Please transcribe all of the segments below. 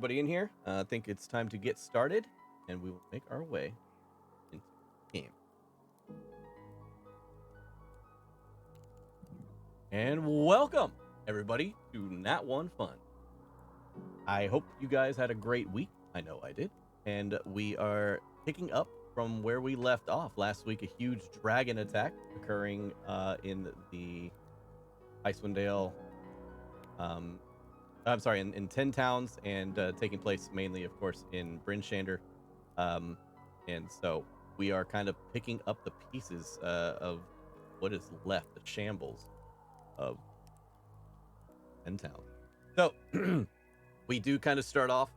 Everybody in here? I think it's time to get started, and we will make our way into the game. And welcome, everybody, to Nat1Fun. I hope you guys had a great week. I know I did. And we are picking up from where we left off. Last week, a huge dragon attack occurring in the Icewind Dale. I'm sorry, in 10 towns, and taking place mainly, of course, in Bryn Shander. And so we are kind of picking up the pieces of what is left, the shambles of 10 towns. So we do kind of start off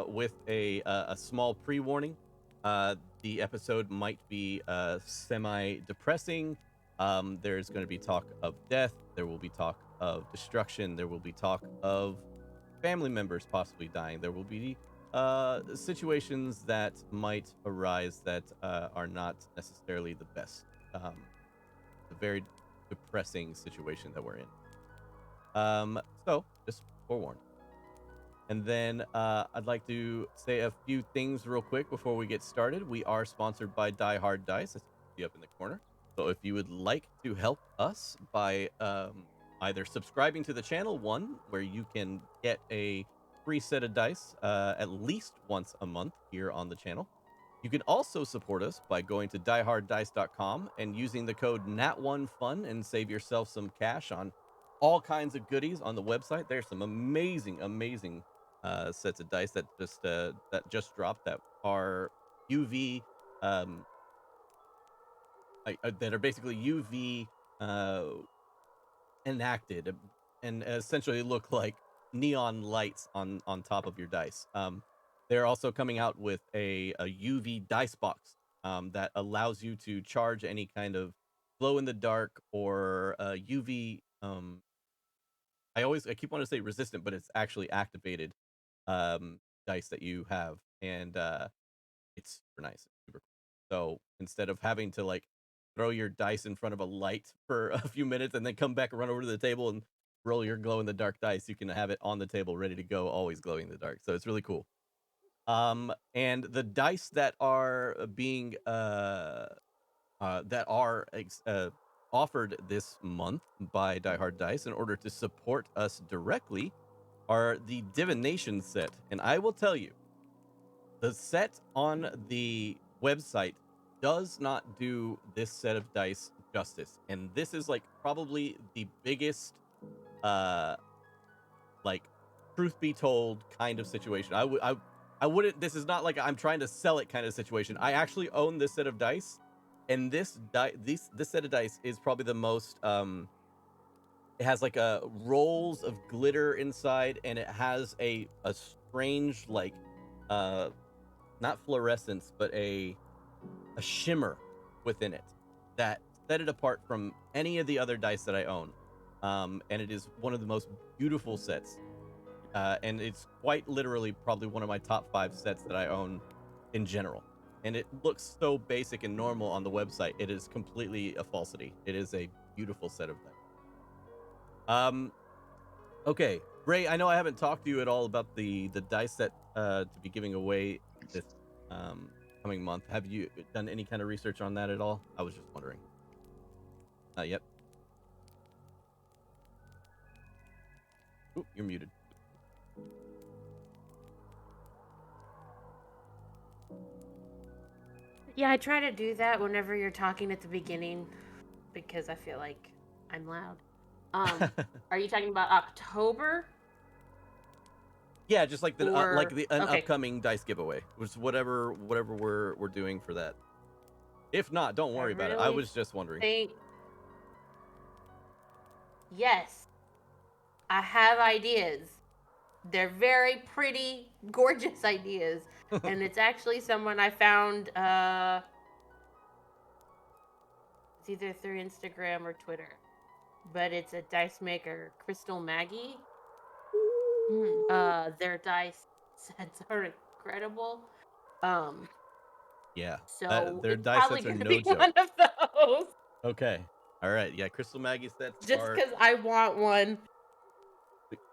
with a small pre-warning. The episode might be semi-depressing. There's going to be talk of death. There will be talk of destruction. There will be talk of family members possibly dying. There will be situations that might arise that are not necessarily the best. A very depressing situation that we're in. So just forewarned. And then I'd like to say a few things real quick before we get started. We are sponsored by Die Hard Dice. That's up in the corner. So if you would like to help us by either subscribing to the channel, where you can get a free set of dice at least once a month here on the channel. You can also support us by going to dieharddice.com and using the code Nat1Fun and save yourself some cash on all kinds of goodies on the website. There's some amazing sets of dice that just dropped that are UV that are basically UV enacted and essentially look like neon lights on top of your dice. They're also coming out with a UV dice box that allows you to charge any kind of glow in the dark or UV. I keep wanting to say resistant, but it's actually activated dice that you have, and it's super nice, it's super cool. So instead of having to like throw your dice in front of a light for a few minutes and then come back and run over to the table and roll your glow in the dark dice, you can have it on the table ready to go, always glowing in the dark. So it's really cool. And the dice that are being offered this month by Die Hard Dice in order to support us directly are the divination set. And I will tell you, the set on the website does not do this set of dice justice. And this is like probably the biggest like truth be told kind of situation. I wouldn't, this is not like I'm trying to sell it kind of situation. I actually own this set of dice, and this set of dice is probably the most it has like a rolls of glitter inside, and it has a strange like not fluorescence, but a shimmer within it that set it apart from any of the other dice that I own. And it is one of the most beautiful sets. And it's quite literally probably one of my top 5 sets that I own in general. And it looks so basic and normal on the website. It is completely a falsity. It is a beautiful set of dice. Okay, Ray, I know I haven't talked to you at all about the dice set to be giving away this coming month. Have you done any kind of research on that at all? I was just wondering. Not yet. Ooh, you're muted. Yeah, I try to do that whenever you're talking at the beginning because I feel like I'm loud. Are you talking about October? Yeah, just like an Okay. upcoming dice giveaway, which whatever we're doing for that. If not, don't worry about it. I was just wondering. Yes, I have ideas. They're very pretty, gorgeous ideas, and it's actually someone I found. It's either through Instagram or Twitter, but it's a dice maker, Crystal Maggie. Their dice sets are incredible. Yeah. So Their it's dice probably sets are going to no be joke. one of those. Okay. All right. Yeah, Crystal Maggie sets Just are because I want one.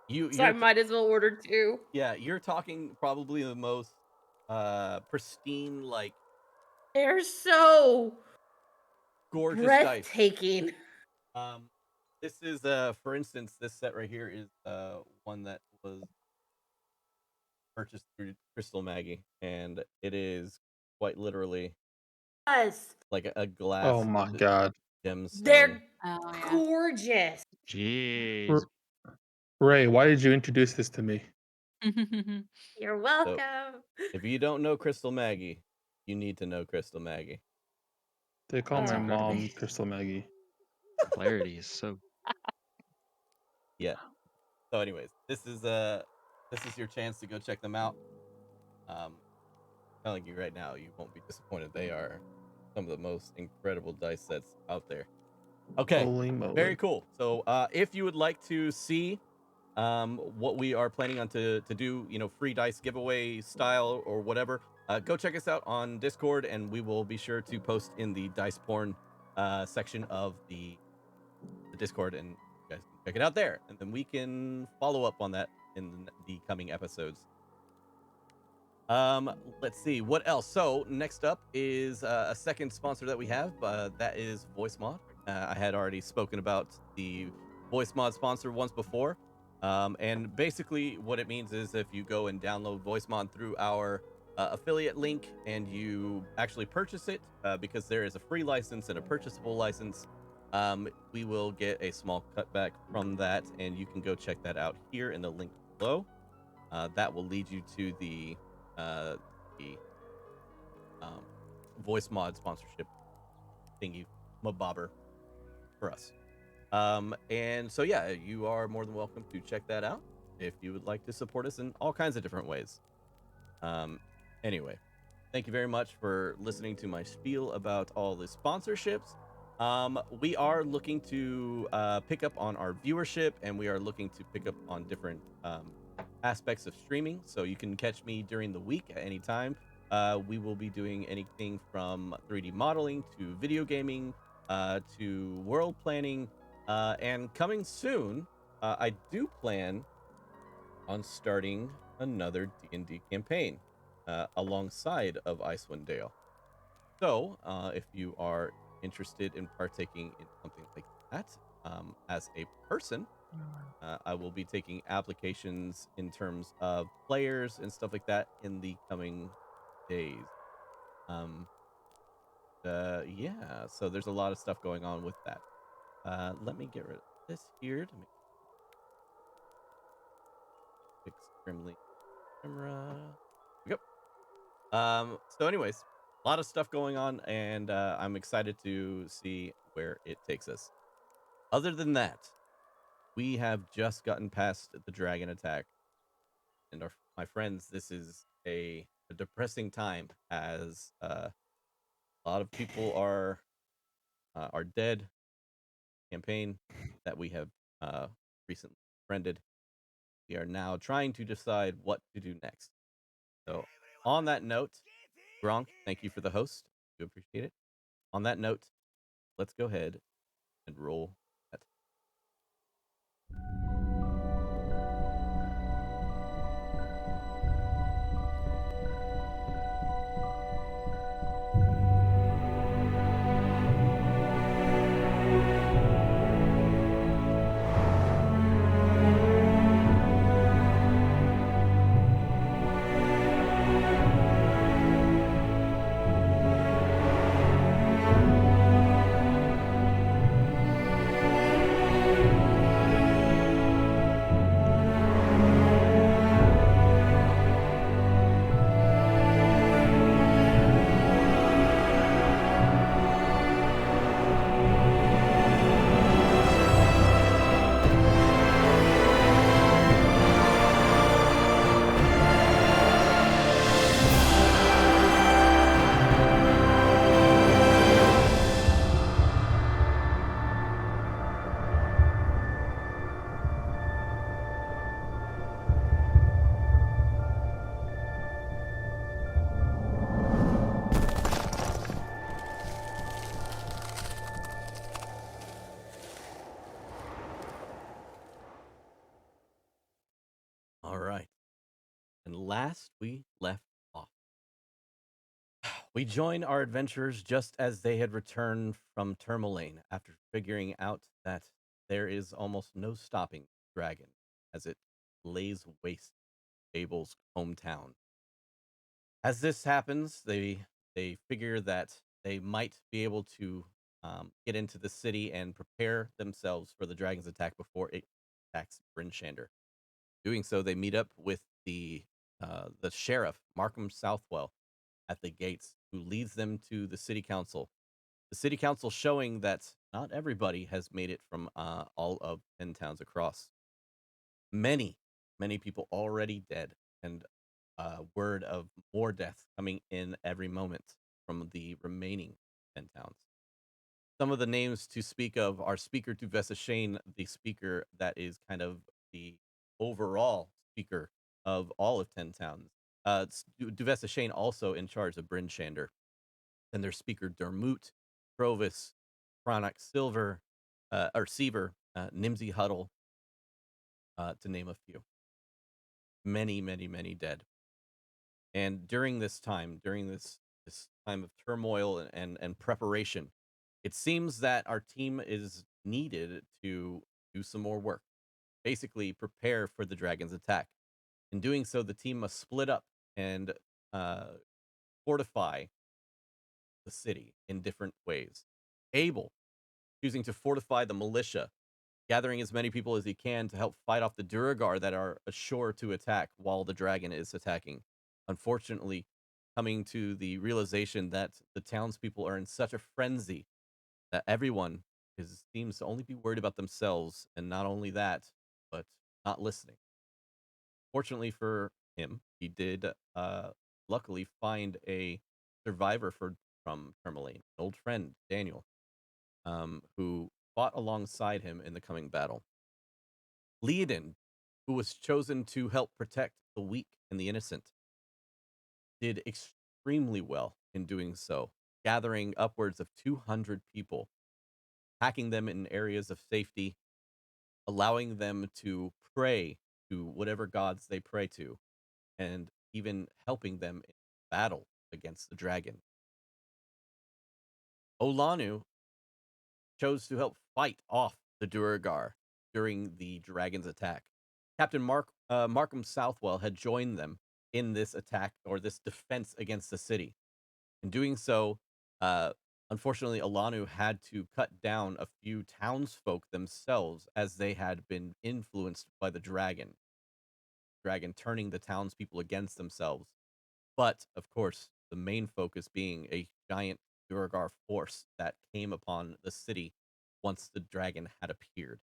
So I you're might as well order two. yeah, you're talking probably the most pristine, like They're so gorgeous dice. breathtaking. Um, this is for instance, this set right here is one that was purchased through Crystal Maggie, and it is quite literally Yes, like a Oh glass my god. gemstone. they're Oh yeah. gorgeous. Jeez. R- Ray, why did you introduce this to me? You're So welcome. if you don't know Crystal Maggie, you need to know Crystal Maggie. They call That's my Uh, incredible. mom Crystal Maggie. Clarity is so. Yeah. So, anyways, this is your chance to go check them out. Telling you right now, you won't be disappointed. They are some of the most incredible dice sets out there. Okay, Holy very moly. cool. So, if you would like to see what we are planning on to do, free dice giveaway style or whatever, go check us out on Discord, and we will be sure to post in the dice porn section of the Discord, and you guys can check it out there, and then we can follow up on that in the coming episodes. Let's see what else. So next up is a second sponsor that we have. That is Voice Mod. I had already spoken about the Voice Mod sponsor once before, and basically what it means is if you go and download Voice Mod through our affiliate link and you actually purchase it, because there is a free license and a purchasable license, we will get a small cutback from that, and you can go check that out here in the link below. That will lead you to the uh, the voice mod sponsorship thingy mabobber for us. And so yeah, you are more than welcome to check that out if you would like to support us in all kinds of different ways. Anyway, thank you very much for listening to my spiel about all the sponsorships. We are looking to pick up on our viewership, and we are looking to pick up on different aspects of streaming. So you can catch me during the week at any time. We will be doing anything from 3D modeling to video gaming to world planning. And coming soon, I do plan on starting another D&D campaign alongside of Icewind Dale. So if you are interested in partaking in something like that, as a person, I will be taking applications in terms of players and stuff like that in the coming days. Yeah, so there's a lot of stuff going on with that. Let me get rid of this here to make extremely camera. Yep. So anyways, a lot of stuff going on, and I'm excited to see where it takes us. Other than that, we have just gotten past the dragon attack, and my friends, this is a depressing time as a lot of people are dead. Campaign that we have recently friended. We are now trying to decide what to do next. So, on that note, Gronk, thank you for the host. We appreciate it. On that note, let's go ahead and roll that. last we left off, we join our adventurers just as they had returned from Tourmaline after figuring out that there is almost no stopping the dragon as it lays waste Abel's hometown. As this happens, they figure that they might be able to get into the city and prepare themselves for the dragon's attack before it attacks Bryn Shander. Doing so, they meet up with the sheriff, Markham Southwell, at the gates, who leads them to the city council. The city council showing that not everybody has made it from all of 10 towns across. Many, many people already dead, and word of more deaths coming in every moment from the remaining 10 towns. Some of the names to speak of are Speaker Duvessa Shane, the speaker that is kind of the overall speaker of all of 10 towns. Duvessa Shane also in charge of Bryn Shander. Then there's Speaker Dermoot, Provis, Chronic Silver, or Seaver, Nimsy Huddle, to name a few. Many, many, many dead. And during this time, during this time of turmoil and preparation, it seems that our team is needed to do some more work. Basically, prepare for the dragon's attack. In doing so, the team must split up and uh, fortify the city in different ways. Abel choosing to fortify the militia, gathering as many people as he can to help fight off the Duragar that are sure to attack while the dragon is attacking. Unfortunately, coming to the realization that the townspeople are in such a frenzy that everyone seems to only be worried about themselves, and not only that, but not listening. Fortunately for him, he did luckily find a survivor from Tourmaline, an old friend, Daniel, who fought alongside him in the coming battle. Leodin, who was chosen to help protect the weak and the innocent, did extremely well in doing so, gathering upwards of 200 people, packing them in areas of safety, allowing them to pray to whatever gods they pray to, and even helping them in battle against the dragon. Olanu chose to help fight off the Duragar during the dragon's attack. Captain Markham Southwell had joined them in this attack or this defense against the city. In doing so, uh, unfortunately, Alanu had to cut down a few townsfolk themselves as they had been influenced by the dragon turning the townspeople against themselves. But, of course, the main focus being a giant Duragar force that came upon the city once the dragon had appeared.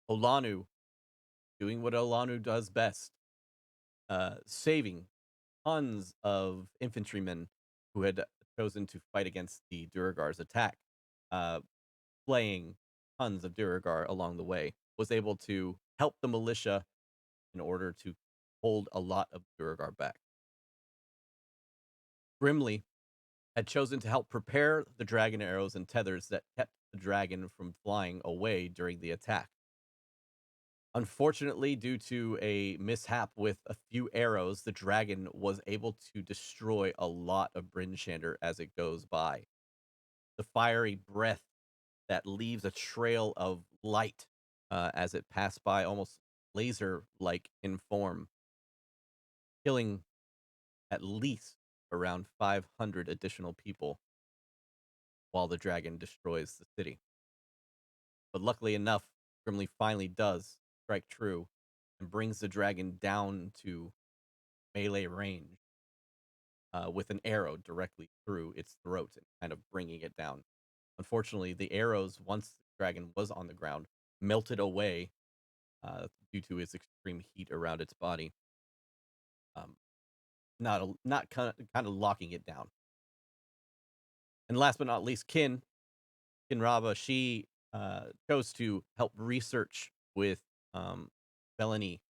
Olanu doing what Olanu does best, saving tons of infantrymen who had chosen to fight against the Duragar's attack, uh, slaying tons of Duragar along the way, was able to help the militia in order to hold a lot of Duragar back. Grimly had chosen to help prepare the dragon arrows and tethers that kept the dragon from flying away during the attack. Unfortunately, due to a mishap with a few arrows, the dragon was able to destroy a lot of Bryn Shander as it goes by. The fiery breath that leaves a trail of light as it passed by, almost laser-like in form, killing at least around 500 additional people while the dragon destroys the city. But luckily enough, Grimly finally does strike true and brings the dragon down to melee range with an arrow directly through its throat and kind of bringing it down. Unfortunately, the arrows, once the dragon was on the ground, melted away due to its extreme heat around its body, um, not kind of locking it down. And last but not least, Kinraba, she chose to help research with Felony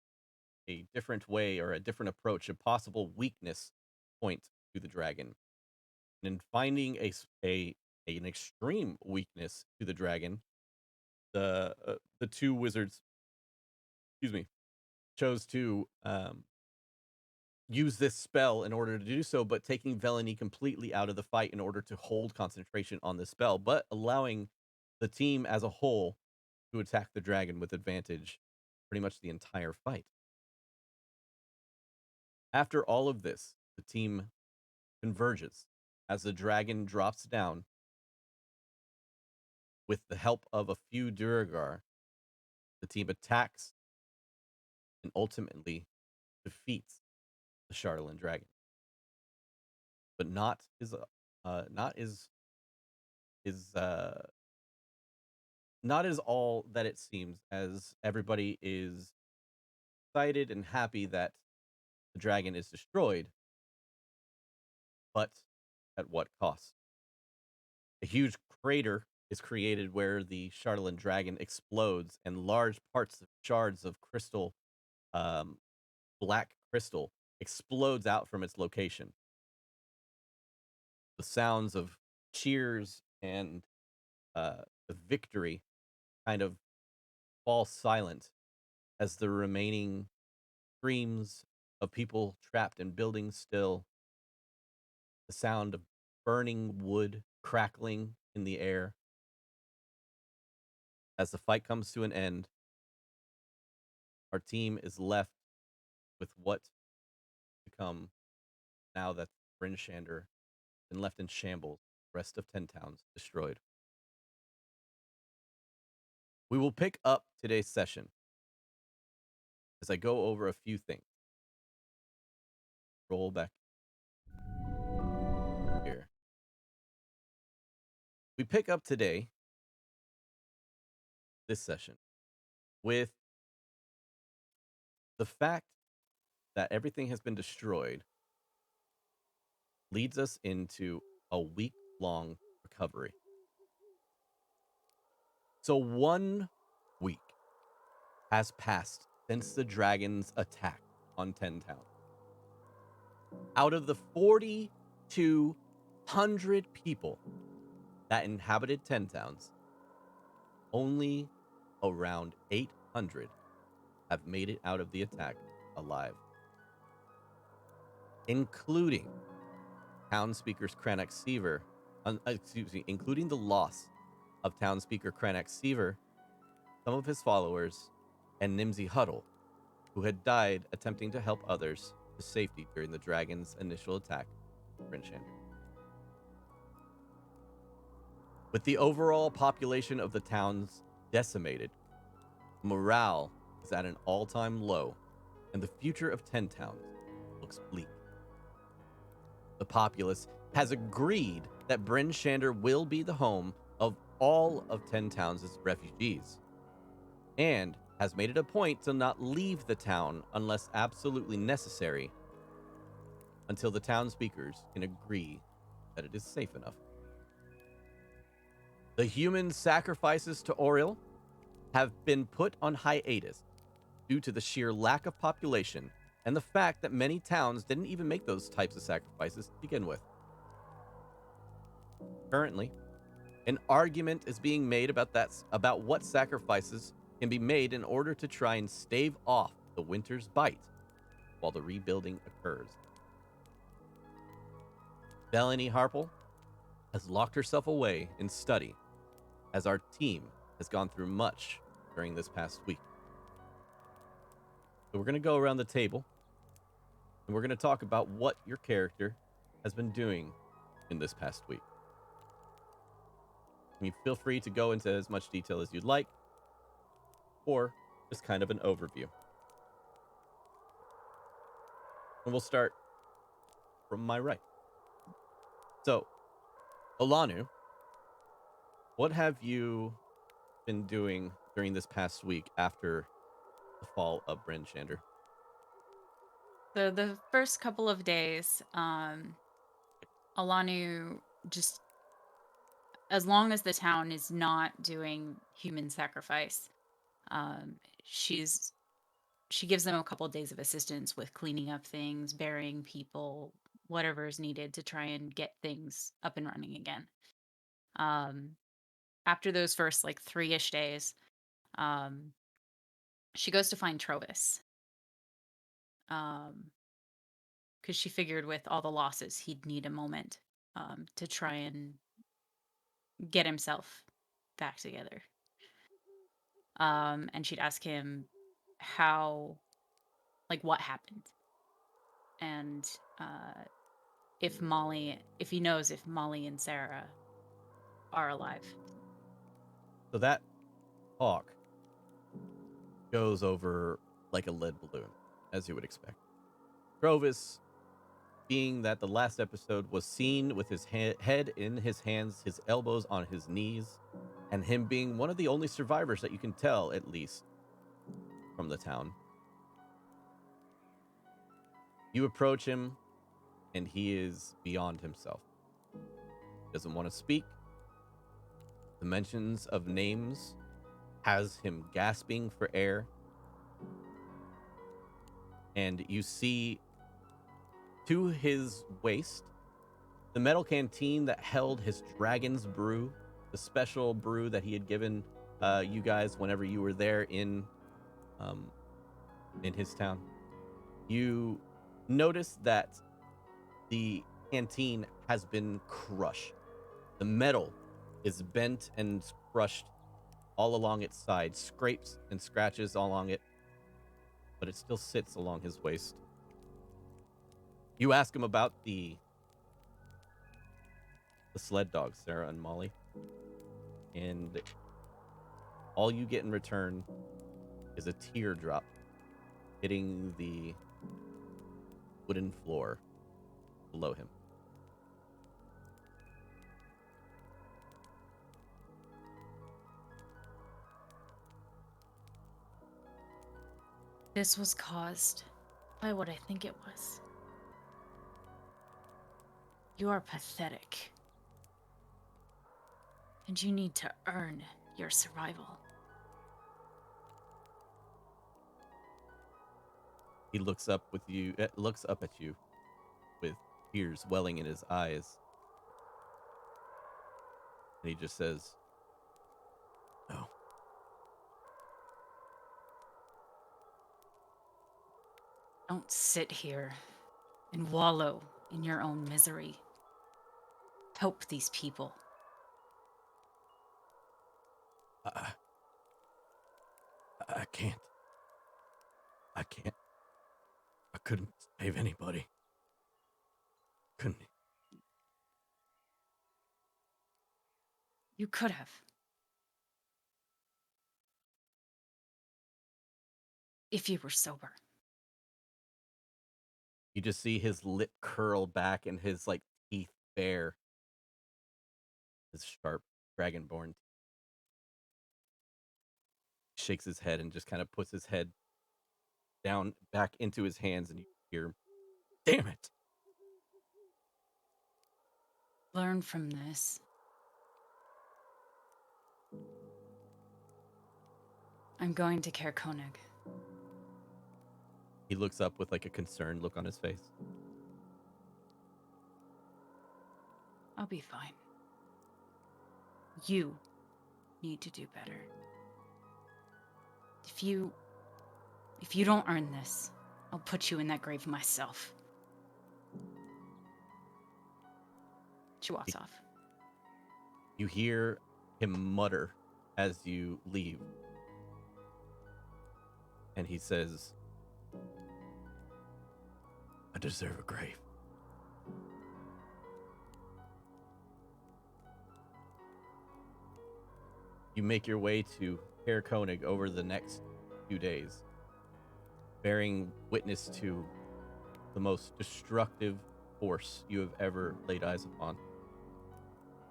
a different way or a different approach, a possible weakness point to the dragon. And in finding an extreme weakness to the dragon, the two wizards, excuse me, chose to use this spell in order to do so, but taking Velany completely out of the fight in order to hold concentration on this spell, but allowing the team as a whole to attack the dragon with advantage pretty much the entire fight. After all of this, the team converges as the dragon drops down with the help of a few Duragar. The team attacks and ultimately defeats the Chardalyn dragon, but not is not as all that it seems, as everybody is excited and happy that the dragon is destroyed, but at what cost? A huge crater is created where the Chardalyn dragon explodes, and large parts of shards of crystal, um, black crystal, explodes out from its location. The sounds of cheers and the victory kind of fall silent as the remaining screams of people trapped in buildings still, the sound of burning wood crackling in the air. As the fight comes to an end, our team is left with what to come now that Bryn Shander been left in shambles, rest of 10 towns destroyed. We will pick up today's session as I go over a few things. Roll back here. We pick up today, this session, with the fact that everything has been destroyed leads us into a week-long recovery. So 1 week has passed since the dragon's attack on 10 towns. Out of the 4,200 people that inhabited 10 towns, only around 800 have made it out of the attack alive, including town speakers Cranach Seaver, including the loss of town speaker Cranach Seaver, some of his followers, and Nimsy Huddle, who had died attempting to help others to safety during the dragon's initial attack on Bryn Shander. With the overall population of the towns decimated, morale is at an all-time low, and the future of 10 towns looks bleak. The populace has agreed that Bryn Shander will be the home of all of 10 towns' refugees, and has made it a point to not leave the town unless absolutely necessary until the town speakers can agree that it is safe enough. The human sacrifices to Oriel have been put on hiatus due to the sheer lack of population and the fact that many towns didn't even make those types of sacrifices to begin with. Currently, an argument is being made about what sacrifices can be made in order to try and stave off the winter's bite while the rebuilding occurs. Velany Harple has locked herself away in study as our team has gone through much during this past week. So we're going to go around the table and we're going to talk about what your character has been doing in this past week. You feel free to go into as much detail as you'd like, or just kind of an overview. And we'll start from my right. So, Olanu, what have you been doing during this past week after the fall of Bryn Shander? The first couple of days, Alanu just, as long as the town is not doing human sacrifice, she gives them a couple of days of assistance with cleaning up things, burying people, whatever is needed to try and get things up and running again. After those first like 3-ish days, she goes to find Trovis. because she figured with all the losses, he'd need a moment to try and get himself back together. And she'd ask him how, like, what happened, and if he knows if Molly and Sarah are alive. So that talk goes over like a lead balloon, as you would expect. Provis, being that the last episode was seen with his head in his hands, his elbows on his knees, and him being one of the only survivors that you can tell, at least, from the town. You approach him, and he is beyond himself. Doesn't want to speak. The mentions of names has him gasping for air. And you see to his waist the metal canteen that held his dragon's brew, the special brew that he had given you guys whenever you were there in his town. You notice that the canteen has been crushed. The metal is bent and crushed all along its side, scrapes and scratches all along it, but it still sits along his waist. You ask him about the sled dogs, Sarah and Molly, and all you get in return is a teardrop hitting the wooden floor below him. This was caused by what I think it was. You are pathetic. And you need to earn your survival. He looks up at you with tears welling in his eyes. And he just says, "No." Don't sit here and wallow in your own misery. Help these people. I can't. I can't. I couldn't save anybody. Couldn't. You could have. If you were sober. You just see his lip curl back and his teeth bare. His sharp dragonborn teeth. Shakes his head and just kind of puts his head down back into his hands, and you hear, "Damn it." Learn from this. I'm going to Caer Konig. He looks up with a concerned look on his face. I'll be fine. You need to do better. If you don't earn this, I'll put you in that grave myself. She walks off. You hear him mutter as you leave. And he says, "I deserve a grave." You make your way to Caer Konig over the next few days, bearing witness to the most destructive force you have ever laid eyes upon.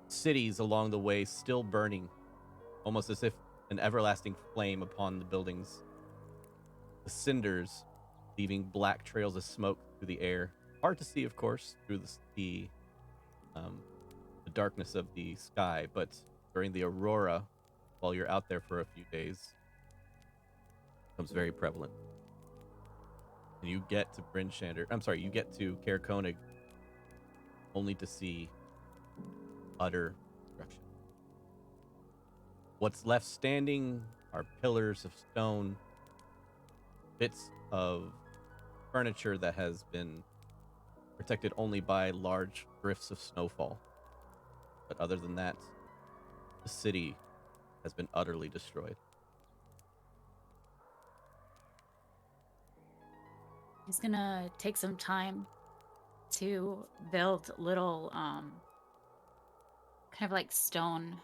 Cities along the way still burning, almost as if an everlasting flame upon the buildings. The cinders leaving black trails of smoke through the air. Hard to see, of course, through the darkness of the sky, but during the aurora, while you're out there for a few days, becomes very prevalent. And you get to you get to Caer Konig only to see utter destruction. What's left standing are pillars of stone, bits of furniture that has been protected only by large drifts of snowfall. But other than that, the city has been utterly destroyed. He's gonna take some time to build little, kind of like stone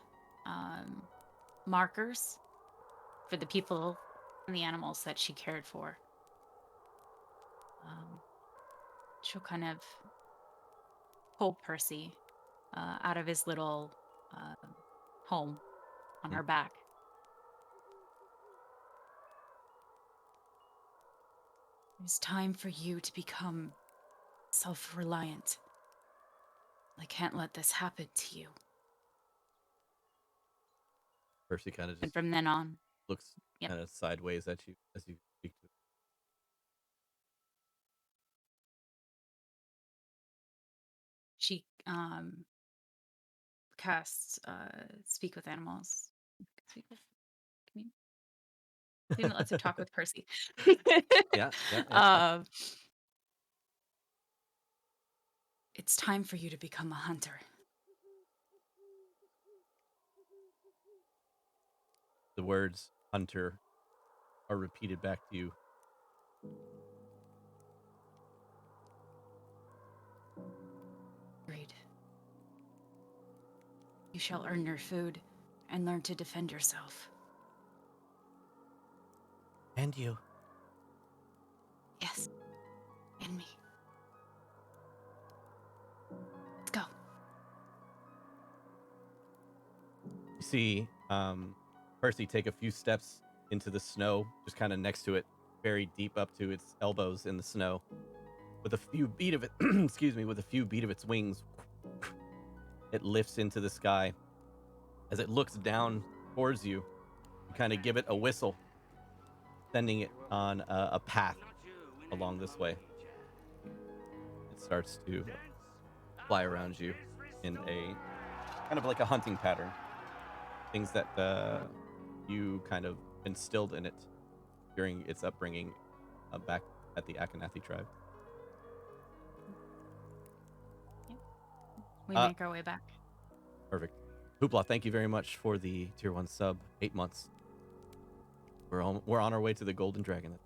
markers for the people and the animals that she cared for. She'll kind of pull Percy out of his little home on her back. It's time for you to become self-reliant. I can't let this happen to you. Percy kind of And just from then on, looks Yep. kind of sideways at you as you speak to him. she casts speak with animals. Speak with thing that lets her talk with Percy. Yeah. Um, it's time for you to become a hunter. The words hunter are repeated back to you. Great. You shall earn your food and learn to defend yourself. And you. Yes. And me. Let's go. You see Percy take a few steps into the snow, just kind of next to it, very deep up to its elbows in the snow. With a few beat of it, with a few beat of its wings, it lifts into the sky. As it looks down towards you, you kind of give it a whistle, sending it on a path along this way. It starts to fly around you in a kind of like a hunting pattern. Things that you kind of instilled in it during its upbringing back at the Akhenathi tribe. We make our way back. Perfect. Hoopla, thank you very much for the tier 1 sub. 8 months. We're on our way to the Golden Dragon.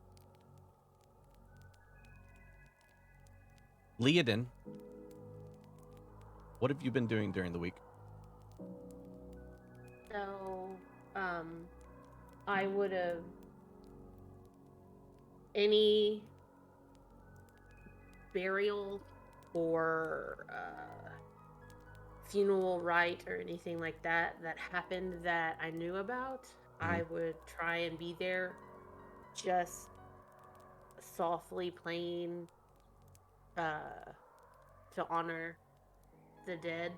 Leodin, what have you been doing during the week? So, I would have any burial or funeral rite or anything like that happened that I knew about, I would try and be there, just softly playing to honor the dead.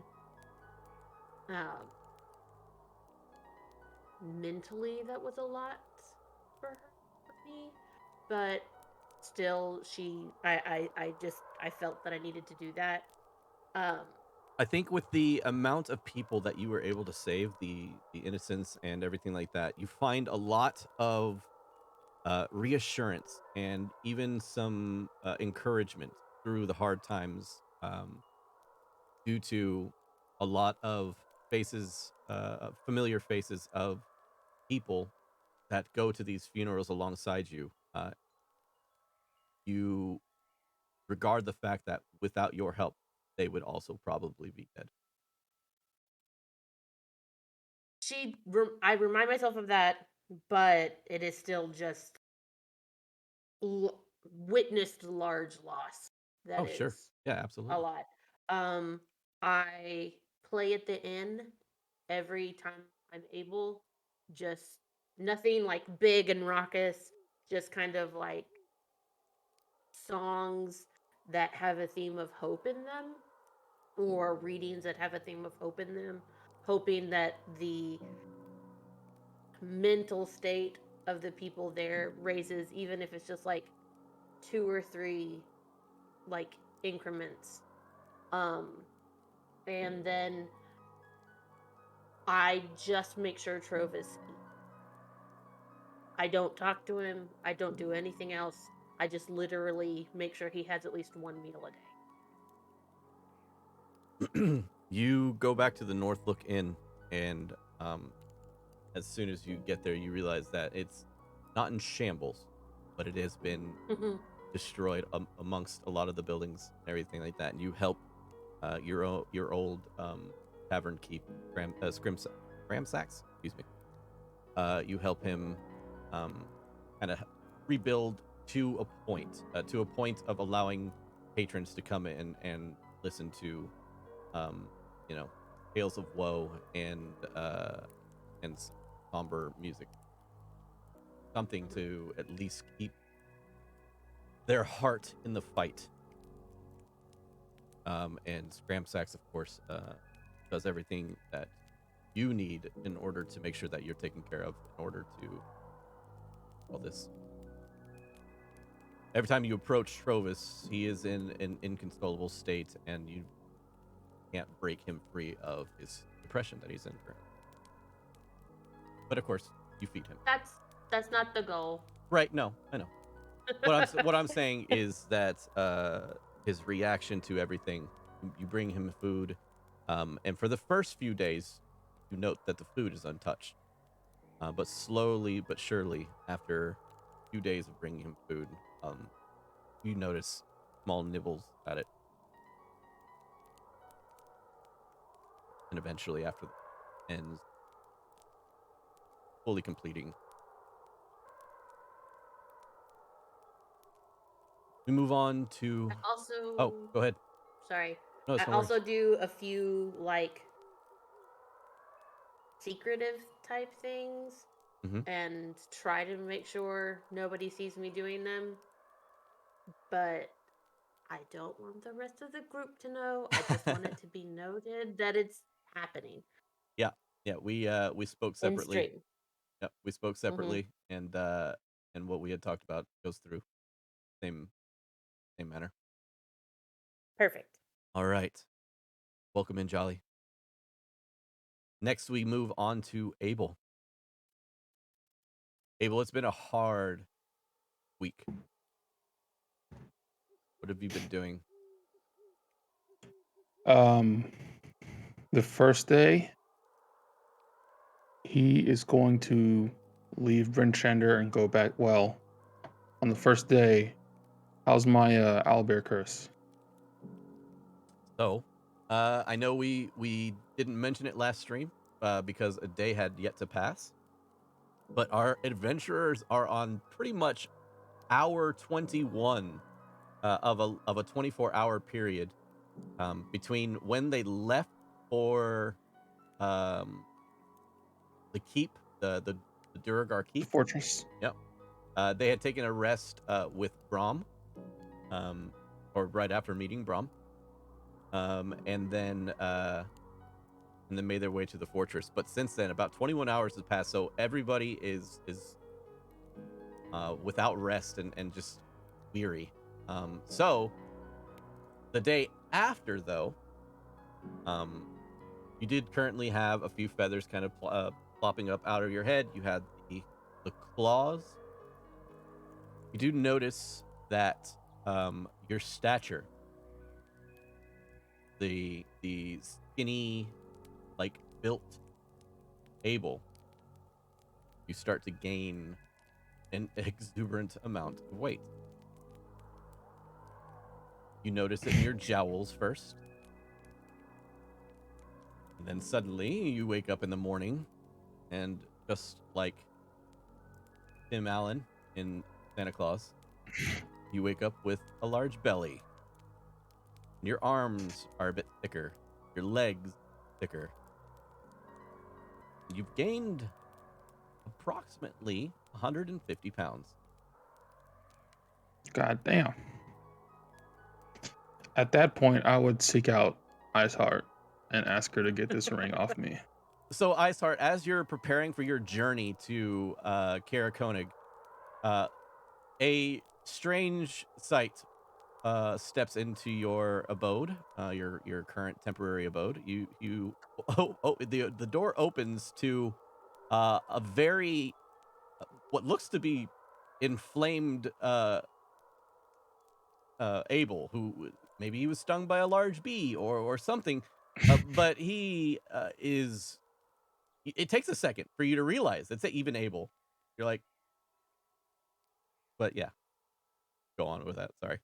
Mentally, that was a lot for me, but still, I felt that I needed to do that. I think with the amount of people that you were able to save, the innocents and everything like that, you find a lot of reassurance and even some encouragement through the hard times, due to a lot of faces, familiar faces of people that go to these funerals alongside you. You regard the fact that without your help, they would also probably be dead. I remind myself of that, but it is still just witnessed large loss. That Oh, sure. is Yeah, a absolutely. lot. I play at the inn every time I'm able. Just nothing like big and raucous, just kind of like songs that have a theme of hope in them, or readings that have a theme of hope in them, hoping that the mental state of the people there raises, even if it's just like 2 or 3 like increments. And then I just make sure Trove is I don't talk to him. I don't do anything else. I just literally make sure he has at least one meal a day. You go back to the Northlook Inn, and as soon as you get there, you realize that it's not in shambles, but it has been destroyed amongst a lot of the buildings and everything like that. And you help your old tavern keep Scrimsax, excuse me. You help him kind of rebuild to a point of allowing patrons to come in and listen to you know, tales of woe and somber music, something to at least keep their heart in the fight. And Scramsax, of course, does everything that you need in order to make sure that you're taken care of, in order to all this. Every time you approach Trovis, he is in an inconsolable state, and you can't break him free of his depression that he's in currently. But of course, you feed him. That's not the goal. Right? No, I know. What I'm saying is that his reaction to everything. You bring him food, and for the first few days, you note that the food is untouched. But slowly but surely, after a few days of bringing him food, you notice small nibbles at it. And eventually, after the ends, fully completing. We move on to... I also... Oh, go ahead. Sorry. No, I also do a few, like, secretive type things and try to make sure nobody sees me doing them. But I don't want the rest of the group to know. I just want it to be noted that it's happening. Yeah. We spoke separately. In stream. Yeah, we spoke separately, and what we had talked about goes through same manner. Perfect. All right. Welcome in, Jolly. Next, we move on to Abel. Abel, it's been a hard week. What have you been doing? The first day, he is going to leave Brinchander and go back. Well, on the first day, how's my owlbear curse? So, I know we didn't mention it last stream because a day had yet to pass, but our adventurers are on pretty much hour 21 of a 24-hour period between when they left for the keep, the Duragar keep Fortress. Yep. They had taken a rest with Brom, or right after meeting Brom, and then made their way to the fortress. But since then, about 21 hours has passed, so everybody is without rest and just weary. So the day after, though, you did currently have a few feathers kind of plopping up out of your head. You had the claws. You do notice that your stature, the skinny, like built Abel, you start to gain an exuberant amount of weight. You notice it in your jowls first. And then suddenly you wake up in the morning and just like Tim Allen in Santa Claus, you wake up with a large belly. Your arms are a bit thicker, your legs thicker. You've gained approximately 150 pounds. God damn. At that point, I would seek out Iceheart and ask her to get this ring off me. So, Iceheart, as you're preparing for your journey to Kaer Konig, a strange sight steps into your abode, your current temporary abode. The door opens to a very what looks to be inflamed Abel, who maybe he was stung by a large bee or something, But he is. It takes a second for you to realize it's even able. You're like, but yeah, go on with that. Sorry.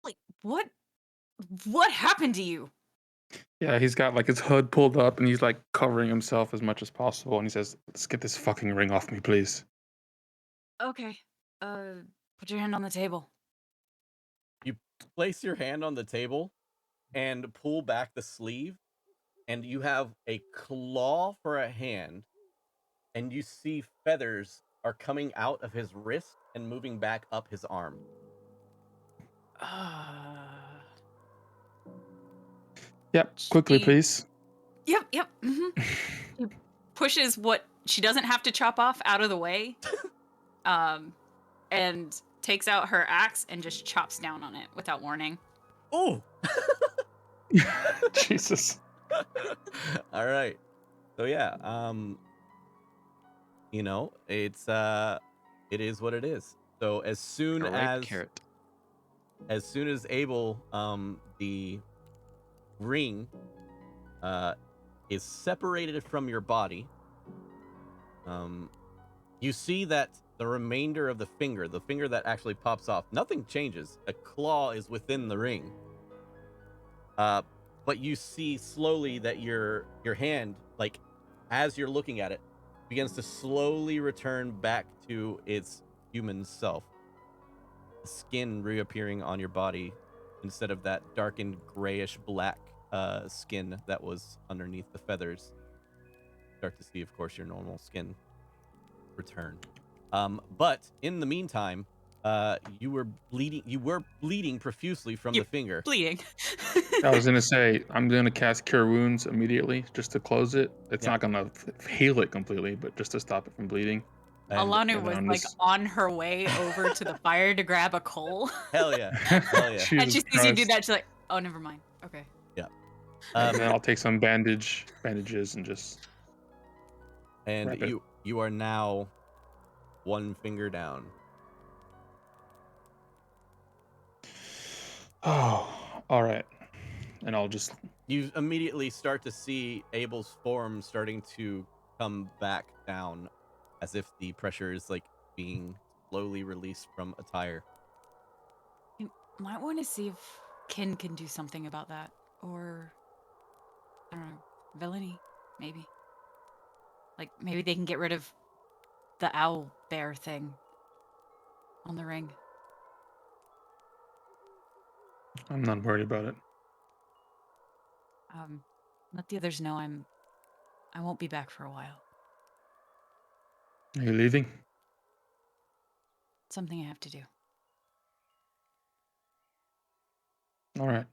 Like, what happened to you? Yeah, he's got like his hood pulled up and he's like covering himself as much as possible. And he says, "Let's get this fucking ring off me, please." Okay. Put your hand on the table. You place your hand on the table and pull back the sleeve, and you have a claw for a hand, and you see feathers are coming out of his wrist and moving back up his arm. Yep, quickly, She- please. Yep. She pushes what she doesn't have to chop off out of the way, and takes out her axe and just chops down on it without warning. Oh, Jesus. all right. So yeah, it is what it is. So as soon A ripe as carrot. Abel, the ring is separated from your body, you see that the remainder of the finger that actually pops off, nothing changes. A claw is within the ring. But you see slowly that your hand, like as you're looking at it, begins to slowly return back to its human self. The skin reappearing on your body instead of that darkened grayish black skin that was underneath the feathers. Start to see, of course, your normal skin return. But in the meantime, you were bleeding profusely from the finger. Bleeding. I was gonna say I'm gonna cast Cure Wounds immediately just to close it. It's not gonna heal it completely, but just to stop it from bleeding. And Alana and was on like this- on her way over to the fire to grab a coal. hell yeah. And she Jesus sees you do Christ. that. She's like, "Oh, never mind. Okay." Yeah. And then I'll take some bandages and just And wrap it. you are now one finger down. Oh, all right. And I'll just You immediately start to see Abel's form starting to come back down, as if the pressure is like being slowly released from a tire. You might want to see if Kin can do something about that, or I don't know, Villainy, maybe. Like maybe they can get rid of the owl bear thing on the ring. I'm not worried about it. Let the others know I won't be back for a while. Are you leaving? Something I have to do. All right.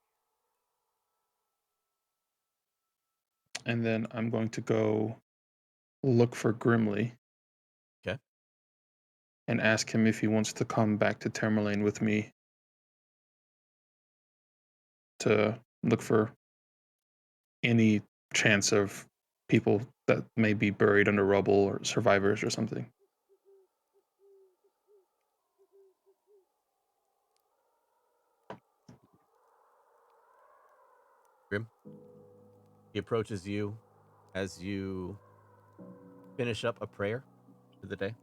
And then I'm going to go look for Grimly. Okay. And ask him if he wants to come back to Tamerlane with me to look for any chance of people that may be buried under rubble or survivors or something. Grim. He approaches you as you finish up a prayer for the day.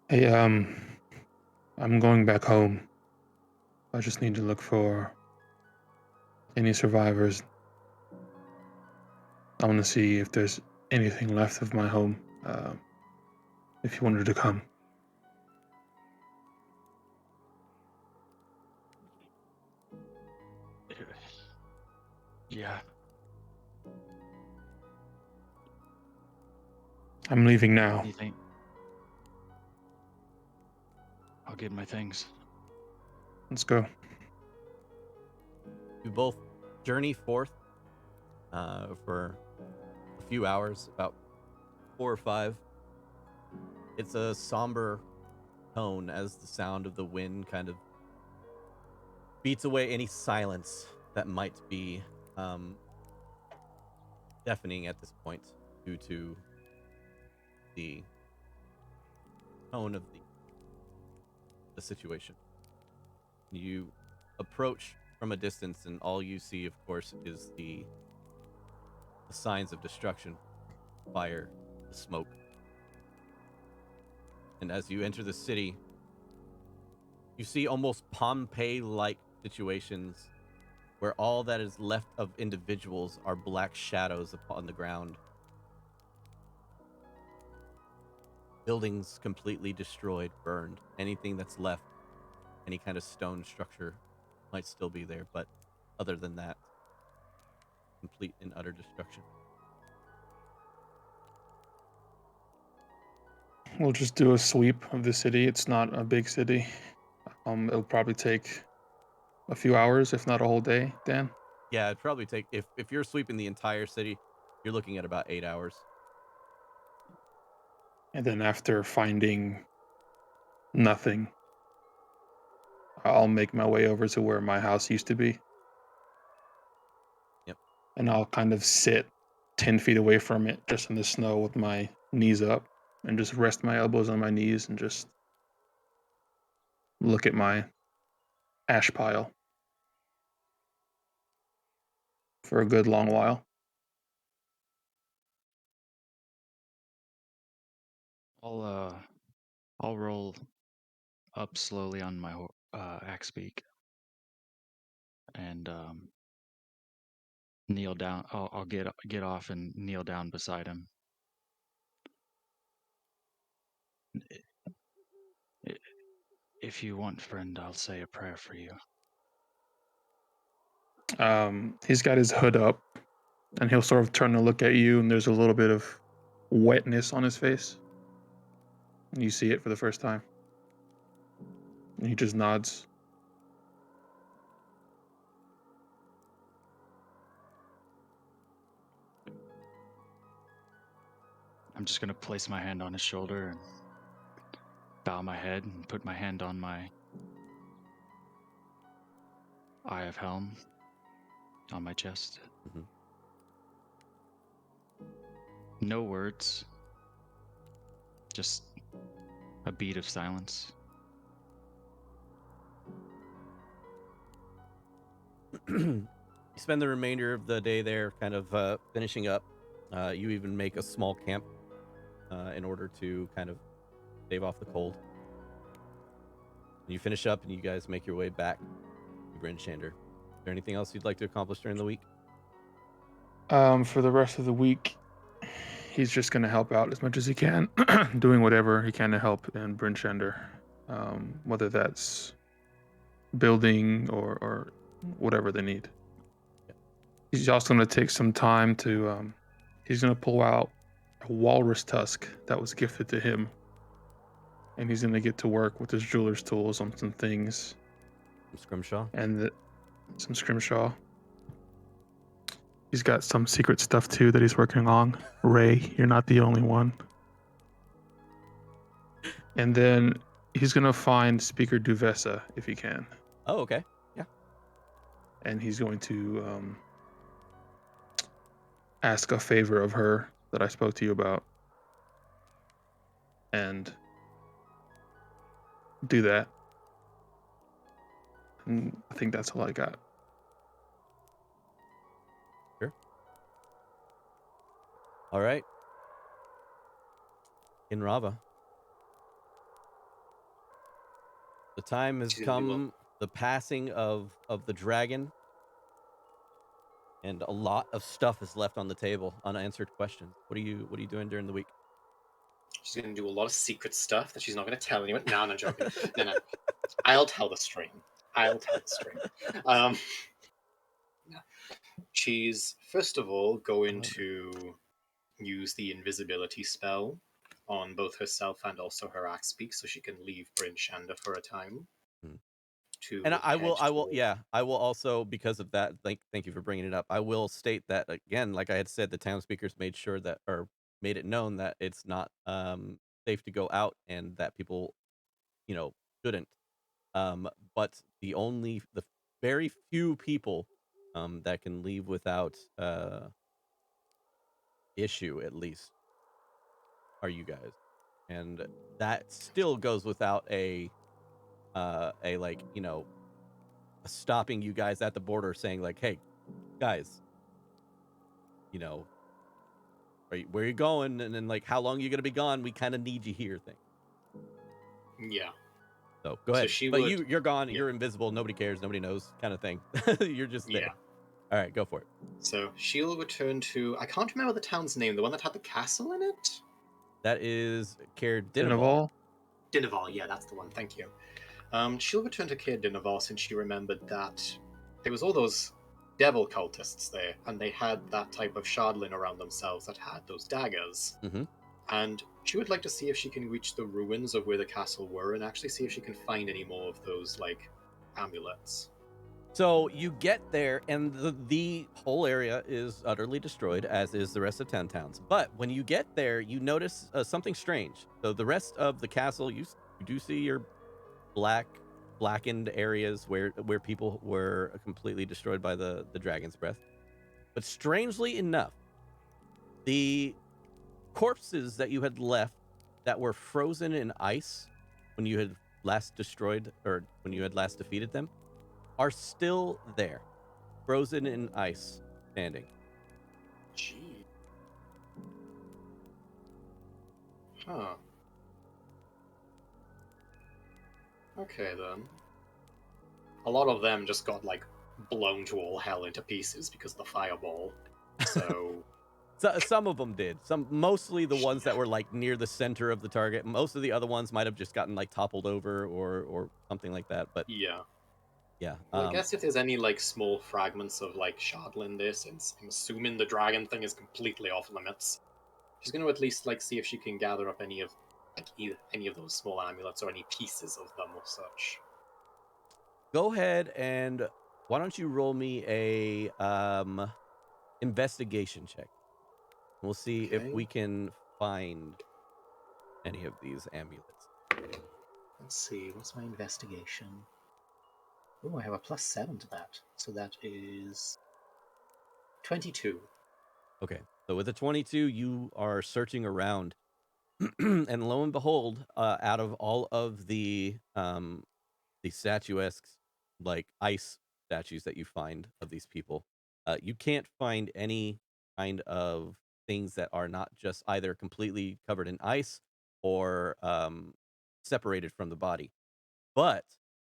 Hey, I'm going back home. I just need to look for any survivors. I want to see if there's anything left of my home. If you wanted to come. Yeah. I'm leaving now. Anything? I'll get my things. Let's go. You both journey forth for a few hours, about 4 or 5. It's a somber tone as the sound of the wind kind of beats away any silence that might be deafening at this point due to the tone of the situation. You approach from a distance, and all you see, of course, is the signs of destruction, fire, the smoke. And as you enter the city, you see almost Pompeii-like situations where all that is left of individuals are black shadows upon the ground. Buildings completely destroyed, burned. Anything that's left, any kind of stone structure might still be there, but other than that, complete and utter destruction. We'll just do a sweep of the city. It's not a big city. It'll probably take a few hours, if not a whole day, Dan. Yeah, it'd probably take, if you're sweeping the entire city, you're looking at about 8 hours. And then after finding nothing, I'll make my way over to where my house used to be. Yep. And I'll kind of sit 10 feet away from it, just in the snow with my knees up, and just rest my elbows on my knees and just look at my ash pile for a good long while. I'll roll up slowly on my axe beak and kneel down. I'll get off and kneel down beside him. If you want, friend, I'll say a prayer for you. He's got his hood up, and he'll sort of turn to look at you, and there's a little bit of wetness on his face. And you see it for the first time. And he just nods. I'm just gonna place my hand on his shoulder and bow my head and put my hand on my Eye of Helm on my chest. Mm-hmm. No words, just a beat of silence. You spend the remainder of the day there kind of finishing up. You even make a small camp in order to kind of stave off the cold. And you finish up and you guys make your way back to Bryn Shander. Is there anything else you'd like to accomplish during the week? For the rest of the week, he's just going to help out as much as he can, doing whatever he can to help in Bryn Shander, whether that's building or whatever they need. Yeah. He's also going to take some time to, he's going to pull out a walrus tusk that was gifted to him, and he's going to get to work with his jeweler's tools on some things. Some scrimshaw? And some scrimshaw. He's got some secret stuff too that he's working on. Ray, you're not the only one. And then he's gonna find Speaker Duvessa if he can. Oh, okay. Yeah. And he's going to ask a favor of her that I spoke to you about. And do that. And I think that's all I got. Sure. All right. In Rava. The time has come, the passing of the dragon, and a lot of stuff is left on the table, unanswered questions. What are you doing during the week? She's going to do a lot of secret stuff that she's not going to tell anyone. No, I'm joking. No. I'll tell the stream. No. She's, first of all, going to use the invisibility spell on both herself and also her axe beak so she can leave Bryn Shander for a time. And I will also, because of that, thank you for bringing it up. I will state that again, like I had said, the town speakers made it known that it's not safe to go out and that people, shouldn't. But the very few people that can leave without issue, at least, are you guys, and that still goes without a stopping you guys at the border, saying like, "Hey, guys, you know, where are you going? And then like, how long are you gonna be gone? We kind of need you here." Thing. Yeah. So go So ahead. she But would. you're gone. Yeah. You're invisible. Nobody cares. Nobody knows. Kind of thing. You're just there. Yeah. All right, go for it. So she'll return to. I can't remember the town's name. The one that had the castle in it. That is Cair Dinaval. Dinaval? Dinaval. Yeah, that's the one. Thank you. She'll return to Cair Dinaval since she remembered that there was all those devil cultists there, and they had that type of Chardalyn around themselves that had those daggers. Mm-hmm. And she would like to see if she can reach the ruins of where the castle were and actually see if she can find any more of those, like, amulets. So you get there, and the whole area is utterly destroyed, as is the rest of 10 towns. But when you get there, you notice something strange. So the rest of the castle, you do see your blackened areas where people were completely destroyed by the dragon's breath. But strangely enough, the corpses that you had left that were frozen in ice when you had last destroyed, or when you had last defeated them, are still there, frozen in ice, standing. Gee. Huh. Okay, then. A lot of them just got, like, blown to all hell into pieces because of the fireball. So... So, some of them did. Mostly the ones that were like near the center of the target. Most of the other ones might have just gotten like toppled over or something like that. But yeah. Yeah. Well, I guess if there's any like small fragments of like Chardalyn there, since I'm assuming the dragon thing is completely off limits, she's going to at least like see if she can gather up any of like any of those small amulets or any pieces of them or such. Go ahead and why don't you roll me a investigation check? We'll see if Okay. we can find any of these amulets. Let's see, what's my investigation? Oh, I have a +7 to that, so that is 22. Okay, so with a 22, you are searching around, and lo and behold, out of all of the statuesque, like ice statues that you find of these people, you can't find any kind of things that are not just either completely covered in ice or separated from the body. But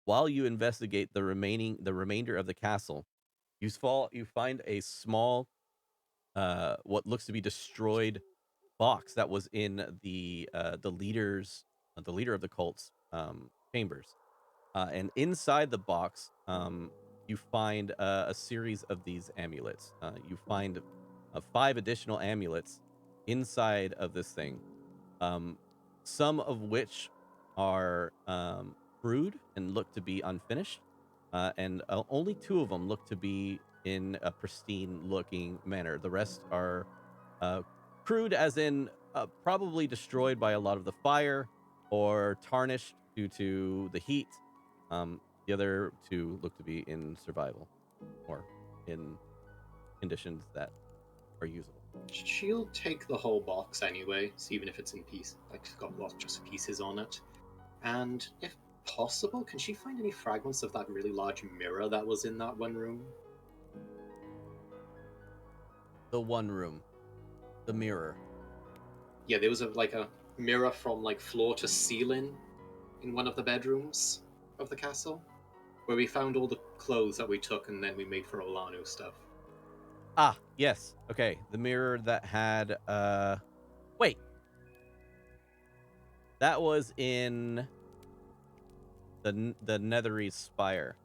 while you investigate the remainder of the castle, you find a small, what looks to be destroyed box that was in the leader of the cult's chambers. And inside the box, you find a series of these amulets. You find 5 additional amulets inside of this thing, some of which are crude and look to be unfinished, and only 2 of them look to be in a pristine-looking manner. The rest are crude, as in probably destroyed by a lot of the fire or tarnished due to the heat. The other 2 look to be in survival or in conditions that are usable. She'll take the whole box anyway, so even if it's in pieces, like it's got lots just pieces on it. And if possible, can she find any fragments of that really large mirror that was in that one room? The one room, the mirror. Yeah, there was like a mirror from like floor to ceiling in one of the bedrooms of the castle, where we found all the clothes that we took and then we made for Olanu stuff. Ah, yes. Okay, the mirror that had wait. That was in the Nethery Spire.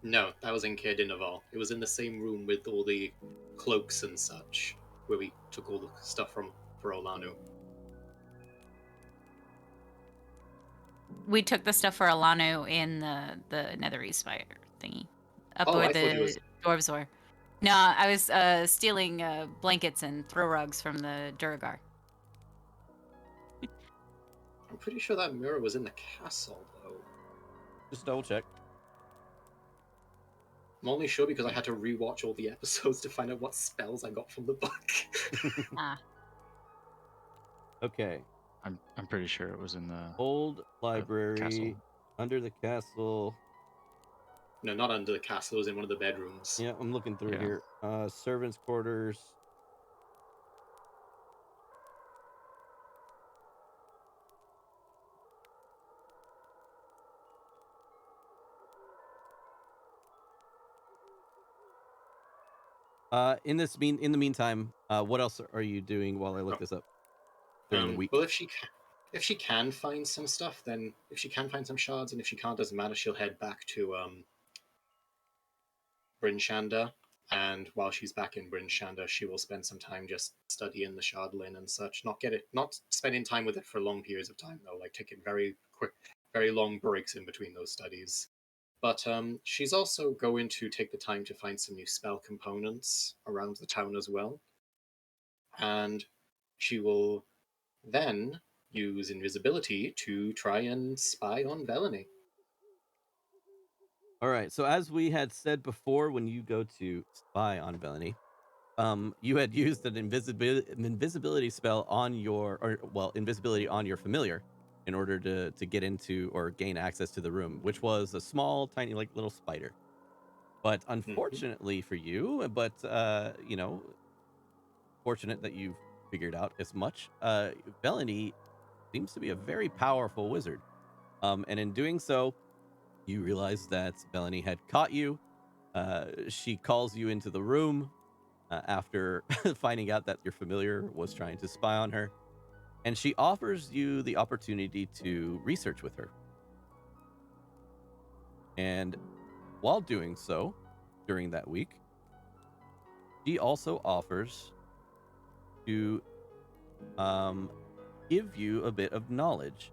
No, that was in Cair Dinaval. It was in the same room with all the cloaks and such, where we took all the stuff from for Olanu. We took the stuff for Alanu in the Nethery Spire thingy, up Oh, where I thought it the was... dwarves were. No, I was stealing blankets and throw rugs from the Duragar. I'm pretty sure that mirror was in the castle, though. Just double check. I'm only sure because I had to rewatch all the episodes to find out what spells I got from the book. Ah, Okay. I'm pretty sure it was in the Old library castle. under the castle. No, not under the castle. It was in one of the bedrooms. Yeah, I'm looking through Yeah. here. Servants' quarters. In the meantime, what else are you doing while I look this up during the week? Well, if she can find some stuff, then if she can find some shards, and if she can't, doesn't matter. She'll head back to Bryn Shander, and while she's back in Bryn Shander, she will spend some time just studying the Chardalyn and such. Not spending time with it for long periods of time though. Like taking very quick, very long breaks in between those studies. But she's also going to take the time to find some new spell components around the town as well, and she will then use invisibility to try and spy on Bellany. All right. So as we had said before, when you go to spy on Bellany, you had used an invisibility spell on invisibility on your familiar in order to get into or gain access to the room, which was a small, tiny, like little spider. But unfortunately for you, but fortunate that you've figured out as much. Bellany seems to be a very powerful wizard, and in doing so, you realize that Bellany had caught you. She calls you into the room after finding out that your familiar was trying to spy on her, and she offers you the opportunity to research with her. And while doing so, during that week, she also offers to give you a bit of knowledge,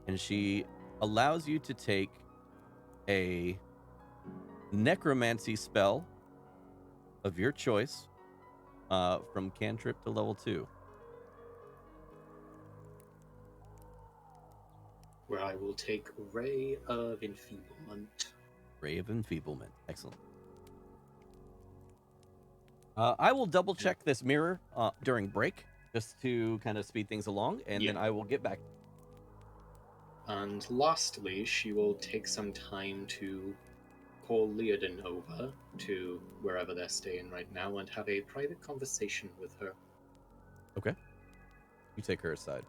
and she allows you to take a necromancy spell of your choice from cantrip to level 2. Where I will take Ray of Enfeeblement. Ray of Enfeeblement. Excellent. I will double check this mirror during break just to kind of speed things along, and then I will get back. And lastly, she will take some time to call Leodin over to wherever they're staying right now and have a private conversation with her. Okay. You take her aside.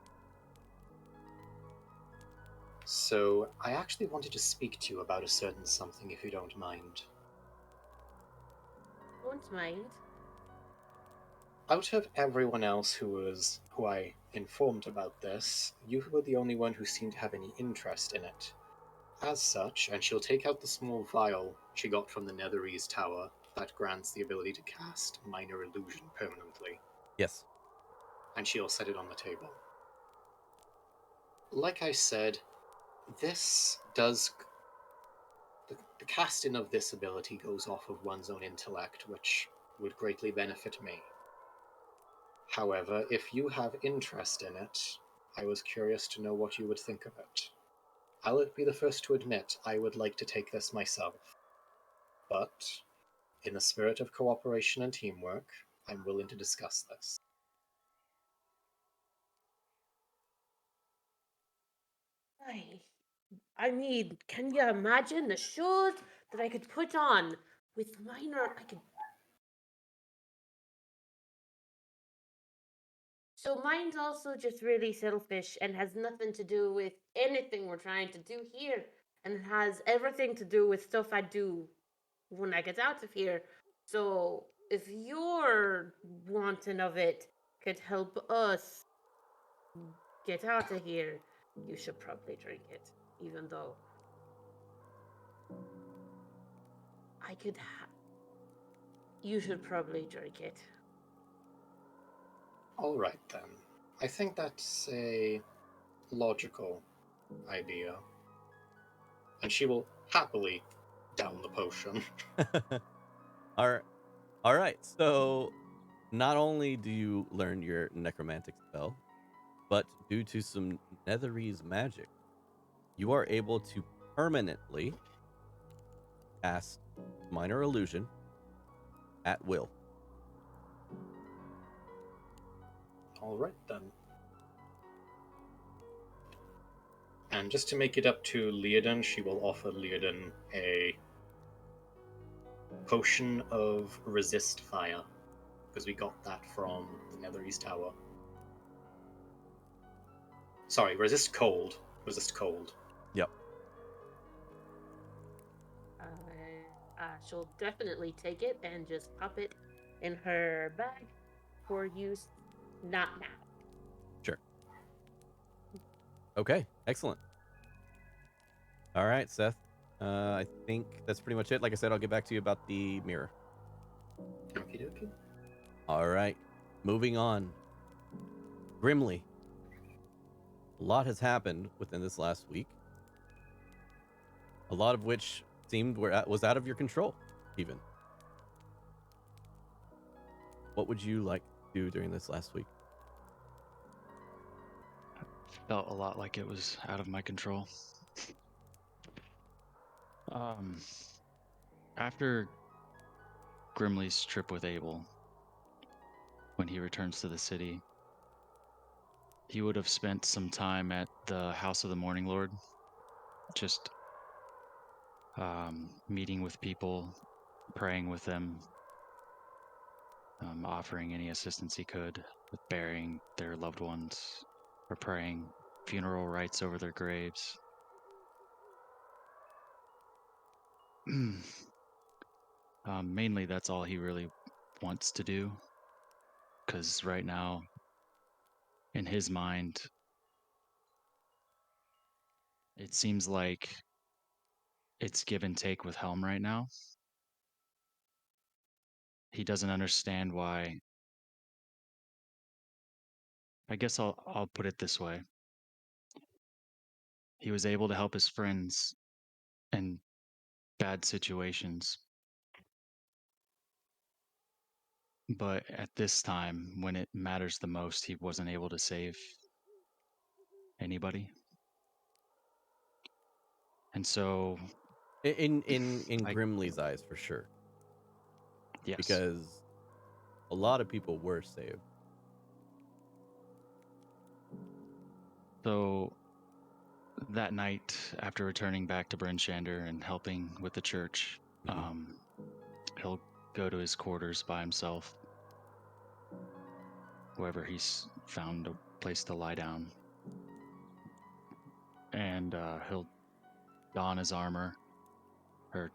So, I actually wanted to speak to you about a certain something, if you don't mind. Don't mind. Out of everyone else who I informed about this, you were the only one who seemed to have any interest in it. As such, and she'll take out the small vial she got from the Netherese Tower that grants the ability to cast Minor Illusion permanently. Yes. And she'll set it on the table. Like I said, this does... The casting of this ability goes off of one's own intellect, which would greatly benefit me. However, if you have interest in it, I was curious to know what you would think of it. I'll be the first to admit I would like to take this myself. But, in the spirit of cooperation and teamwork, I'm willing to discuss this. I mean, can you imagine the shoes that I could put on with So mine's also just really selfish and has nothing to do with anything we're trying to do here. And it has everything to do with stuff I do when I get out of here. So if your wanting of it could help us get out of here, you should probably drink it. Even though you should probably drink it. All right, then. I think that's a logical idea. And she will happily down the potion. All right. So, not only do you learn your necromantic spell, but due to some Netherese magic, you are able to permanently cast Minor Illusion at will. All right, then. And just to make it up to Leodin, she will offer Leodin a potion of resist fire, because we got that from the Nether East Tower. Sorry, resist cold. Resist cold. Yep. I shall definitely take it and just pop it in her bag for use not now. Sure. Okay, excellent. All right, Seth. I think that's pretty much it. Like I said, I'll get back to you about the mirror. Okie dokie. All right, moving on. Grimly. A lot has happened within this last week. A lot of which seemed was out of your control, even. What would you like to do during this last week? Felt a lot like it was out of my control. After Grimly's trip with Abel, when he returns to the city, he would have spent some time at the House of the Morning Lord, just meeting with people, praying with them, offering any assistance he could with burying their loved ones, or praying funeral rites over their graves. Mainly that's all he really wants to do, because right now, in his mind, it seems like it's give and take with Helm right now. He doesn't understand why. I guess I'll put it this way. He was able to help his friends in bad situations, but at this time, when it matters the most, he wasn't able to save anybody. And so, In like, Grimly's eyes, for sure, yes. because a lot of people were saved. So that night, after returning back to Bryn Shander and helping with the church, he'll go to his quarters by himself, wherever he's found a place to lie down. And he'll don his armor, or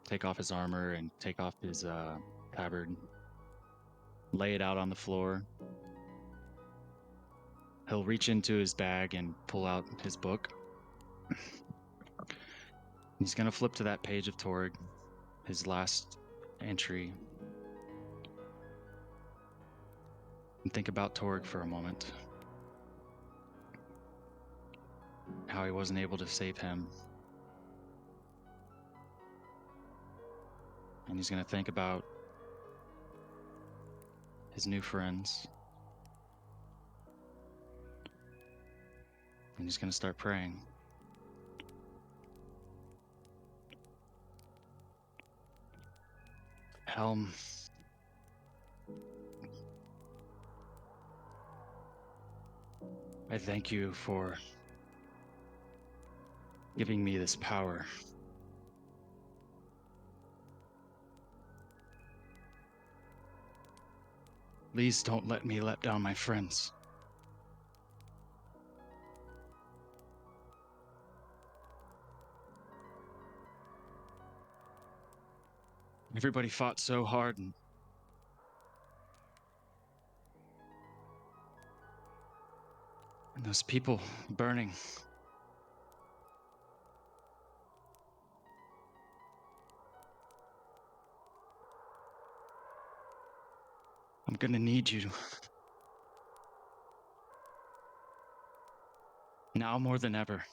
take off his armor and take off his tabard, lay it out on the floor. He'll reach into his bag and pull out his book. He's going to flip to that page of Torg, his last entry, and think about Torg for a moment. How he wasn't able to save him. And he's going to think about his new friends. And he's going to start praying. Helm, I thank you for giving me this power. Please don't let me let down my friends. Everybody fought so hard, and those people burning. I'm gonna need you. Now more than ever.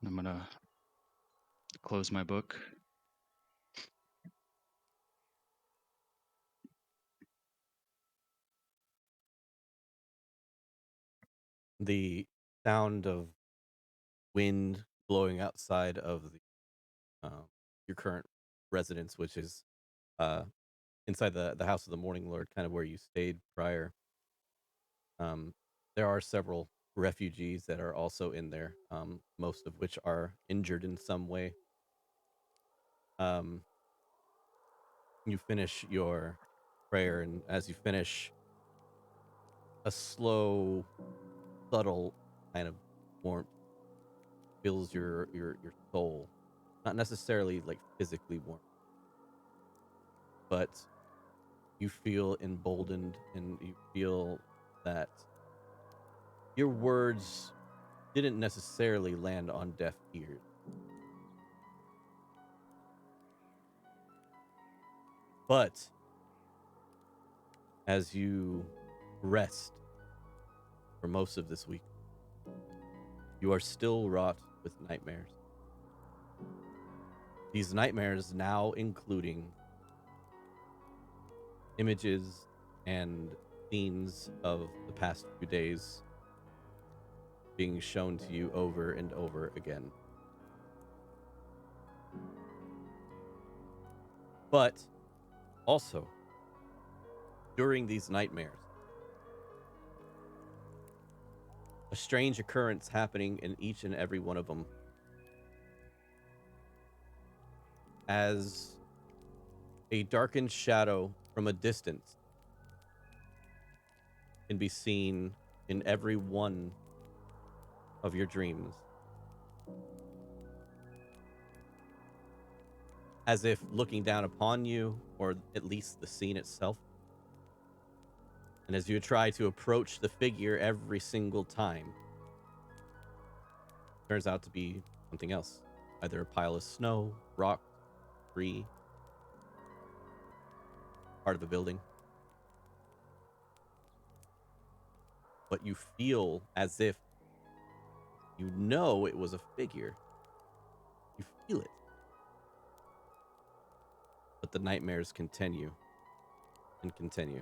I'm gonna close my book. The sound of wind blowing outside of the your current residence, which is inside the House of the Morning Lord, kind of where you stayed prior. There are several refugees that are also in there, most of which are injured in some way. You finish your prayer, and as you finish, a slow, subtle kind of warmth fills your soul. Not necessarily like physically warm, but you feel emboldened, and you feel that your words didn't necessarily land on deaf ears. But as you rest for most of this week, you are still wrought with nightmares. These nightmares now including images and scenes of the past few days being shown to you over and over again. But also, during these nightmares, a strange occurrence happening in each and every one of them, as a darkened shadow from a distance can be seen in every one of your dreams, as if looking down upon you, or at least the scene itself. And as you try to approach the figure every single time, turns out to be something else. Either a pile of snow, rock, tree, part of a building. But you feel as if you know it was a figure. You feel it. But the nightmares continue and continue.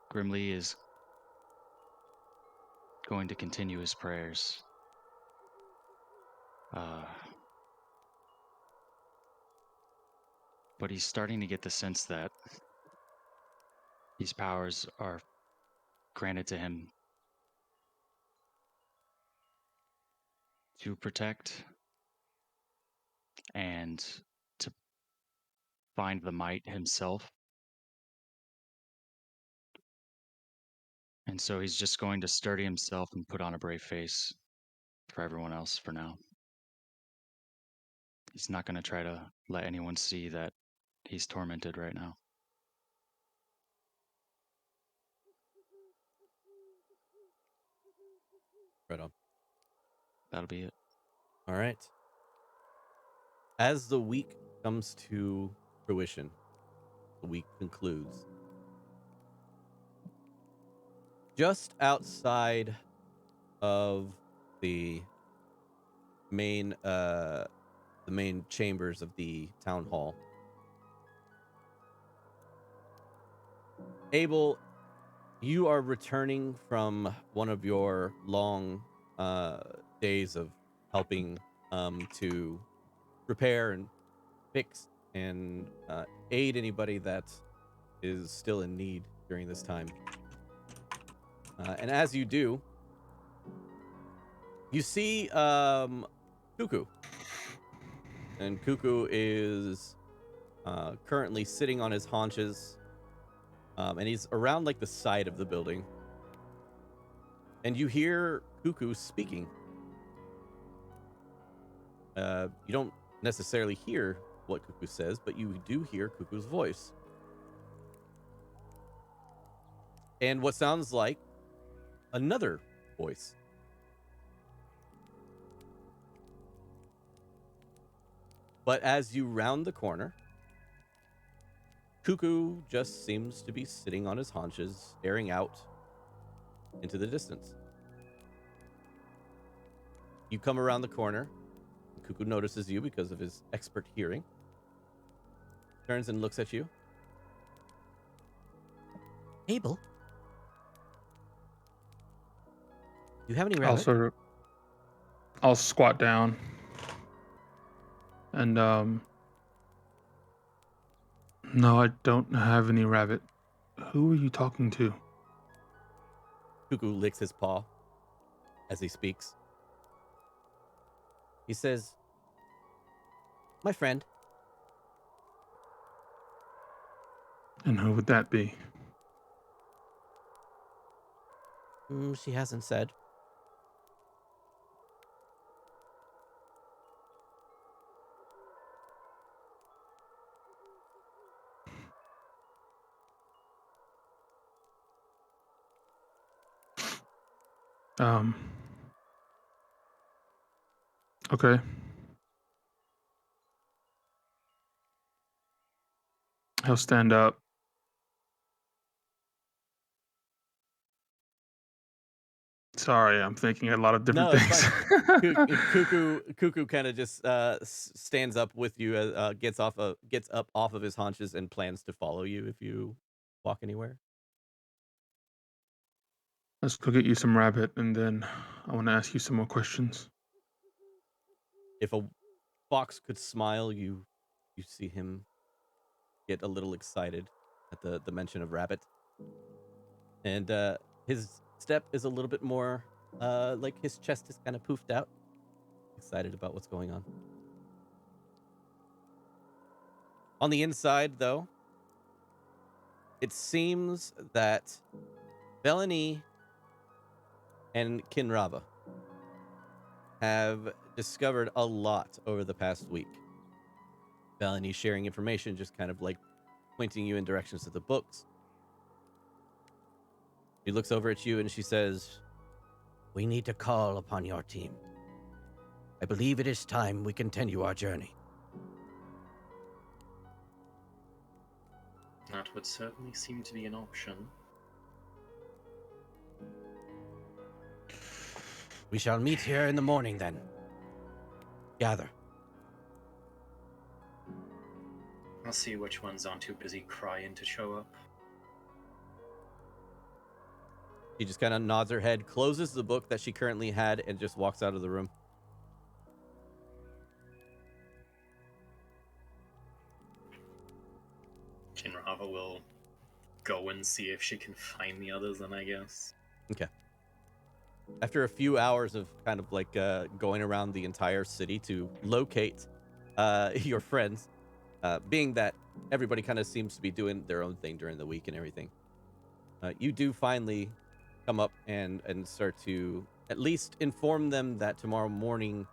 Grimly is going to continue his prayers. But he's starting to get the sense that these powers are granted to him to protect and to find the might himself. And so he's just going to sturdy himself and put on a brave face for everyone else for now. He's not going to try to let anyone see that he's tormented right now. Right on. That'll be it. All right. As the week comes to fruition, the week concludes. Just outside of the main chambers of the town hall, Abel, you are returning from one of your long days of helping to repair and fix and aid anybody that is still in need during this time. And as you do, you see Cuckoo. And Cuckoo is currently sitting on his haunches. And he's around like the side of the building. And you hear Cuckoo speaking. You don't necessarily hear what Cuckoo says, but you do hear Cuckoo's voice. And what sounds like another voice. But as you round the corner, Cuckoo just seems to be sitting on his haunches, staring out into the distance. You come around the corner. Cuckoo notices you because of his expert hearing. Turns and looks at you. Abel, do you have any rabbit? I'll squat down and no, I don't have any rabbit. Who are you talking to? Cuckoo licks his paw as he speaks. He says, my friend. And who would that be? She hasn't said. Okay. He'll stand up. Sorry, I'm thinking a lot of different things. Cuckoo kind of just stands up with you, gets up off of his haunches and plans to follow you if you walk anywhere. Let's go get you some rabbit, and then I want to ask you some more questions. If a fox could smile, you see him get a little excited at the mention of rabbit, and his step is a little bit more like his chest is kind of poofed out, excited about what's going on. On the inside, though, it seems that Felony and Kinrava have discovered a lot over the past week. Felony sharing information, just kind of like pointing you in directions to the books. She looks over at you and she says, we need to call upon your team. I believe it is time we continue our journey. That would certainly seem to be an option. We shall meet here in the morning then. Gather. I'll see which ones aren't too busy crying to show up. She just kind of nods her head, closes the book that she currently had, and just walks out of the room. Kinrava will go and see if she can find the others, then I guess. Okay. After a few hours of kind of like going around the entire city to locate your friends, being that everybody kind of seems to be doing their own thing during the week and everything, you do finally come up and start to at least inform them that tomorrow morning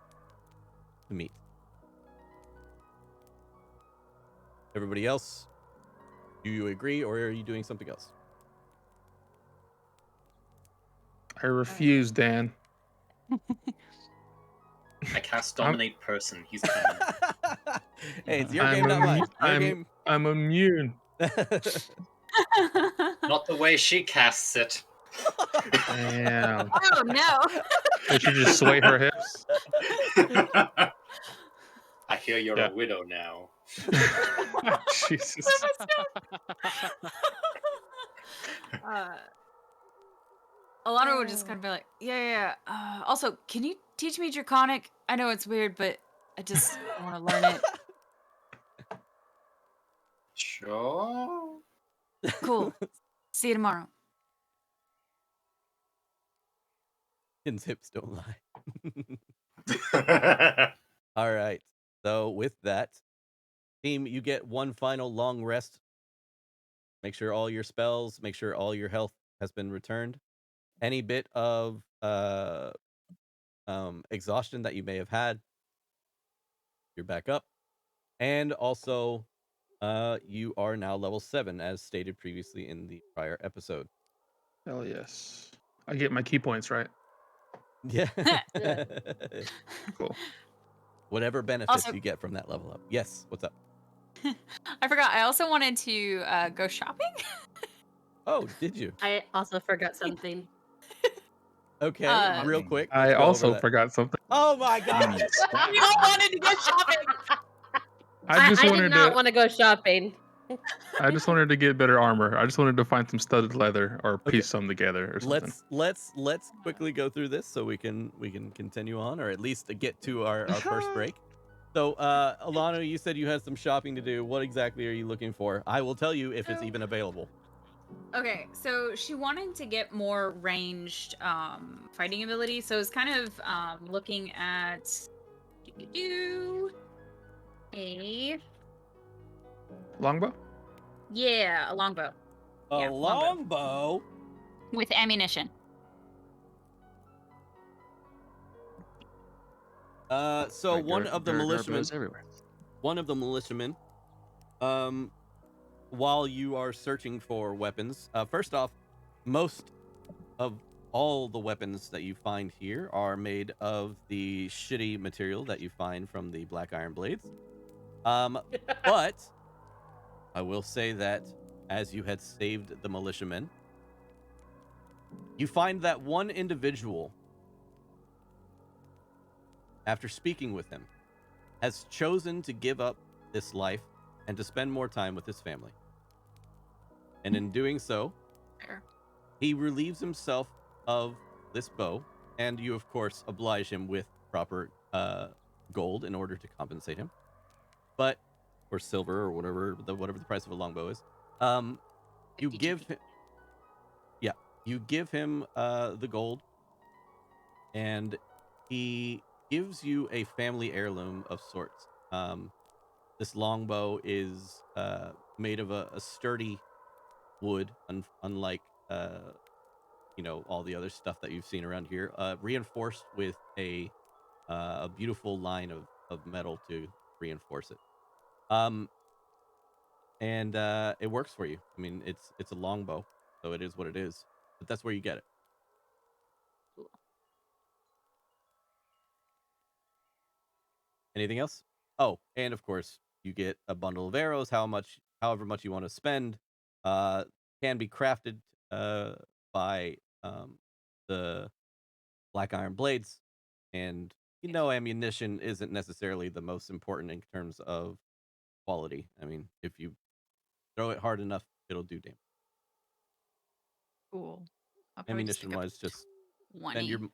to meet. Everybody else, do you agree, or are you doing something else? I refuse, Dan. I cast Dominate Person. He's coming. Hey, it's your game, not mine. I'm immune. Not the way she casts it. Damn. Oh no! Did she just sway her hips? I hear you're a widow now. Jesus. Alana would just kind of be like, yeah. Also, can you teach me Draconic? I know it's weird, but I just want to learn it. Sure. Cool. See you tomorrow. His hips don't lie. All right. So with that, team, you get one final long rest. Make sure all your spells, make sure all your health has been returned. Any bit of exhaustion that you may have had, you're back up. And also, you are now level 7, as stated previously in the prior episode. Hell yes. I get my key points, right? Yeah. Cool. Whatever benefits you get from that level up. Yes, what's up? I forgot. I also wanted to go shopping. Oh, did you? I also forgot something. Okay, real quick. I also forgot something. Oh my god! We all wanted to go shopping. I did not want to go shopping. I just wanted to get better armor. I just wanted to find some studded leather or Okay. piece some together or something. Let's quickly go through this so we can continue on, or at least get to our first break. So, Alana, you said you had some shopping to do. What exactly are you looking for? I will tell you if it's So- even available. Okay, so she wanted to get more ranged fighting ability, so it's kind of looking at a Longbow? a longbow. A Yeah, longbow. with ammunition. So Right, one of the Durgar militiamen, bows everywhere. while you are searching for weapons, first off, most of all the weapons that you find here are made of the shitty material that you find from the black iron blades. But I will say that as you had saved the militiamen, you find that one individual, after speaking with him, has chosen to give up this life and to spend more time with his family. And in doing so, Fair. he relieves himself of this bow, and you, of course, oblige him with proper gold in order to compensate him, but or silver or whatever the price of a longbow is. You 50 give GP. him, yeah, you give him the gold, and he gives you a family heirloom of sorts. This longbow is made of a sturdy wood, unlike all the other stuff that you've seen around here, reinforced with a beautiful line of metal to reinforce it. And it works for you. I mean, it's a longbow, so it is what it is. But that's where you get it. Cool. Anything else? Oh, and of course, you get a bundle of arrows. However much you want to spend, can be crafted by the black iron blades, and ammunition isn't necessarily the most important in terms of quality. I mean, if you throw it hard enough, it'll do damage. Cool. I'll probably just Ammunition pick up wise, just 20.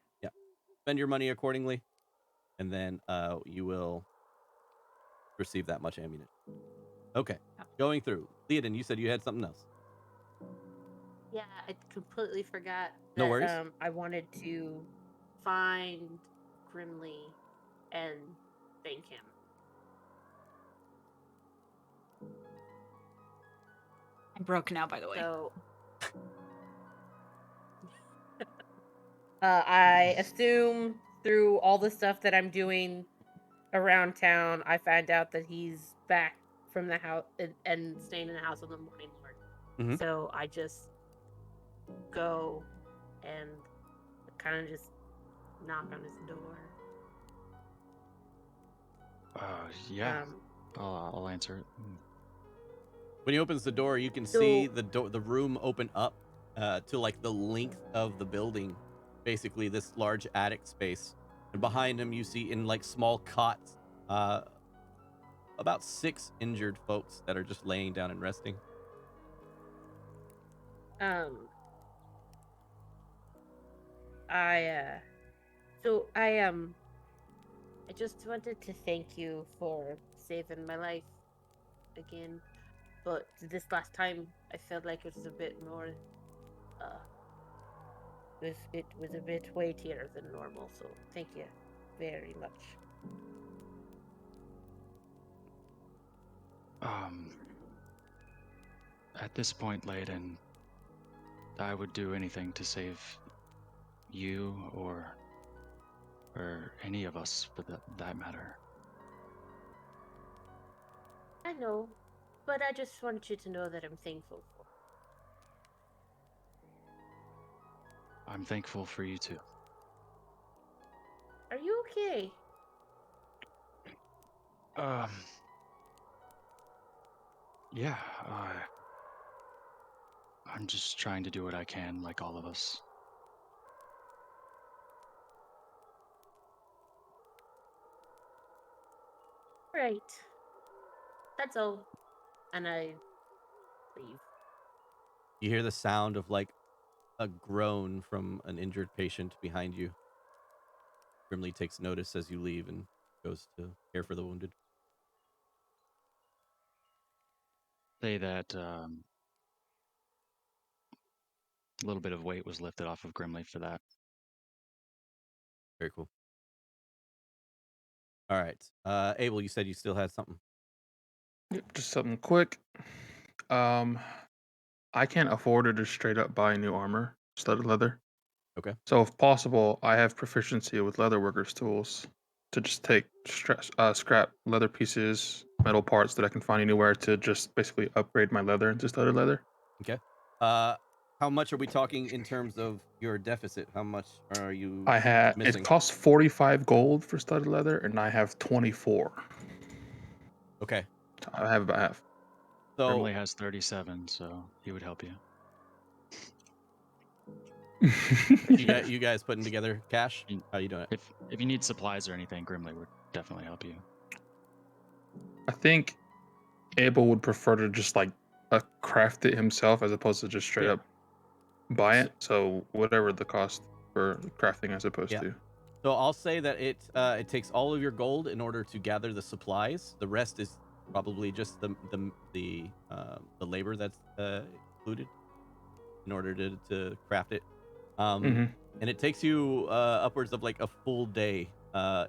spend your money accordingly, and then you will receive that much ammunition. Okay, going through. Theoden, you said you had something else. Yeah, I completely forgot No that worries. I wanted to find Grimly and thank him. I'm broke now, by the way. So I assume through all the stuff that I'm doing around town, I find out that he's back from the house and staying in the house of the Morning Lord. Mhm. So I just go and kind of just knock on his door. Yeah, I'll answer it. When he opens the door, you can see the room open up to like the length of the building, basically this large attic space. And behind him, you see in like small cots, about 6 injured folks that are just laying down and resting. I just wanted to thank you for saving my life again, but this last time I felt like it was a bit more it was a bit weightier than normal, so thank you very much. At this point, Layden, I would do anything to save you or any of us for that matter. I know, but I just want you to know that I'm thankful for. I'm thankful for you too. Are you okay? Yeah, I'm just trying to do what I can, like all of us. Right. That's all. And I leave. You hear the sound of like a groan from an injured patient behind you. Grimly takes notice as you leave and goes to care for the wounded. Say that a little bit of weight was lifted off of Grimly for that. Very cool. All right. Abel, you said you still had something. Yep, just something quick. I can't afford to just straight up buy new armor, studded leather. Okay. So if possible, I have proficiency with leatherworkers tools to just take scrap leather pieces, metal parts that I can find anywhere to just basically upgrade my leather into studded leather. Okay. How much are we talking in terms of your deficit? How much are you It missing? costs 45 gold for studded leather, and I have 24. Okay. I have about half. So Grimly has 37, so he would help you. you guys putting together cash? How you doing it? If you need supplies or anything, Grimly would definitely help you. I think Abel would prefer to just like craft it himself as opposed to just straight Yeah. up buy it. So whatever the cost for crafting as opposed to. So I'll say that it takes all of your gold in order to gather the supplies. The rest is probably just the labor that's included in order to craft it. And it takes you upwards of like a full day,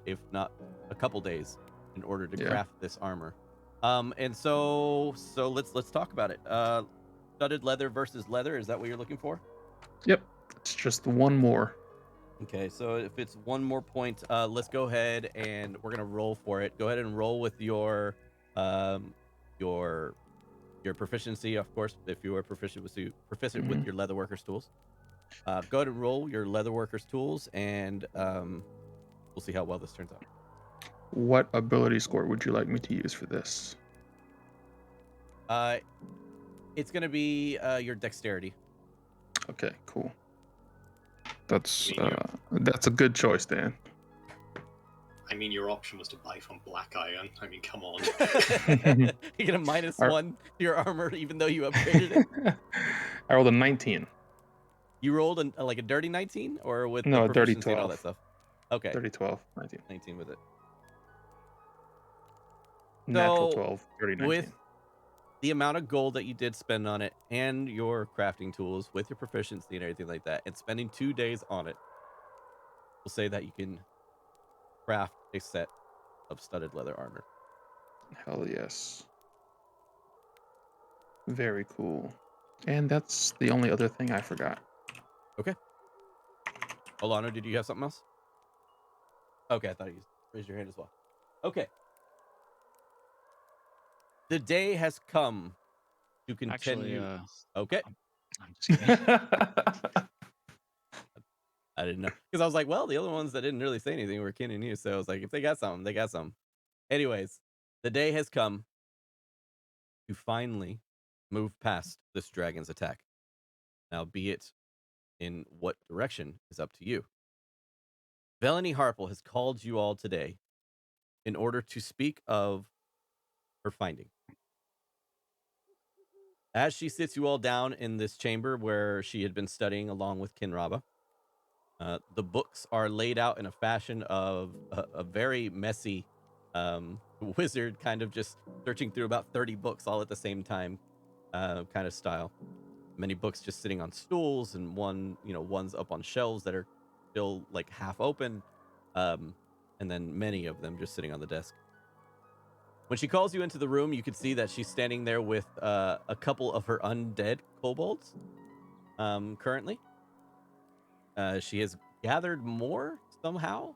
if not a couple days, in order to craft this armor. And so let's talk about it. Studded leather versus leather. Is that what you're looking for? Yep. It's just one more. Okay, so if it's one more point, let's go ahead and we're gonna roll for it. Go ahead and roll with your proficiency, of course, if you are proficient with your leatherworkers tools. Go ahead and roll your leatherworkers tools, and we'll see how well this turns out. What ability score would you like me to use for this? It's gonna be your dexterity. Okay, cool. That's a good choice, Dan. I mean, your option was to buy from Black Iron. I mean, come on. You get a -1 to your armor, even though you upgraded it. I rolled a 19. You rolled like a dirty 19, or with No, the a dirty proficiency and all 12. that stuff. Okay. Dirty 12, 19. 19 with it. Natural So, 12, dirty 19. with the amount of gold that you did spend on it and your crafting tools with your proficiency and everything like that, and spending 2 days on it, we'll say that you can craft a set of studded leather armor. Hell yes. Very cool. And that's the only other thing I forgot. Okay. Olano, did you have something else? Okay, I thought you raised your hand as well. Okay. The day has come to continue. Actually, okay. I'm just kidding. I didn't know. Because I was like, well, the other ones that didn't really say anything were Ken and you. So I was like, if they got something, they got something. Anyways, the day has come to finally move past this dragon's attack. Now, be it in what direction is up to you. Veleny Harple has called you all today in order to speak of her finding. As she sits you all down in this chamber where she had been studying along with Kinraba, the books are laid out in a fashion of a very messy wizard kind of just searching through about 30 books all at the same time kind of style. Many books just sitting on stools, and one's up on shelves that are still like half open, and then many of them just sitting on the desk. When she calls you into the room, you can see that she's standing there with a couple of her undead kobolds currently. She has gathered more somehow.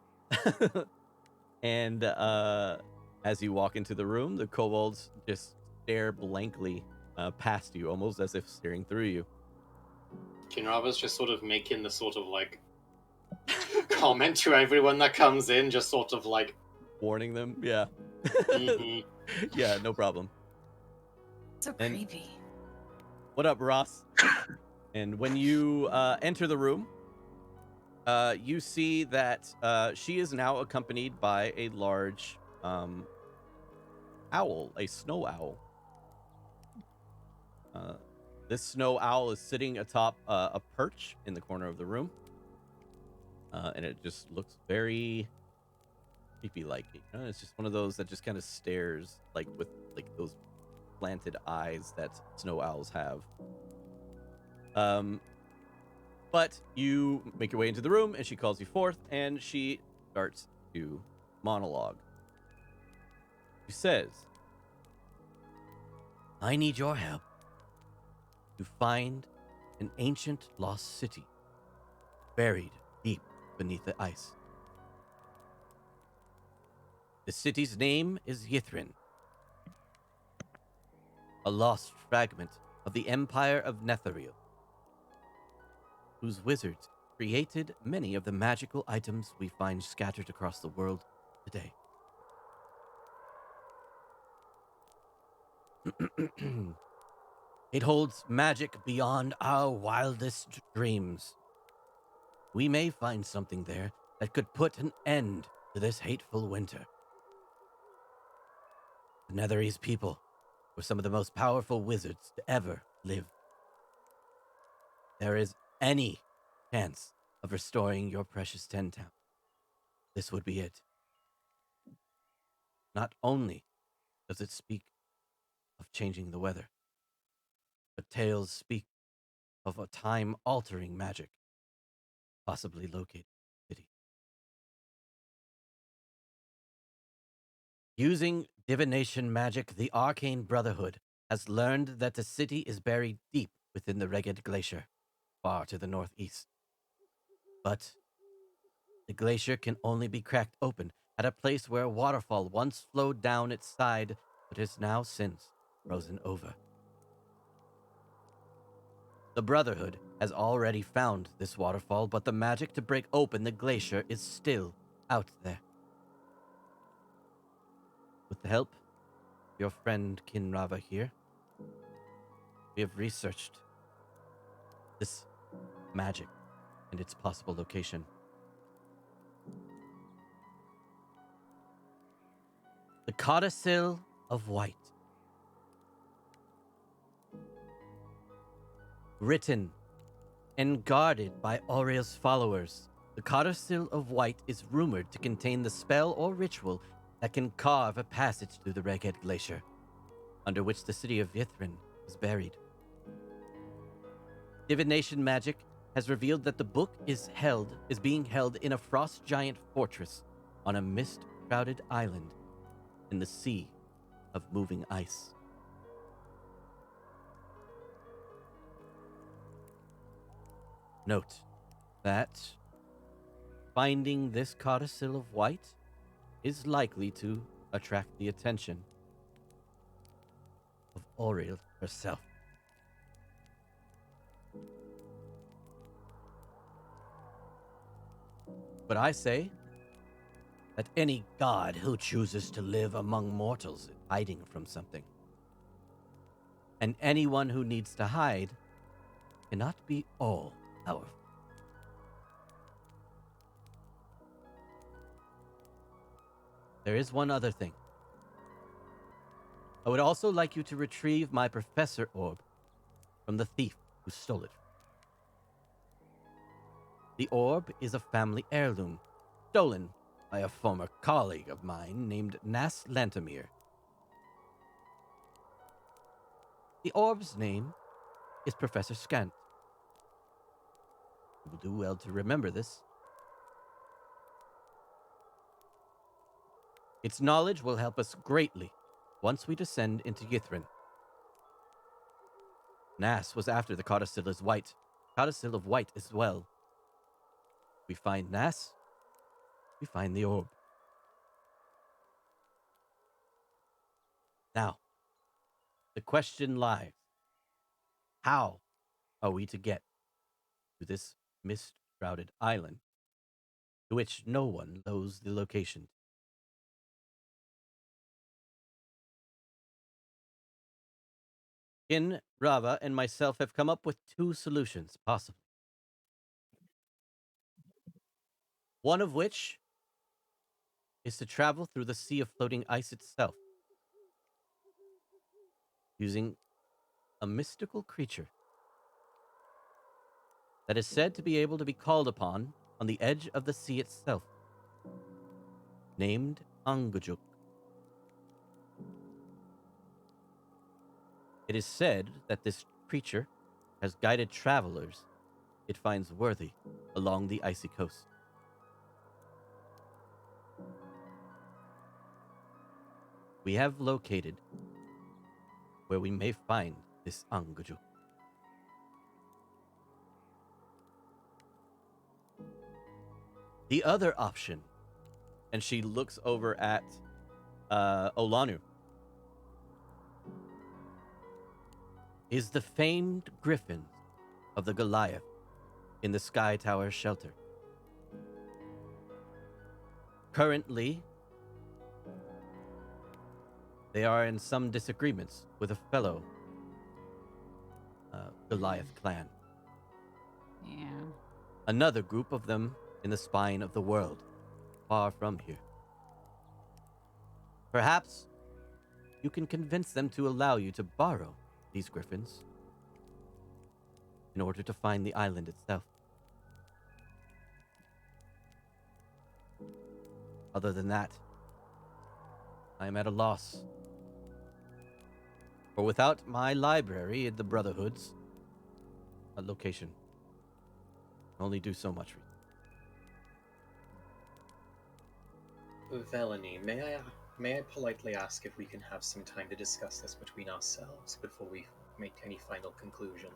And as you walk into the room, the kobolds just stare blankly past you, almost as if staring through you. Kinraba's just sort of making the sort of like comment to everyone that comes in, just sort of like warning them. Yeah. Yeah, no problem. So creepy. What up, Ross? And when you enter the room, you see that she is now accompanied by a large owl, a snow owl. This snow owl is sitting atop a perch in the corner of the room, and it just looks very creepy-like. It's just one of those that just kind of stares, like with like those planted eyes that snow owls have. But you make your way into the room, and she calls you forth, and she starts to monologue. She says, "I need your help to find an ancient lost city buried deep beneath the ice. The city's name is Yithrin, a lost fragment of the Empire of Netheril, whose wizards created many of the magical items we find scattered across the world today. It holds magic beyond our wildest dreams. We may find something there that could put an end to this hateful winter. The Netherese people were some of the most powerful wizards to ever live. There is any chance of restoring your precious Ten Town. This would be it. Not only does it speak of changing the weather, but tales speak of a time-altering magic, possibly located in the city. Using divination magic, the Arcane Brotherhood has learned that the city is buried deep within the Reged Glacier, far to the northeast. But the glacier can only be cracked open at a place where a waterfall once flowed down its side, but is now since frozen over. The Brotherhood has already found this waterfall, but the magic to break open the glacier is still out there. With the help of your friend Kinrava here, we have researched this magic and its possible location. The Codicil of White. Written and guarded by Auriel's followers, the Codicil of White is rumored to contain the spell or ritual that can carve a passage through the Reged Glacier, under which the city of Yithrin is buried. Divination magic has revealed that the book is being held in a frost giant fortress on a mist-shrouded island in the sea of moving ice. Note that finding this Codicil of White is likely to attract the attention of Auriel herself. But I say that any god who chooses to live among mortals is hiding from something. And anyone who needs to hide cannot be all powerful. There is one other thing. I would also like you to retrieve my Professor Orb from the thief who stole it. The orb is a family heirloom, stolen by a former colleague of mine named Nas Lantamir. The orb's name is Professor Scant. You will do well to remember this. Its knowledge will help us greatly once we descend into Yithrin. Nas was after the Codicil of White as well. We find Nas, we find the orb. Now, the question lies, how are we to get to this mist-shrouded island, to which no one knows the location? Rava and myself have come up with two solutions possible. One of which is to travel through the sea of floating ice itself, using a mystical creature that is said to be able to be called upon on the edge of the sea itself, named Angajuk. It is said that this creature has guided travelers it finds worthy along the icy coast. We have located where we may find this Angajuk. The other option, and she looks over at Olanu, is the famed griffins of the Goliath in the Sky Tower shelter. Currently, they are in some disagreements with a fellow Goliath clan. Yeah. Another group of them in the spine of the world, far from here. Perhaps you can convince them to allow you to borrow these griffins in order to find the island itself. Other than that, I am at a loss. For without my library in the Brotherhoods, a location can only do so much for you. Velany, may I politely ask if we can have some time to discuss this between ourselves before we make any final conclusion?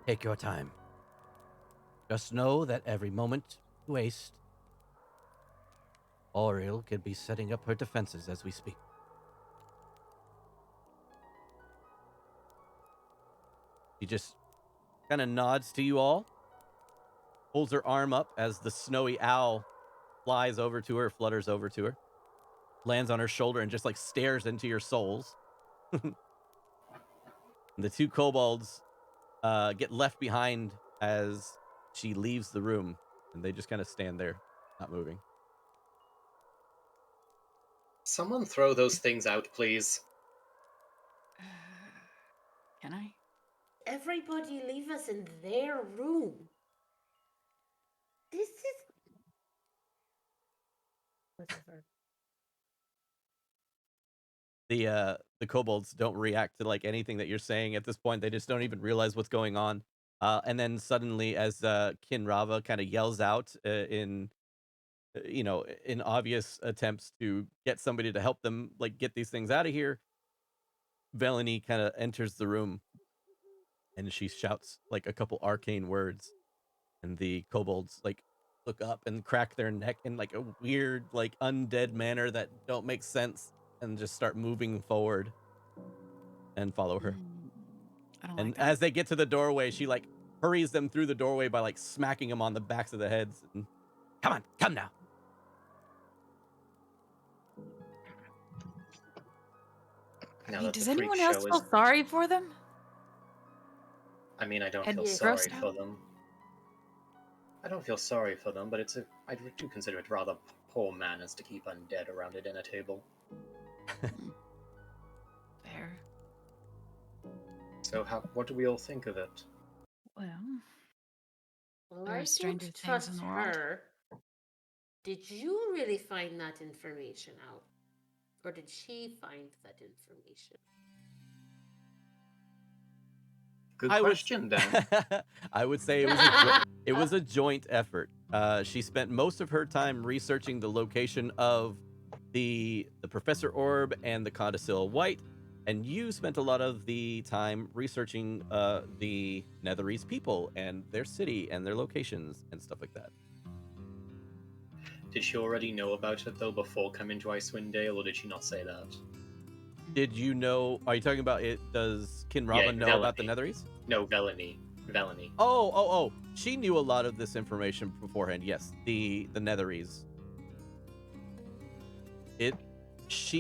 Take your time. Just know that every moment you waste, Auriel could be setting up her defenses as we speak. She just kind of nods to you all, holds her arm up as the snowy owl flies over to her, flutters over to her, lands on her shoulder, and just like stares into your souls. The two kobolds get left behind as she leaves the room, and they just kind of stand there, not moving. Someone throw those things out, please. Can I? Everybody leave us in their room. This is... Whatever. The kobolds don't react to like anything that you're saying at this point. They just don't even realize what's going on. And then suddenly, as Kinrava kind of yells out in obvious attempts to get somebody to help them like get these things out of here, Velany kind of enters the room, and she shouts like a couple arcane words, and the kobolds like look up and crack their neck in like a weird like undead manner that don't make sense, and just start moving forward and follow her. I don't And like that. as they get to the doorway, she like hurries them through the doorway by like smacking them on the backs of the heads. And, come now. I mean, does anyone else feel sorry for them? I mean, I don't And feel you're sorry grossed for out? them. I don't feel sorry for them, but I do consider it rather poor manners to keep undead around a dinner table. Fair. So what do we all think of it? Well, I are stranger don't things trust in the world. her. Did you really find that information out? Or did she find that information? Good question, Dan. I would say it was a joint effort. She spent most of her time researching the location of the Professor Orb and the Codicil White, and you spent a lot of the time researching the Netherese people and their city and their locations and stuff like that. Did she already know about it, though, before coming to Icewind Dale, or did she not say that? Did you know? Are you talking about it? Does Kinrava know about the Netherese? No, Velany. Oh. She knew a lot of this information beforehand. Yes, the Netherese.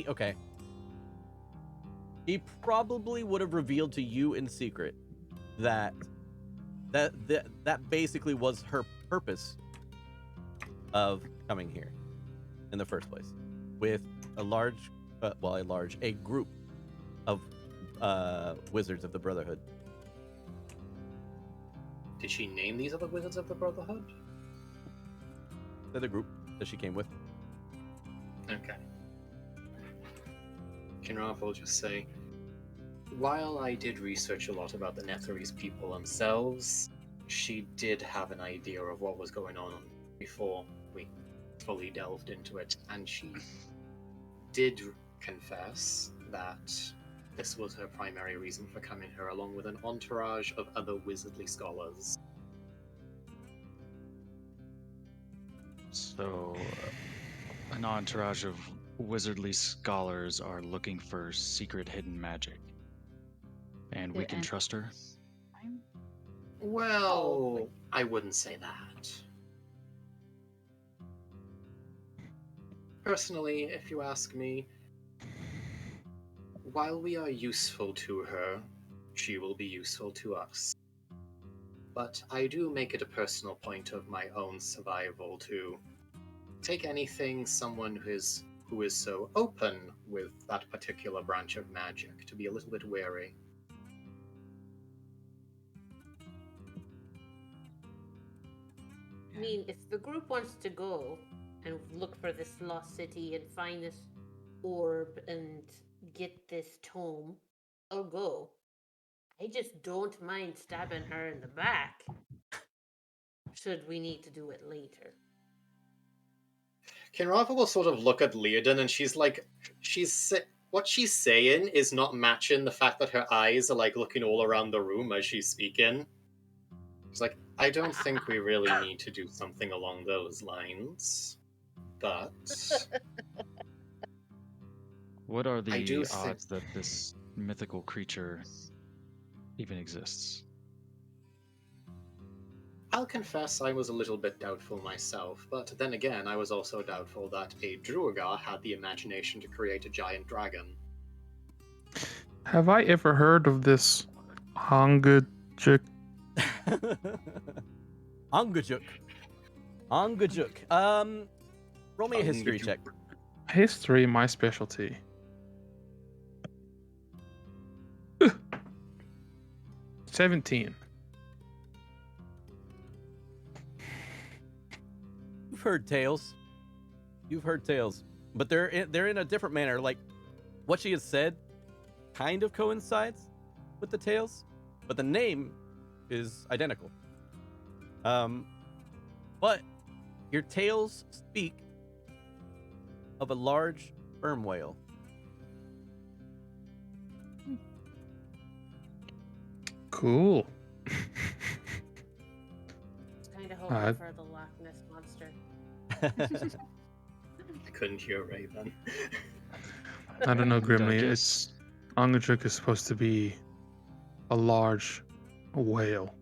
Okay. He probably would have revealed to you in secret that basically was her purpose of coming here in the first place, with a group of wizards of the Brotherhood. Did she name these other wizards of the Brotherhood? They're the group that she came with. Okay. Kinrath will just say, while I did research a lot about the Netherese people themselves, she did have an idea of what was going on before we fully delved into it, and she did confess that this was her primary reason for coming here, along with an entourage of other wizardly scholars. So, an entourage of wizardly scholars are looking for secret hidden magic. And we can And- trust her? Well, I wouldn't say that. Personally, if you ask me, while we are useful to her, she will be useful to us. But I do make it a personal point of my own survival to take anything someone who is so open with that particular branch of magic to be a little bit wary. I mean, if the group wants to go and look for this lost city and find this orb and get this tome, I'll go. I just don't mind stabbing her in the back. Should we need to do it later? Kinrava will sort of look at Leodin and she's like, what she's saying is not matching the fact that her eyes are like looking all around the room as she's speaking. She's like, I don't think we really need to do something along those lines. But What are I the do think- odds that this mythical creature even exists? I'll confess I was a little bit doubtful myself, but then again, I was also doubtful that a Druagar had the imagination to create a giant dragon. Have I ever heard of this Hangajuk? Angajuk. Roll me a history check. History, my specialty. 17. You've heard tales. But they're in a different manner. Like what she has said kind of coincides with the tales, but the name is identical. But your tales speak of a large sperm whale. Cool. Kind of hoping for the Loch Ness monster. I couldn't hear Raven. I don't know, Grimly. Douglas. It's Angajuk is supposed to be a large whale.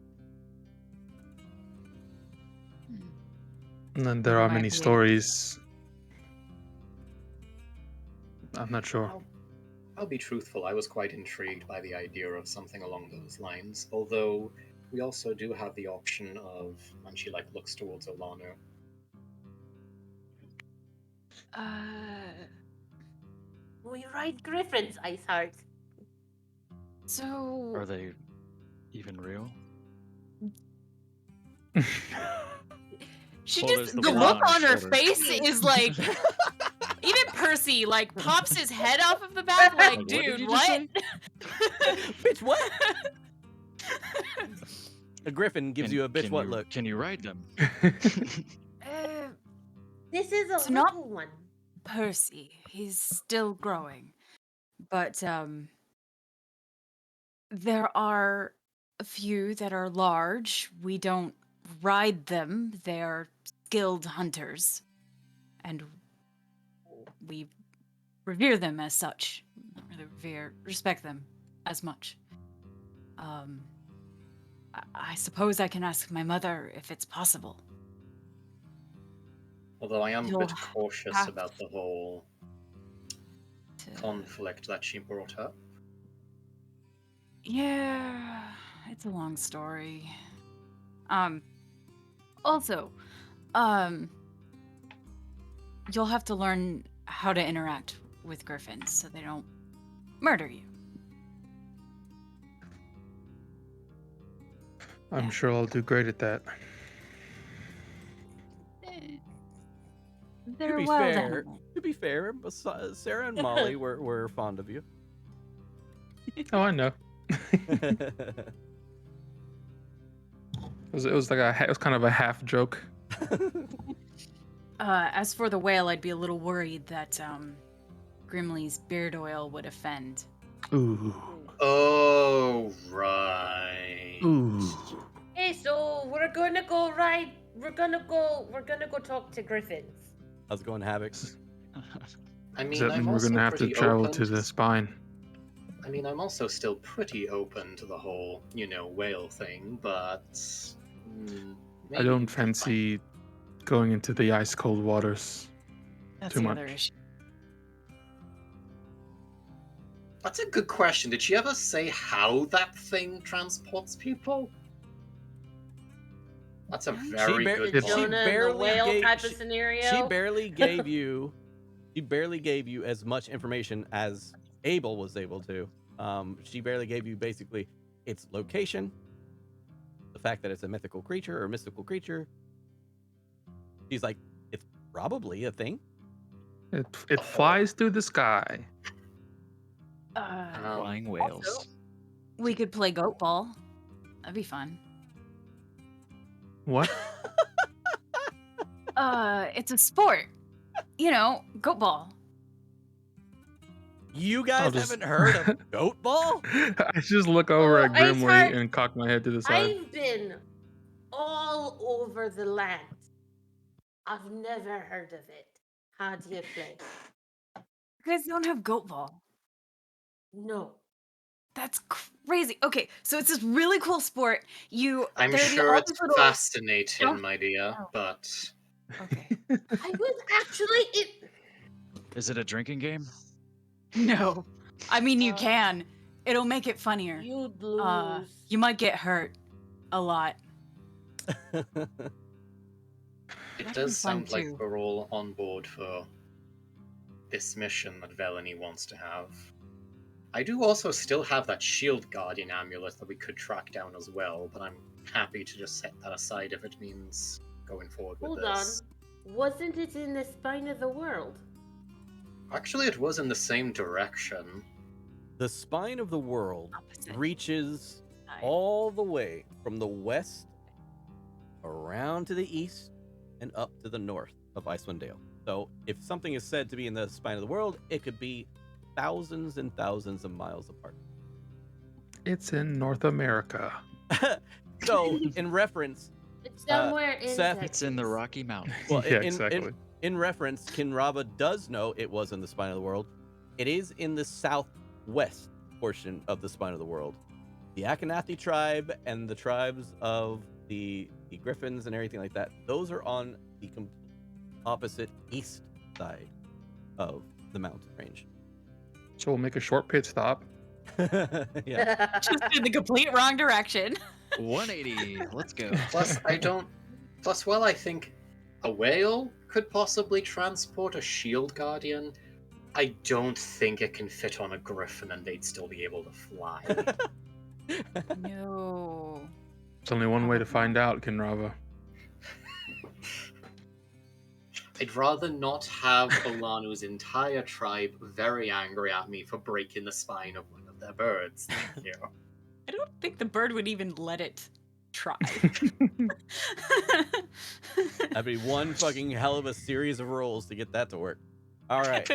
And then there are Might many be. stories. I'm not sure. I'll be truthful, I was quite intrigued by the idea of something along those lines, although we also do have the option of, when she looks towards Olano, We ride griffins, Iceheart. So Are they even real? she Well, just there's the the look one on on her her shoulder. face is like even Percy like pops his head off of the back like, What did dude, you just what? Bitch, what? A griffin gives you a bitch what look. Can you ride them? This is a So not- little one. Percy, he's still growing. But there are a few that are large. We don't ride them. They're skilled hunters. And we revere them as such. Not really respect them as much. I suppose I can ask my mother if it's possible. although I am a You'll bit cautious have about the whole to- conflict that she brought up. Yeah, it's a long story. Also, you'll have to learn how to interact with griffins so they don't murder you. I'm Yeah. sure I'll do great at that. They're wild animals. To be fair, Sarah and Molly were fond of you. Oh, I know. It was kind of a half joke. As for the whale, I'd be a little worried that Grimly's beard oil would offend. Ooh. Oh, right. Ooh. Hey, so we're gonna go ride. We're gonna go talk to griffins. How's it going, Havoc? I Does mean, that I'm mean we're also gonna have to pretty travel open to the spine? I mean, I'm also still pretty open to the whole, whale thing, but I don't fancy going into the ice cold waters. That's Too the much. other issue. That's a good question. Did she ever say how that thing transports people? That's a very good The point. Jonah and the whale type of scenario. She barely gave you as much information as Abel was able to. She barely gave you basically its location, the fact that it's a mythical creature or mystical creature. She's like, it's probably a thing. It flies through the sky. Flying whales. Also, we could play goat ball. That'd be fun. What? It's a sport. Goat ball. You guys haven't heard of goat ball? I just look over at Grimly and cock my head to the side. I've been all over the land. I've never heard of it. How do you play? You guys don't have goat ball. No. That's crazy. Okay, so it's this really cool sport. I'm sure it's fascinating, my dear, but... Okay. I was actually... Is it a drinking game? No. I mean, you can. It'll make it funnier. You'd lose. You might get hurt. A lot. It does sound like we're all on board for this mission that Velany wants to have. I do also still have that Shield Guardian amulet that we could track down as well, but I'm happy to just set that aside if it means going forward with this. Hold on. Wasn't it in the spine of the world? Actually, it was in the same direction. The spine of the world reaches all the way from the west around to the east and up to the north of Icewind Dale. So if something is said to be in the spine of the world, it could be thousands and thousands of miles apart. It's in North America. So in reference, it's somewhere in Seth, it's in the Rocky Mountains. Well, yeah, exactly. In reference, Kinrava does know it was in the spine of the world. It is in the southwest portion of the spine of the world. The Akhenathi tribe and the tribes of the Griffins and everything like that, those are on the complete opposite east side of the mountain range. So we'll make a short pit stop. Yeah. Just in the complete wrong direction. 180. Let's go. Plus, well, I think a whale could possibly transport a Shield Guardian. I don't think it can fit on a griffin and they'd still be able to fly. No. There's only one way to find out, Kinrava. I'd rather not have Olanu's entire tribe very angry at me for breaking the spine of one of their birds. Thank you. I don't think the bird would even let it try. That'd be one fucking hell of a series of rolls to get that to work. All right.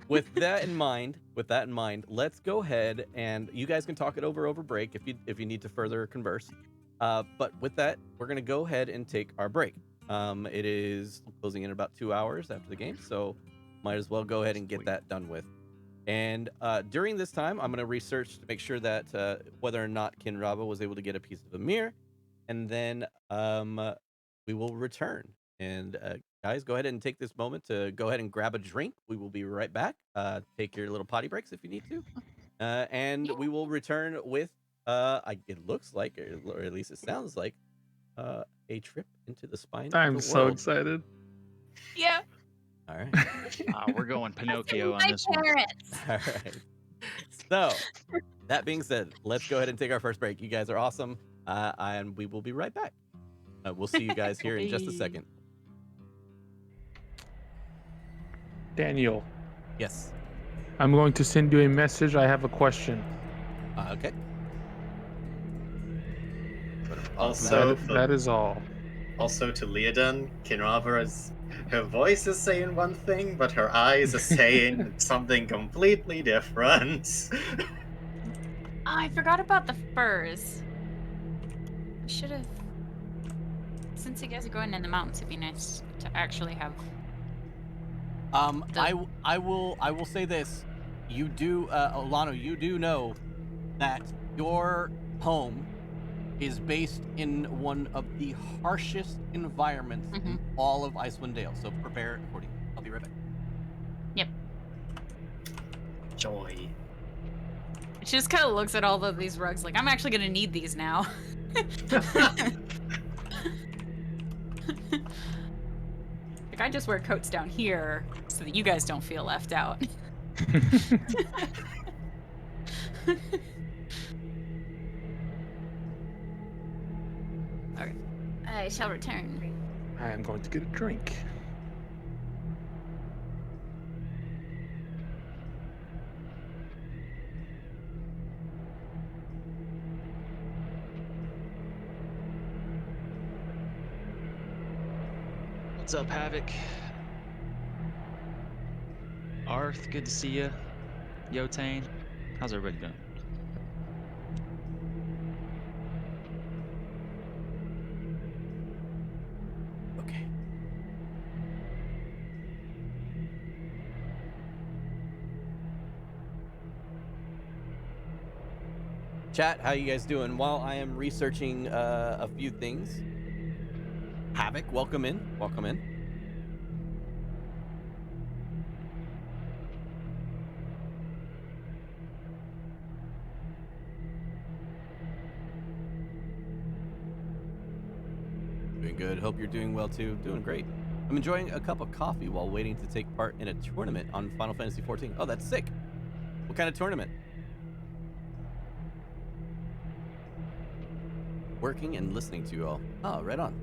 With that in mind, let's go ahead and you guys can talk it over break if you need to further converse. But with that, we're gonna go ahead and take our break. It is closing in about 2 hours after the game, so might as well go ahead and get that done with. And during this time, I'm gonna research to make sure that whether or not Kinrava was able to get a piece of a mirror, and then we will return. And guys, go ahead and take this moment to go ahead and grab a drink. We will be right back. Take your little potty breaks if you need to. And we will return with, it looks like, or at least it sounds like, a trip into the spine I'm of the so world. excited. Yeah. All right. We're going Pinocchio on this one. All right. So, that being said, let's go ahead and take our first break. You guys are awesome. and we will be right back. We'll see you guys here in just a second. Daniel, Yes. I'm going to send you a message. I have a question. Okay. Also, that is all. Also to Leoden, Kinravera's her voice is saying one thing, but her eyes are saying something completely different. Oh, I forgot about the furs. I should have. Since you guys are going in the mountains, it'd be nice to actually have. I will say this. You do, Olano, you do know that your home is based in one of the harshest environments in all of Icewind Dale. So prepare accordingly. I'll be right back. Yep. Joy. She just kind of looks at all of these rugs like, I'm actually going to need these now. Like, I just wear coats down here so that you guys don't feel left out. Okay. I shall return. I am going to get a drink. What's up, Havoc? Arth, good to see you. Yotane, how's everybody doing? Okay. Chat, how you guys doing? While I am researching a few things. Havoc, welcome in. Welcome in. Doing good. Hope you're doing well too. Doing great. I'm enjoying a cup of coffee while waiting to take part in a tournament on Final Fantasy XIV. Oh, that's sick. What kind of tournament? Working and listening to you all. Oh, right on.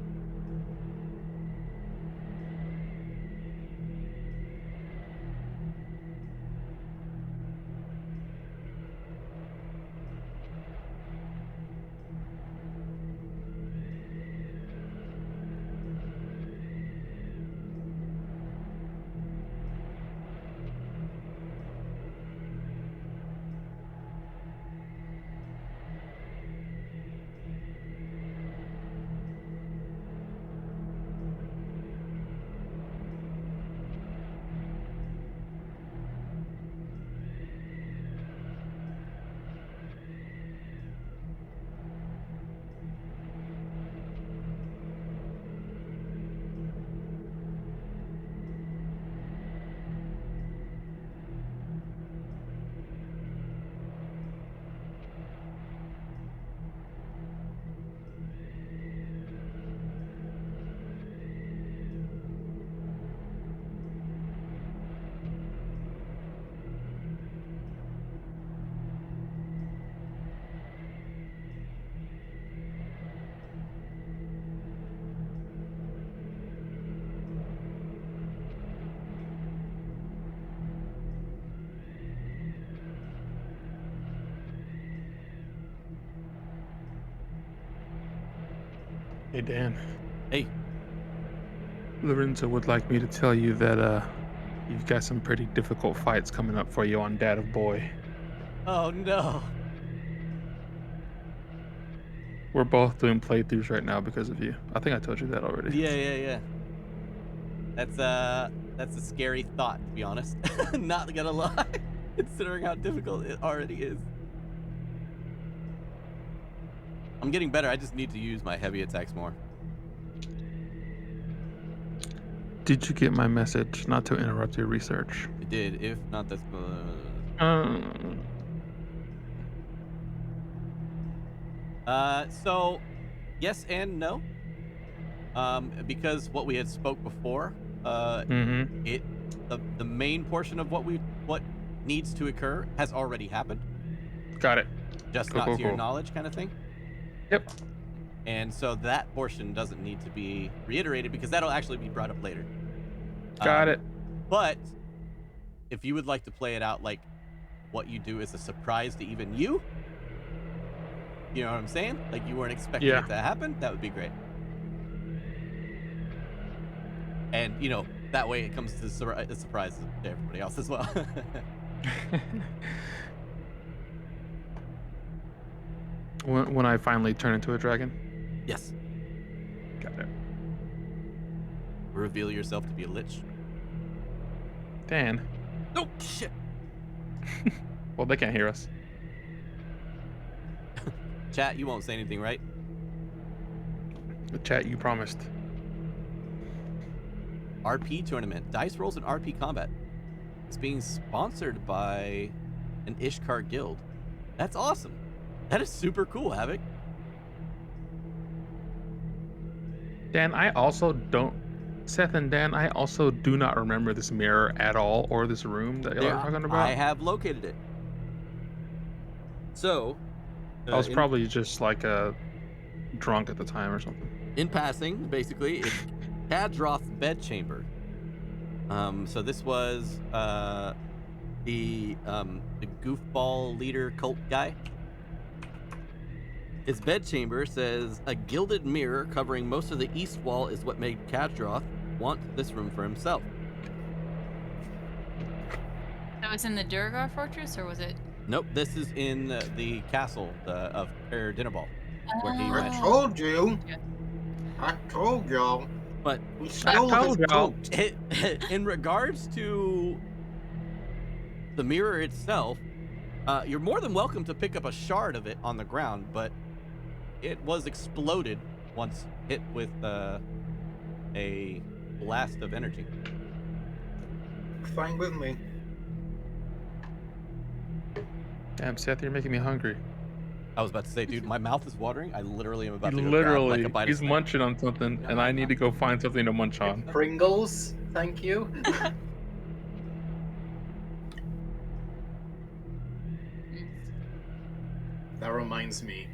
Hey, Dan. Hey. Lorenzo would like me to tell you that you've got some pretty difficult fights coming up for you on Dad of Boy. Oh no. We're both doing playthroughs right now because of you. I think I told you that already. Yeah. That's a scary thought, to be honest. Not gonna lie, considering how difficult it already is. I'm getting better. I just need to use my heavy attacks more. Did you get my message not to interrupt your research? I did. If not, that's. So, yes and no. Because what we had spoke before, the main portion of what needs to occur has already happened. Got it. Just not to your knowledge, kind of thing. Yep. And so that portion doesn't need to be reiterated because that'll actually be brought up later. Got it. But if you would like to play it out like what you do is a surprise to even you, you know what I'm saying? Like you weren't expecting it to happen, that would be great. And, you know, that way it comes to a surprise to everybody else as well. When I finally turn into a dragon? Yes. Got it. Reveal yourself to be a lich. Dan. Oh, shit. Well, they can't hear us. Chat, you won't say anything, right? The chat, you promised. RP tournament. Dice rolls and RP combat. It's being sponsored by an Ishkar guild. That's awesome. That is super cool, Havoc. Dan, I also don't... Seth and Dan, I also do not remember this mirror at all, or this room that y'all are talking about. I have located it. So... I was probably just like drunk at the time or something. In passing, basically, it's Kadroth's bedchamber. So this was the goofball leader cult guy. His bedchamber says a gilded mirror covering most of the east wall is what made Kadroth want this room for himself. That was in the Durgar Fortress, or was it? Nope, this is in the castle of Dinnerball, where he went. I told you. I told y'all. But we stole his coat. In regards to the mirror itself, you're more than welcome to pick up a shard of it on the ground, but it was exploded once hit with a blast of energy. Fine with me. Damn, Seth, you're making me hungry. I was about to say, dude, my mouth is watering. I literally am about to go Literally, grab like a bite he's of munching on something, and I need to go find something to munch on. Pringles, thank you. That reminds me.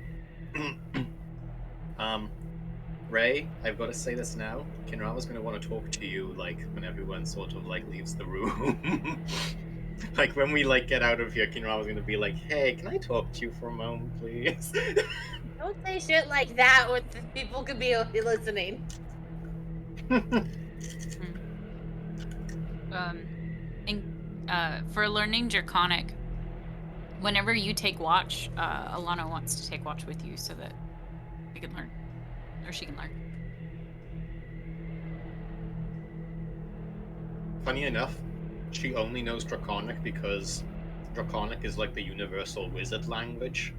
Ray, I've got to say this now. Kinrava's going to want to talk to you, like, when everyone sort of, like, leaves the room. Like, when we, like, get out of here, Kinrava's going to be like, hey, can I talk to you for a moment, please? Don't say shit like that when people could be listening. For learning Draconic, whenever you take watch, Alana wants to take watch with you so that we can learn, or she can learn. Funny enough, she only knows Draconic because Draconic is like the universal wizard language.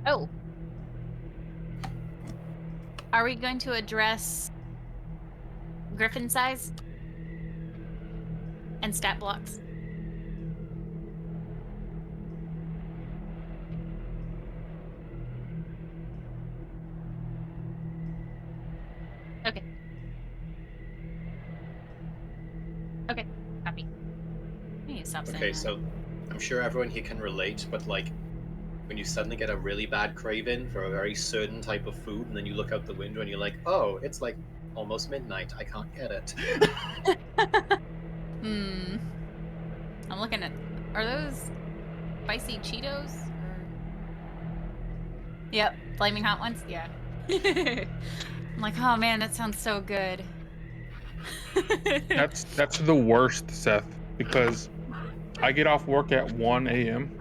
Oh. Are we going to address griffin size and stat blocks? Okay. Okay, copy. I need to stop saying Okay, that. so I'm sure everyone here can relate, but like when you suddenly get a really bad craving for a very certain type of food, and then you look out the window and you're like, oh, it's like almost midnight, I can't get it. I'm looking at, are those spicy Cheetos? Or... Yep, flaming hot ones? Yeah. I'm like, oh man, that sounds so good. That's the worst, Seth, because I get off work at 1 a.m.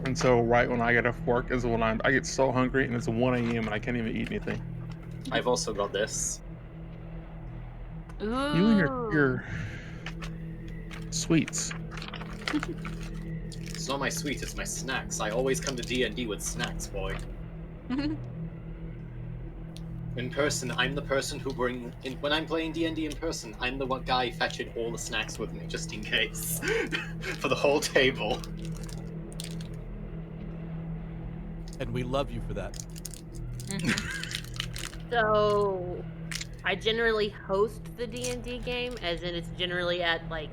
And so right when I get off work is when I get so hungry, and it's 1 a.m. and I can't even eat anything. I've also got this. Ooh. You and your sweets. It's not my sweets, it's my snacks. I always come to D&D with snacks, boy. In person, I'm the person who when I'm playing D&D in person, I'm the one guy fetching all the snacks with me, just in case. For the whole table. And we love you for that. So, I generally host the D&D game, as in it's generally at, like,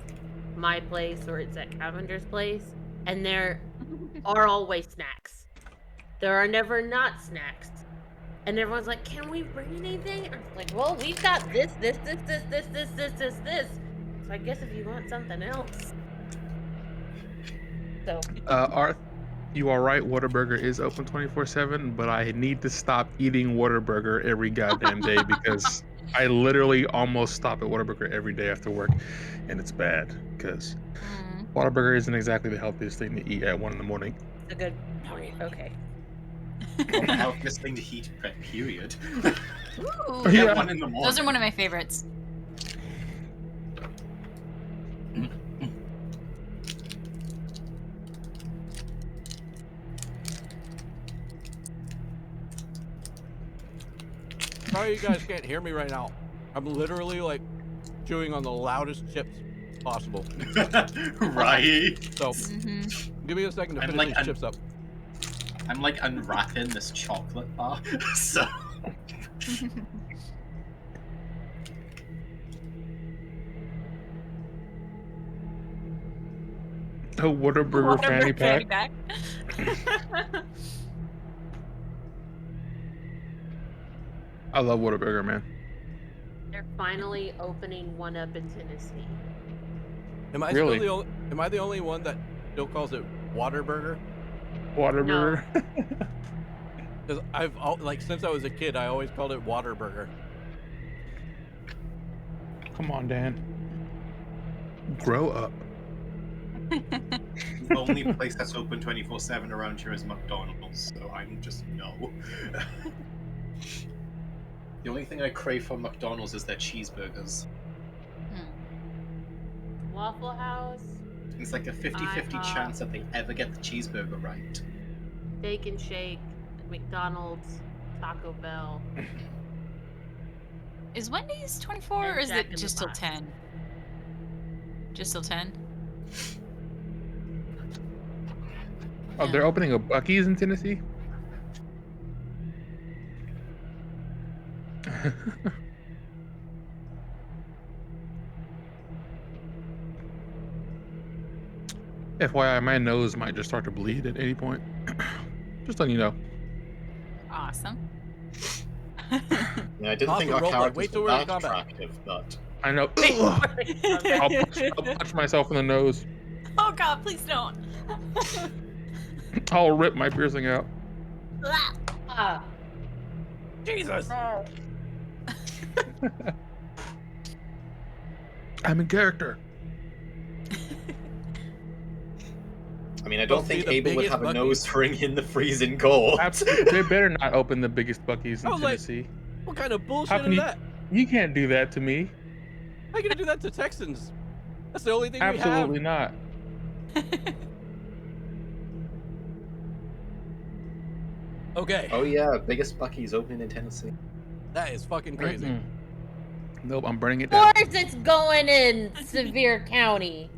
my place or it's at Cavender's place, and there are always snacks. There are never not snacks. And everyone's like, "Can we bring anything?" I'm like, "Well, we've got this. So I guess if you want something else." So, Arth, you are right. Whataburger is open 24/7, but I need to stop eating Whataburger every goddamn day because I literally almost stop at Whataburger every day after work, and it's bad because Whataburger isn't exactly the healthiest thing to eat at 1 in the morning. it's a good point. Okay. Not the healthiest thing to heat, period. Ooh, Yeah. 1 in the morning. those are one of my favorites. Sorry you guys can't hear me right now. I'm literally like chewing on the loudest chips possible. Right. So give me a second to I'm finish like these chips up. I'm like unwrapping this chocolate bar. So Oh, Whataburger fanny pack. I love Whataburger, man. They're finally opening one up in Tennessee. Am I Really? still am I the only one that still calls it Waterburger? Whataburger. Because like since I was a kid, I always called it Waterburger. Come on, Dan. Grow up. the only place that's open 24/7 around here is McDonald's, so I'm just no. The only thing I crave from McDonald's is their cheeseburgers. Waffle House, It's like a 50-50 chance that they ever get the cheeseburger right. Steak and Shake, McDonald's, Taco Bell. Is Wendy's 24 or And is Jack it in the just till Box. 10? Just till 10? Oh, they're opening a Buc-ee's in Tennessee? FYI, my nose might just start to bleed at any point. Just letting you know. Awesome. Yeah, I didn't think our Awesome roleplay. characters Wait till were we're in that combat. attractive, but I know. I'll punch myself in the nose. Oh god, please don't. I'll rip my piercing out. Ah, Jesus! no. I'm in character. I mean, I don't Supposed to be think the Abel would biggest have a Buc-ee's. nose ring in the freezing cold. Absolutely. They better not open the biggest Buc-ee's in I was like, Tennessee. What kind of How bullshit can is you? that? You can't do that to me. How you gonna do that to Texans? That's the only thing Absolutely we not. have. Okay, Oh yeah, biggest Buc-ee's opening in Tennessee. that is fucking crazy. Mm-mm. Nope, I'm burning it Of down. course it's going in Sevier County.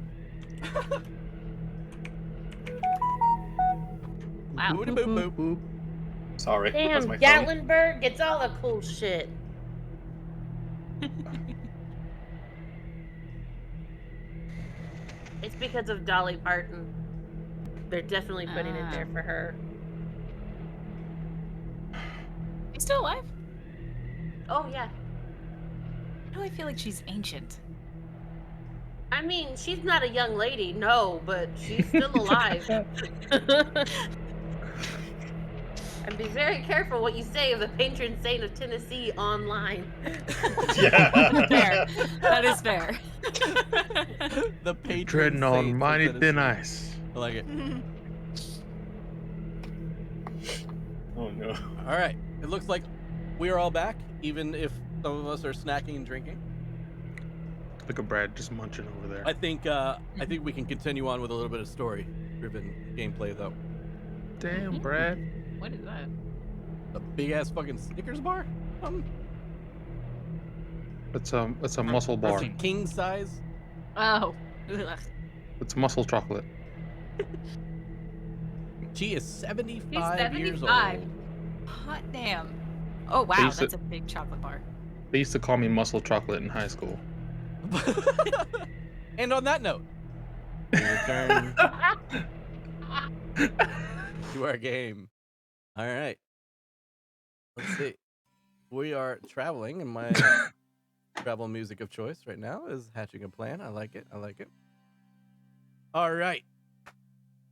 Wow. Boop, boop, boop. Boop. Sorry, that was Damn, my phone. Gatlinburg gets all the cool shit. It's because of Dolly Parton. They're definitely putting it there for her. He's still alive? Oh yeah. Why do I feel like she's ancient? I mean, she's not a young lady, no, but she's still alive. And be very careful what you say of the patron saint of Tennessee online. Yeah. Fair. That is fair. The patron Treading on saints of mighty thin Tennessee. ice. I like it. Oh no. All right, it looks like we are all back, even if some of us are snacking and drinking. Look at Brad just munching over there. I think we can continue on with a little bit of story-driven gameplay, though. Damn, Brad. What is that? A big ass fucking Snickers bar? It's a muscle bar. That's a king size. Oh. Ugh. It's muscle chocolate. She is 75 years 75. old. Hot damn. Oh wow, used to- that's a big chocolate bar. They used to call me Muscle Chocolate in high school. And on that note, we return to our game. All right. Let's see. We are traveling, and my travel music of choice right now is Hatching a Plan. I like it. I like it. All right.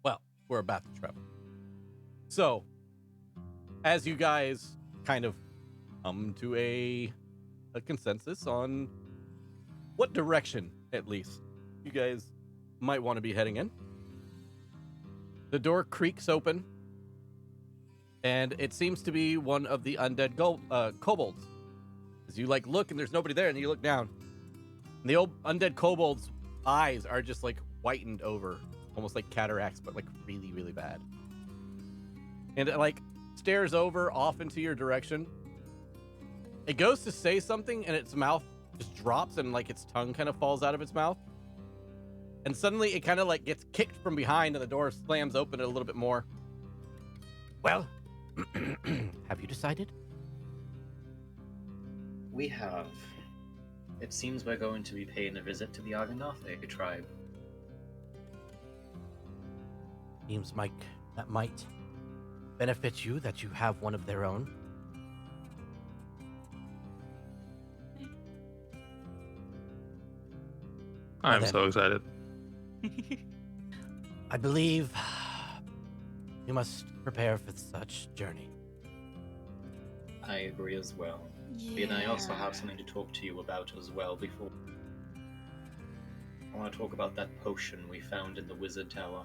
Well, we're about to travel. So, as you guys kind of come to a consensus on what direction, at least, you guys might want to be heading in, the door creaks open, and it seems to be one of the undead kobolds. As you look and there's nobody there, and you look down, and the old undead kobold's eyes are just whitened over, almost like cataracts, but really, really bad. And it stares over off into your direction. It goes to say something, and its mouth just drops, and its tongue kind of falls out of its mouth. And suddenly it kind of gets kicked from behind, and the door slams open a little bit more. Well, have you decided? We have. It seems we're going to be paying a visit to the Argonauthi tribe. Seems like that might benefit you, that you have one of their own. I'm then. so excited. I believe you must prepare for such journey. I agree as well. And I also have something to talk to you about as well before. I want to talk about that potion we found in the wizard tower.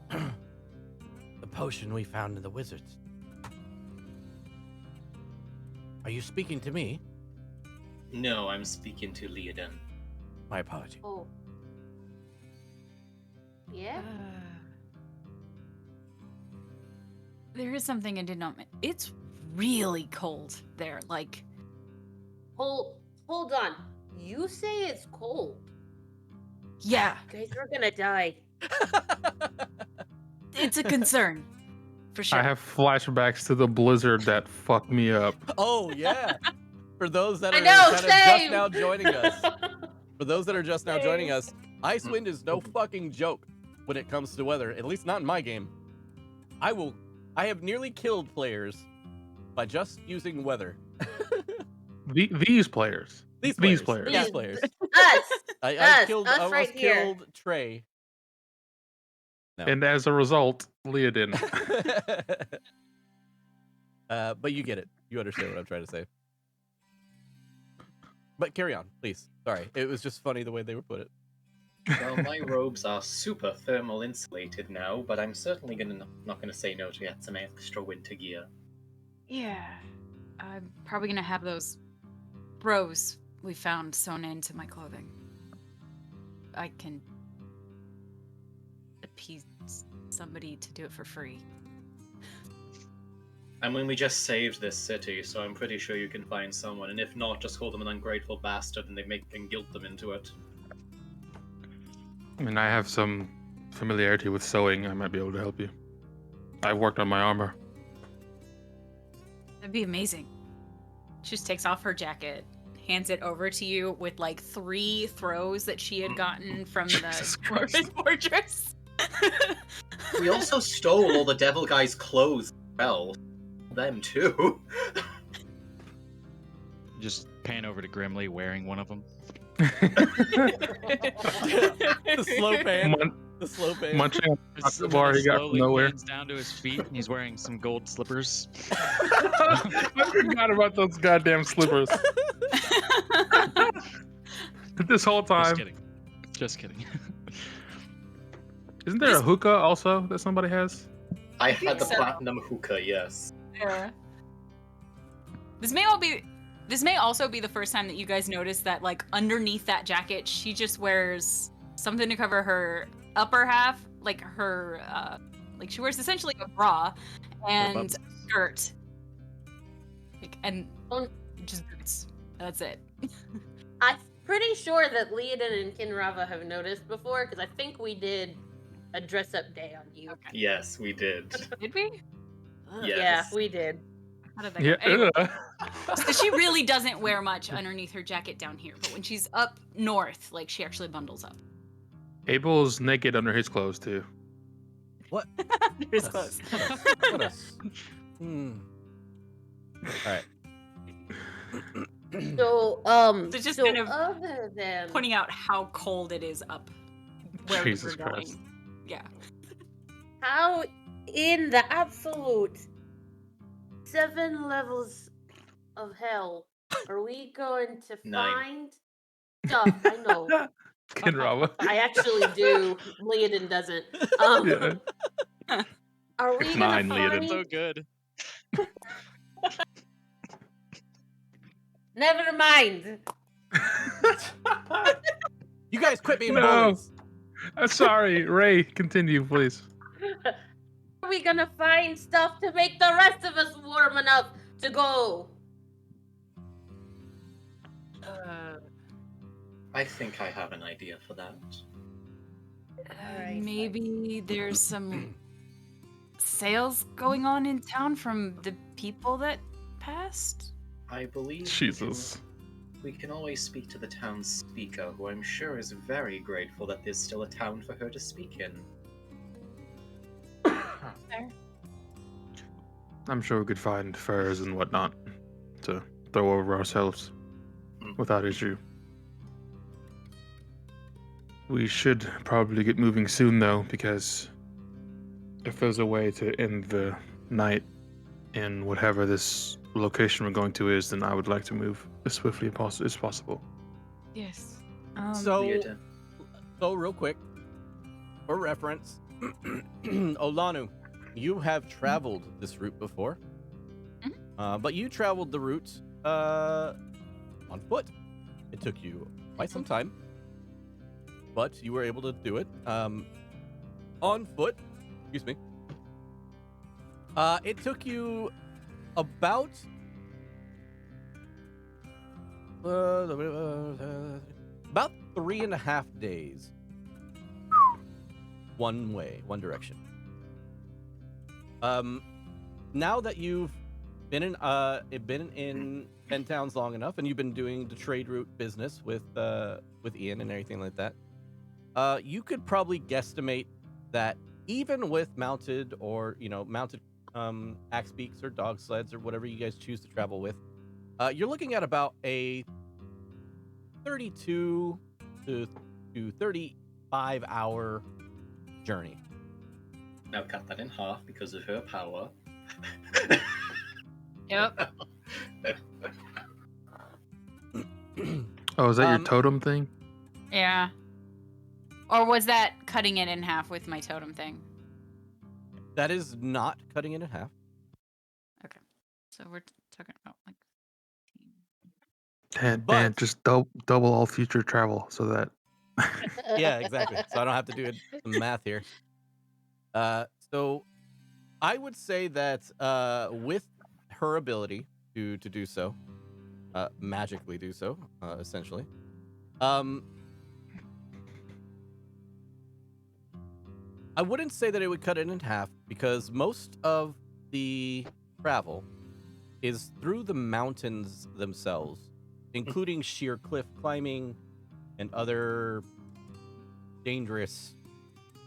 The potion we found in the wizards. Are you speaking to me? No, I'm speaking to Leoden. My apology. Oh. Yeah? There is something I did not. It's really cold there. Hold on. You say it's cold. Yeah, Guys, we're gonna die. it's a concern for sure. I have flashbacks to the blizzard that fucked me up. Oh yeah. For those that I are know, kind of same. just now joining us. For those that are just now joining us, Icewind is no fucking joke when it comes to weather, at least not in my game. I have nearly killed players by just using weather. These players. These These players. players. These players. Us. I Us almost right here. killed Trey. No. And as a result, Leah didn't. But you get it. You understand what I'm trying to say. But carry on, please. Sorry. It was just funny the way they were put it. Well, my robes are super thermal insulated now, but I'm certainly not gonna say no to get some extra winter gear. Yeah, I'm probably gonna have those rows we found sewn into my clothing. I can appease somebody to do it for free. I mean, we just saved this city, so I'm pretty sure you can find someone, and if not, just call them an ungrateful bastard and guilt them into it. I mean, I have some familiarity with sewing. I might be able to help you. I've worked on my armor. That'd be amazing. She just takes off her jacket, hands it over to you with 3 throws that she had gotten from Jesus the Christ. fortress. We also stole all the devil guy's clothes as well. Them too. Just pan over to Grimly wearing one of them. The slow pan. The slow pan. Munching on the Just chocolate bar he got from slowly nowhere. pans down to his feet, and he's wearing some gold slippers. I forgot about those goddamn slippers. This whole Just time. kidding. Just kidding. Isn't there a hookah also that somebody has? I had the so. platinum hookah, yes. Yeah. This may also be the first time that you guys notice that underneath that jacket she just wears something to cover her upper half, her she wears essentially a bra and a skirt. And just boots. That's it. I'm pretty sure that Leoden and Kinrava have noticed before, because I think we did a dress-up day on you. Okay. Yes, we did. Did we? Yes. Yeah, we did. How did that go? Anyway, Yeah. so she really doesn't wear much underneath her jacket down here, but when she's up north, like she actually bundles up. Abel's naked under his clothes too. What? Under his clothes. What a All right. So, So just kind of other than pointing out how cold it is up where Jesus we're going. Christ. Yeah. how in the absolute 7 levels of hell are we going to 9. find stuff? I know. Kinrama. I actually do. Leodin doesn't. Yeah. Are we It's gonna 9, Leodin. find? So good. Never mind. You guys quit being No. bullies. Sorry, Ray. Continue, please. Are we gonna find stuff to make the rest of us warm enough to go? I think I have an idea for that. Alright, Maybe there's some sales going on in town from the people that passed. I believe Jesus. we can always speak to the town's speaker, who I'm sure is very grateful that there's still a town for her to speak in. There. I'm sure we could find furs and whatnot to throw over ourselves without issue. We should probably get moving soon, though, because if there's a way to end the night in whatever this location we're going to is, then I would like to move as swiftly as possible. Yes. So, Weird. real quick, for reference, Olanu, you have traveled this route before, but you traveled the route on foot. It took you quite some time, but you were able to do it on foot. Excuse me. It took you about 3.5 days. One way, one direction. Now that you've been in 10 towns long enough, and you've been doing the trade route business with Ian and everything like that, you could probably guesstimate that even with mounted axe beaks or dog sleds or whatever you guys choose to travel with, you're looking at about a 32 to 35 hour journey. Now cut that in half because of her power. Yep. Oh, is that your totem thing? Yeah. Or was that cutting it in half with my totem thing? That is not cutting it in half. Okay. So we're talking about like. Dan, just double all future travel so that. Yeah, exactly. So I don't have to do some math here. So I would say that with her ability to do so, magically do so, essentially, I wouldn't say that it would cut it in half because most of the travel is through the mountains themselves, including sheer cliff climbing and other dangerous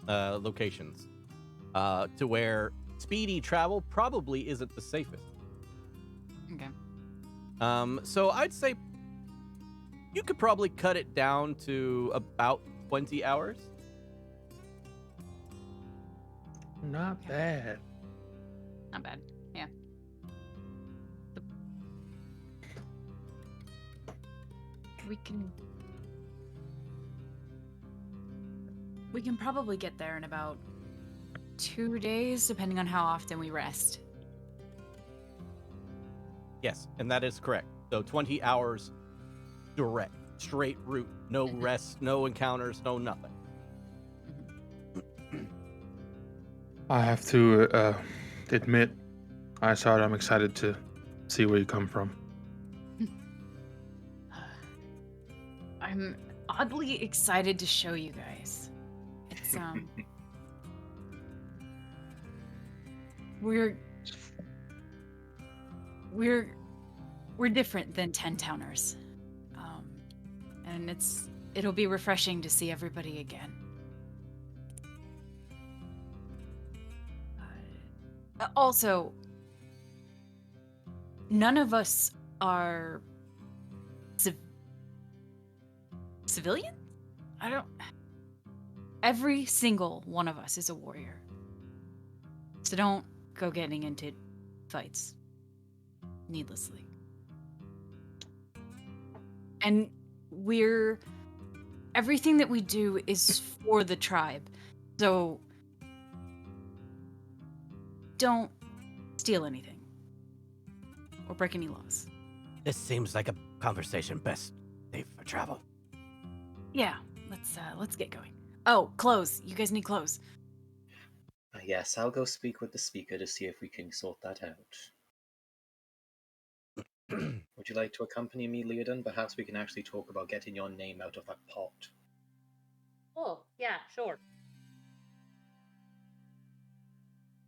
locations, to where speedy travel probably isn't the safest. Okay. So I'd say you could probably cut it down to about 20 hours. Not bad. Not bad. Yeah. We can probably get there in about 2 days, depending on how often we rest. Yes, and that is correct. So 20 hours direct, straight route, no rest, no encounters, no nothing. I have to admit, I'm excited to see where you come from. I'm oddly excited to show you guys. It's we're different than 10 towners. And it'll be refreshing to see everybody again. Also, none of us are civilian? Every single one of us is a warrior. So don't go getting into fights needlessly. And everything that we do is for the tribe. So don't steal anything or break any laws. This seems like a conversation best safe for travel. Yeah, let's get going. Oh, clothes. You guys need clothes. Yes, I'll go speak with the speaker to see if we can sort that out. Would you like to accompany me, Leodon? Perhaps we can actually talk about getting your name out of that pot. Oh, yeah, sure.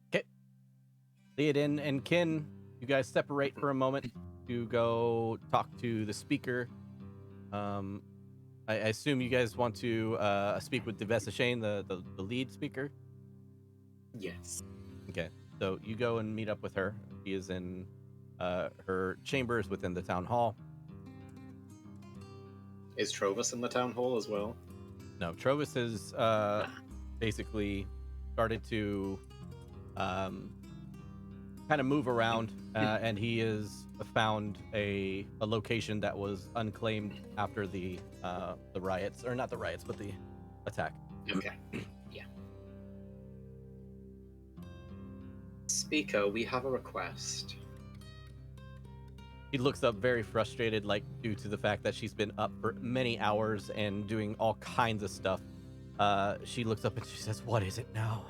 Okay. Leodin and Kin, you guys separate for a moment to go talk to the speaker. I assume you guys want to speak with Devessa Shane, the lead speaker? Yes. Okay. So you go and meet up with her. She is in her chambers within the town hall. Is Trovis in the town hall as well? No, Trovis has basically started to kind of move around, and he has found a location that was unclaimed after the riots, or not the riots, but the attack. Okay. Yeah. Speaker, we have a request. She looks up very frustrated, like due to the fact that she's been up for many hours and doing all kinds of stuff. She looks up and she says, "What is it now?"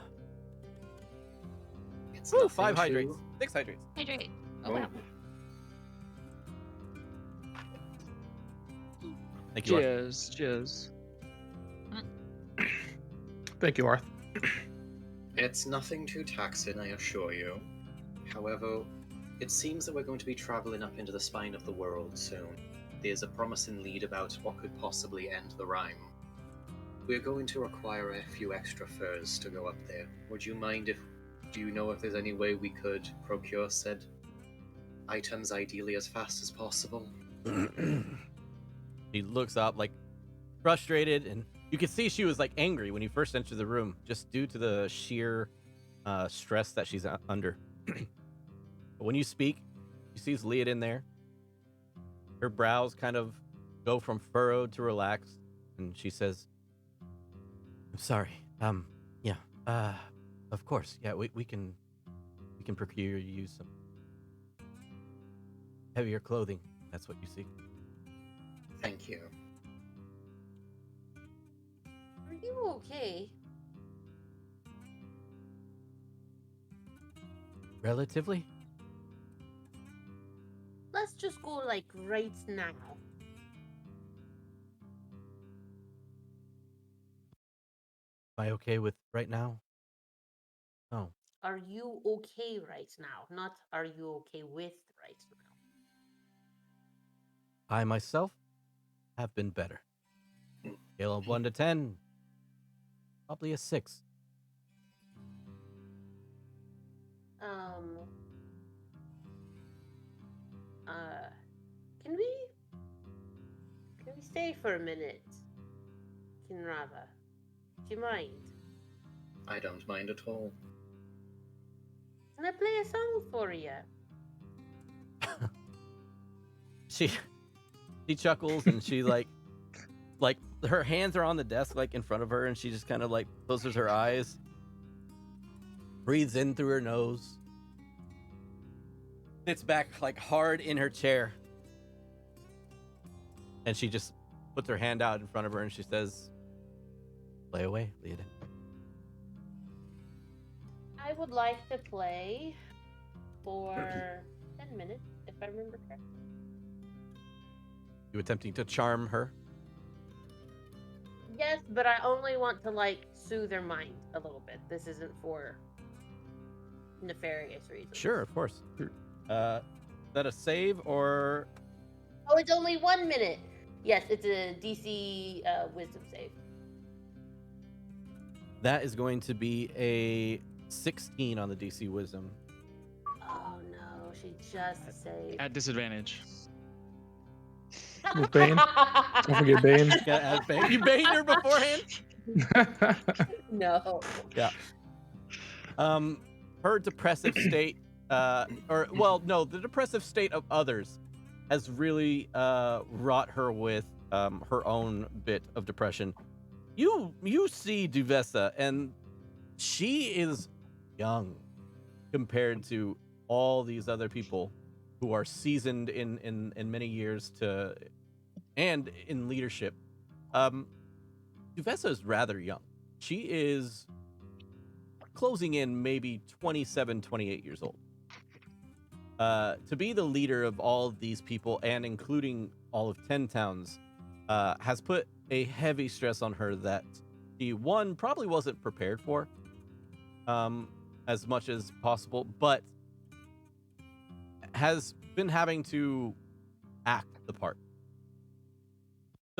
It's Woo, nothing 5 to- hydrates, 6 hydrates. Hydrate. Oh, wow. Thank you. Arthur. Cheers, cheers. Thank you, Arth. It's nothing too taxing, I assure you. However, it seems that we're going to be traveling up into the spine of the world soon. There's a promising lead about what could possibly end the Rime. We're going to require a few extra furs to go up there. Would you mind do you know if there's any way we could procure said items ideally as fast as possible? He looks up like frustrated, and you can see she was like angry when you first entered the room, just due to the sheer stress that she's under. But when you speak, she sees Leod in there. Her brows kind of go from furrowed to relaxed, and she says, "I'm sorry. Of course, yeah, we can procure you some heavier clothing. That's what you seek." Thank you. Are you okay? Relatively. Let's just go, like, right now. Am I okay with right now? Oh. Are you okay right now? Not are you okay with right now? I myself have been better. Scale of 1 to 10, probably a 6. Can we stay for a minute? Kinrava, do you mind? I don't mind at all. Can I play a song for you? She chuckles, and she like her hands are on the desk like in front of her, and she just kind of like closes her eyes, breathes in through her nose, sits back like hard in her chair, and she just puts her hand out in front of her and she says, "Play away, Leodin." I would like to play for 10 minutes, if I remember correctly. You attempting to charm her? Yes, but I only want to, like, soothe her mind a little bit. This isn't for nefarious reasons. Sure, of course. that a save or? Oh, it's only 1 minute. Yes, it's a DC wisdom save. That is going to be a 16 on the DC wisdom. Oh no, she just saved. At disadvantage. With Bane? Don't forget Bane. Gotta add Bane. You baned her beforehand? No. Yeah. Her depressive state, the depressive state of others has really wrought her with her own bit of depression. You see Duvessa, and she is young compared to all these other people who are seasoned in many years and in leadership. Duvessa is rather young. She is closing in maybe 27, 28 years old. To be the leader of all of these people, and including all of 10 towns, has put a heavy stress on her that she, one, probably wasn't prepared for as much as possible, but has been having to act the part.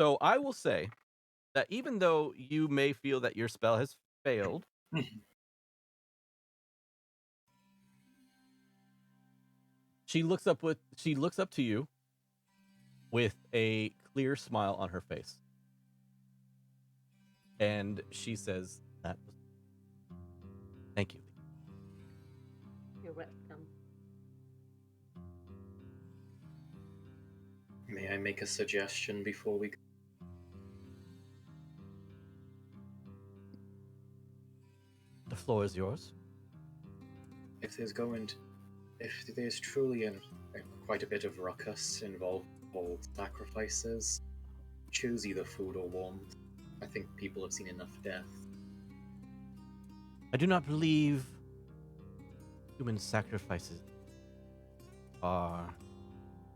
So I will say that even though you may feel that your spell has failed, she looks up to you with a clear smile on her face. And she says, thank you. You're welcome. May I make a suggestion before we go? The floor is yours. If there's truly quite a bit of ruckus involved with sacrifices, choose either food or warmth. I think people have seen enough death. I do not believe human sacrifices are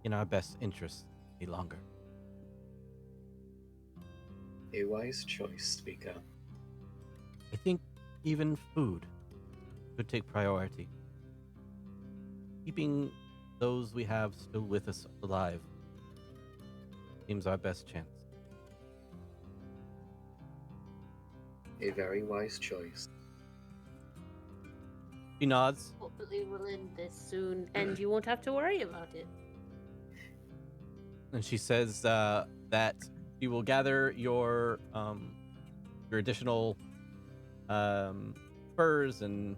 in our best interest any longer. A wise choice, Speaker. I think even food could take priority. Keeping those we have still with us alive seems our best chance. A very wise choice. She nods. Hopefully we'll end this soon, and you won't have to worry about it. And she says that she will gather your additional furs and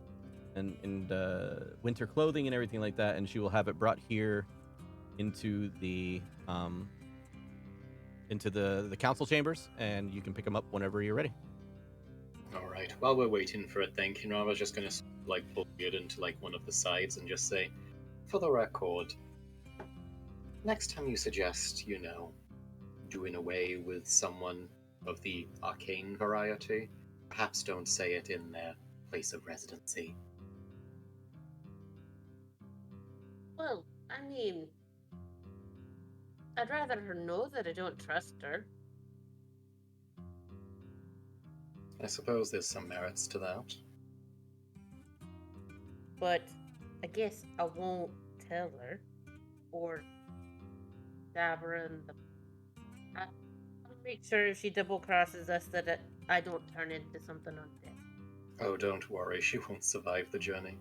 winter clothing and everything like that, and she will have it brought here into the council chambers, and you can pick them up whenever you're ready. All right. While we're waiting for it, then I was just gonna pull it into one of the sides and just say, for the record, next time you suggest, doing away with someone of the arcane variety, perhaps don't say it in their place of residency. Well, I mean, I'd rather her know that I don't trust her. I suppose there's some merits to that. But I guess I won't tell her. Or Dabra and I'll make sure if she double crosses us that I don't turn into something undead. Oh, don't worry, she won't survive the journey.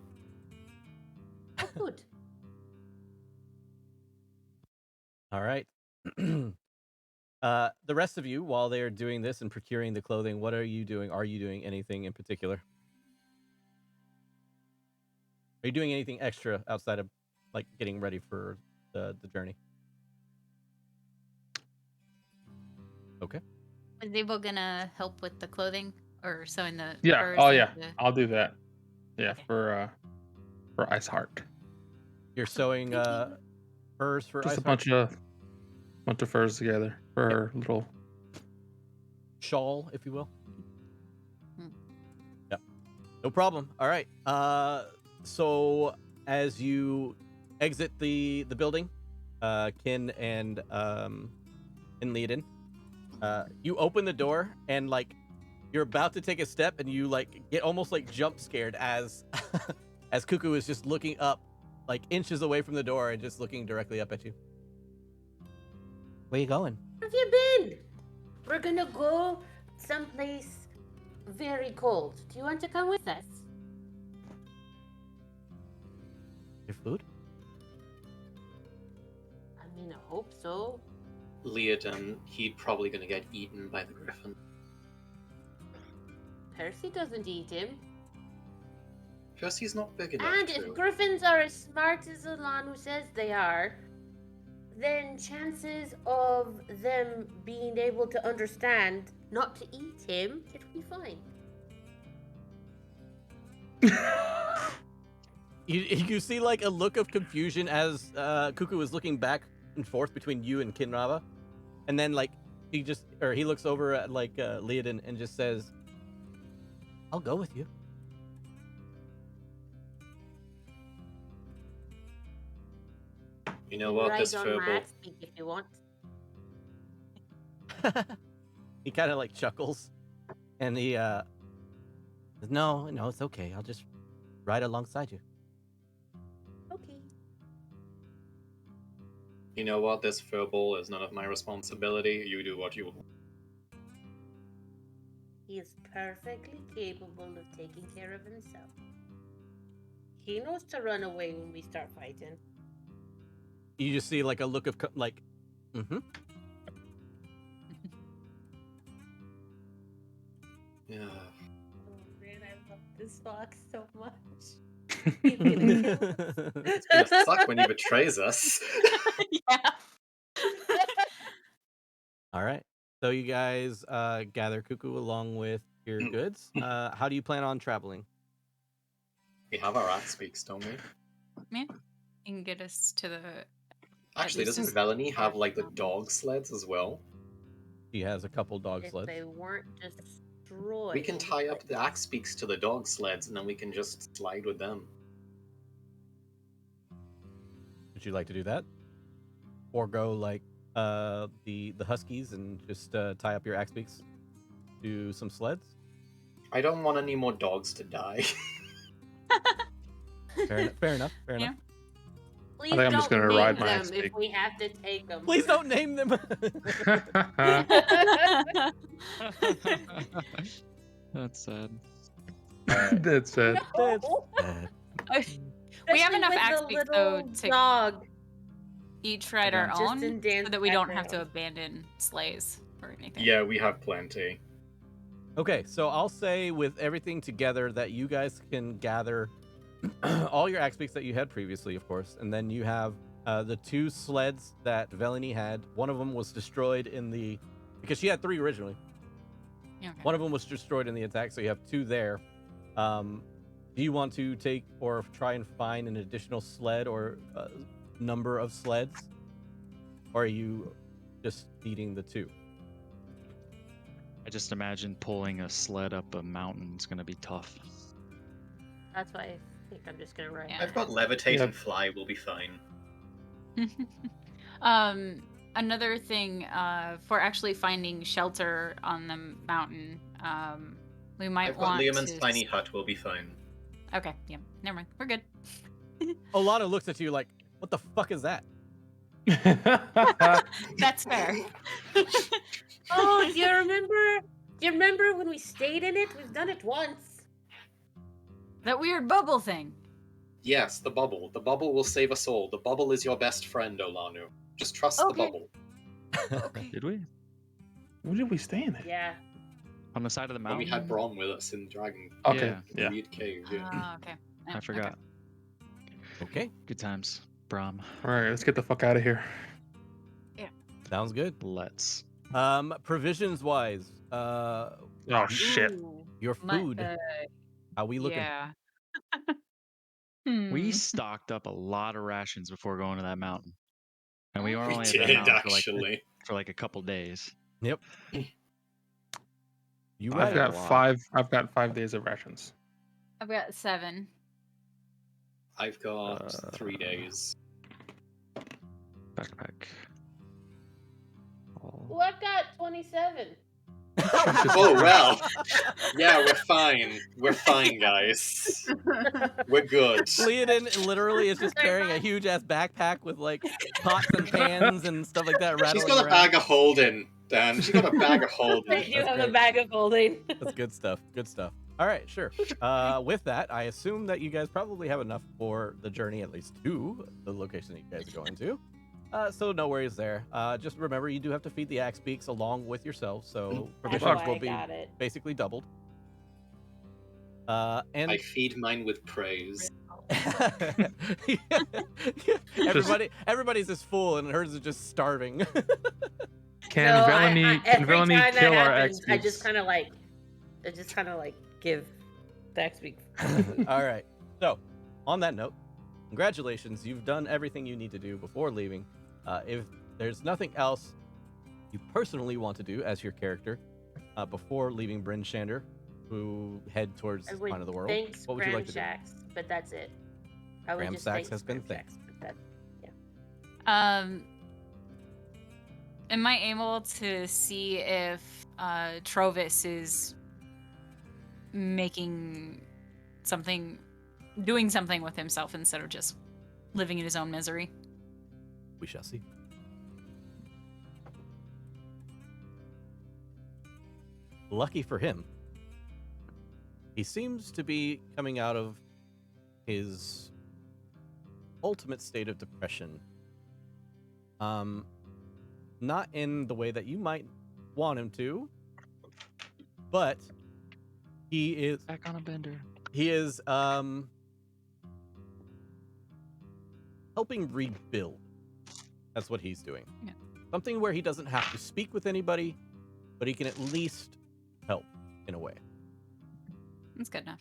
Oh, good. All right. The rest of you, while they're doing this and procuring the clothing, what are you doing? Are you doing anything in particular? Are you doing anything extra outside of getting ready for the journey? Okay. Is Abel gonna help with the clothing or sewing the Yeah. furs Oh yeah. into- I'll do that. Yeah, Okay. for Iceheart. You're sewing furs for Just a Iceheart? bunch of furs together for her little shawl, if you will. Hmm. Yeah, no problem. All right. So as you exit the building, Kin and Leiden, you open the door and you're about to take a step and you get almost jump scared as as Cuckoo is just looking up like inches away from the door and just looking directly up at you. Where you going? Where have you been? We're gonna go someplace very cold. Do you want to come with us? Your food? I mean, I hope so. Leodin, he's probably gonna get eaten by the griffin. Percy doesn't eat him. Percy's not big enough And to. if griffins are as smart as Alanu says they are, then chances of them being able to understand not to eat him, it'll be fine. You see like a look of confusion as Cuckoo is looking back and forth between you and Kinrava, and then like he looks over at like Leodin and just says, "I'll go with you." You know what? This Ride on my furball. speak if you want. He kind of like chuckles, and he says, "No, it's okay. I'll just ride alongside you." Okay. You know what? This furball is none of my responsibility. You do what you want. He is perfectly capable of taking care of himself. He knows to run away when we start fighting. You just see like a look of mm-hmm. Yeah. Oh man, I love this fox so much. He's gonna kill us. It's gonna suck when he betrays us. Yeah. All right. So you guys gather Cuckoo along with your goods. How do you plan on traveling? We have our axe speaks, don't we? Yeah. You can get us to the. Actually, least doesn't as Velony have far like the as dog sleds as well? He has a couple dog If sleds. they weren't destroyed. We can tie up the axe speaks to the dog sleds and then we can just slide with them. Would you like to do that? Or go like the Huskies and just tie up your axe beaks to some sleds? I don't want any more dogs to die. Fair enough. Yeah. Please think I'm just don't gonna name ride my them axe if pick. we have to take them. Please don't name them. That's sad. That's it. No. We have Especially enough with axe the beaks though little to dog. each ride our Just own, in dance so that we don't have background. to abandon sleighs or anything. Yeah, we have plenty. Okay, so I'll say with everything together that you guys can gather all your axe beaks that you had previously, of course, and then you have the two sleds that Velony had. One of them was destroyed because she had 3 originally. Yeah, okay. One of them was destroyed in the attack, so you have 2 there. Do you want to take or try and find an additional sled or number of sleds? Or are you just needing the 2? I just imagine pulling a sled up a mountain is going to be tough. That's why I think I'm just gonna ride. Yeah. I've got levitate Yep. and fly, we'll be fine. Another thing for actually finding shelter on the mountain, we might I've got want Liam's to. tiny hut, we'll be fine. Okay, yeah, never mind. We're good. Olana looks at you like, what the fuck is that? That's fair. Oh, do you remember? Do you remember when we stayed in it? We've done it once. That weird bubble thing. Yes, the bubble. The bubble will save us all. The bubble is your best friend, Olanu. Just trust the Okay. bubble. Okay. Did we? Where did we stay in it? Yeah. On the side of the When mountain? we had Brom with us in Dragon Okay. Yeah. Yeah. Reed Cave, yeah. Okay. I forgot. Okay, Good times. Brom. All right, let's get the fuck out of here. sounds good. Let's. Provisions wise, Oh shit. Ooh, your my- food. How we looking? Yeah. We stocked up a lot of rations before going to that mountain. And we were We only at that did, mountain actually. for like a couple days. Yep. You I've right. got a lot. 5. I've got 5 days of rations. I've got 7. I've got 3 days. Backpack. Well, I've got 27. Oh well. Yeah, we're fine. We're fine, guys. We're good. Leonin literally is just carrying a huge ass backpack with like pots and pans and stuff like that rattling She's got a around. bag of holding, Dan. She's got a bag of holding. I do That's have a great. bag of holding. That's good stuff. Good stuff. All right, sure. With that, I assume that you guys probably have enough for the journey, at least to the location that you guys are going to. So no worries there. Just remember, you do have to feed the axe beaks along with yourselves, so That's provisions why will I be got it. basically doubled. And I feed mine with praise. everybody's just full, and hers is just starving. Can No, Velany every Velany time that kill our happens, ex? I just kind of like give the XP. All right. So, on that note, congratulations. You've done everything you need to do before leaving. If there's nothing else you personally want to do as your character before leaving Bryn Shander, who head towards the spine of the world, Thanks, what would you like to do? Shacks, but that's it. I would Graham just Sachs thanks has been Graham thanked. Shacks, but that, Am I able to see if Trovis is doing something with himself instead of just living in his own misery? We shall see. Lucky for him, he seems to be coming out of his ultimate state of depression. Not in the way that you might want him to, but he is Back on a bender. he is helping rebuild. That's what he's doing. Yeah. Something where he doesn't have to speak with anybody, but he can at least help in a way. That's good enough.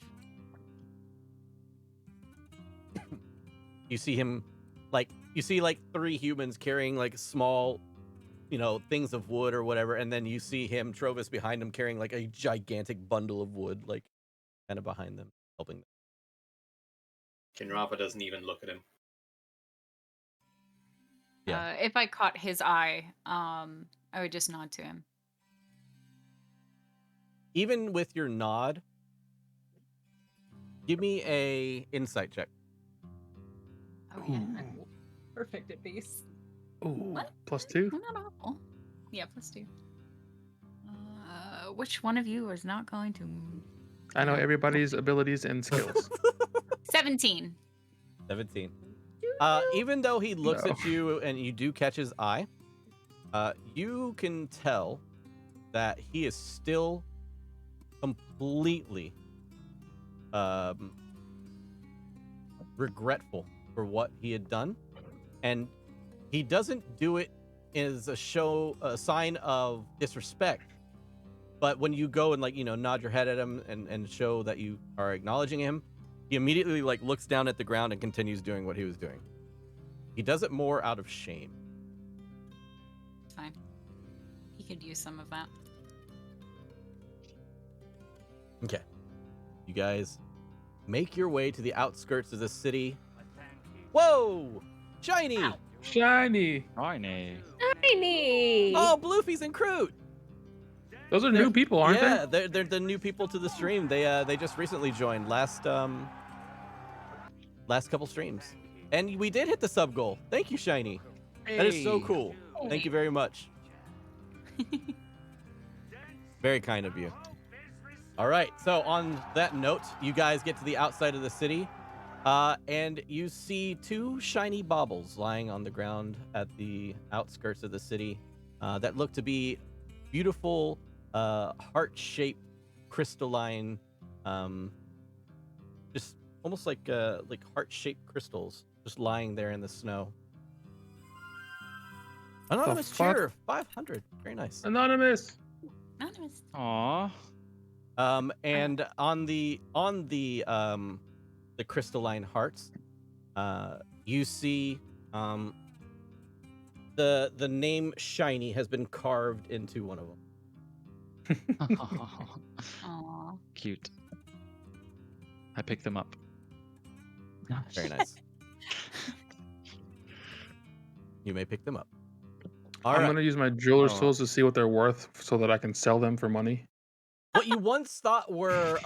You see him, like three humans carrying like small, things of wood or whatever, and then you see him, Trovis, behind him carrying like a gigantic bundle of wood, like kind of behind them, helping them. Kinrava doesn't even look at him. Yeah. If I caught his eye, I would just nod to him. Even with your nod, give me a insight check. Oh yeah. Perfect at base. Ooh, What? +2? Not awful. Yeah, +2. Which one of you is not going to? I know everybody's abilities and skills. 17. 17. Even though he looks No. at you and you do catch his eye, you can tell that he is still completely regretful for what he had done, and he doesn't do it as a sign of disrespect. But when you go and nod your head at him and show that you are acknowledging him, he immediately looks down at the ground and continues doing what he was doing. He does it more out of shame. Fine. He could use some of that. Okay. You guys make your way to the outskirts of the city. Whoa! Shiny! Ow. Shiny! Rime. Tiny. Oh, Bloofy's and Kroot! Those are new people, aren't Yeah, they? they're the new people to the stream. They just recently joined last couple streams. And we did hit the sub goal. Thank you, Shiny. That is so cool. Thank you very much. Very kind of you. All right, so on that note, you guys get to the outside of the city, and you see two shiny baubles lying on the ground at the outskirts of the city that look to be beautiful, heart-shaped, crystalline, just almost like heart-shaped crystals just lying there in the snow. Anonymous fuck? cheer, 500. Very nice. Anonymous! Anonymous. Aw. And on the crystalline hearts, you see the name Shiny has been carved into one of them. Aw. Cute. I picked them up. Very nice. You may pick them up. All I'm right. gonna use my jeweler's Oh. tools to see what they're worth so that I can sell them for money. What you once thought were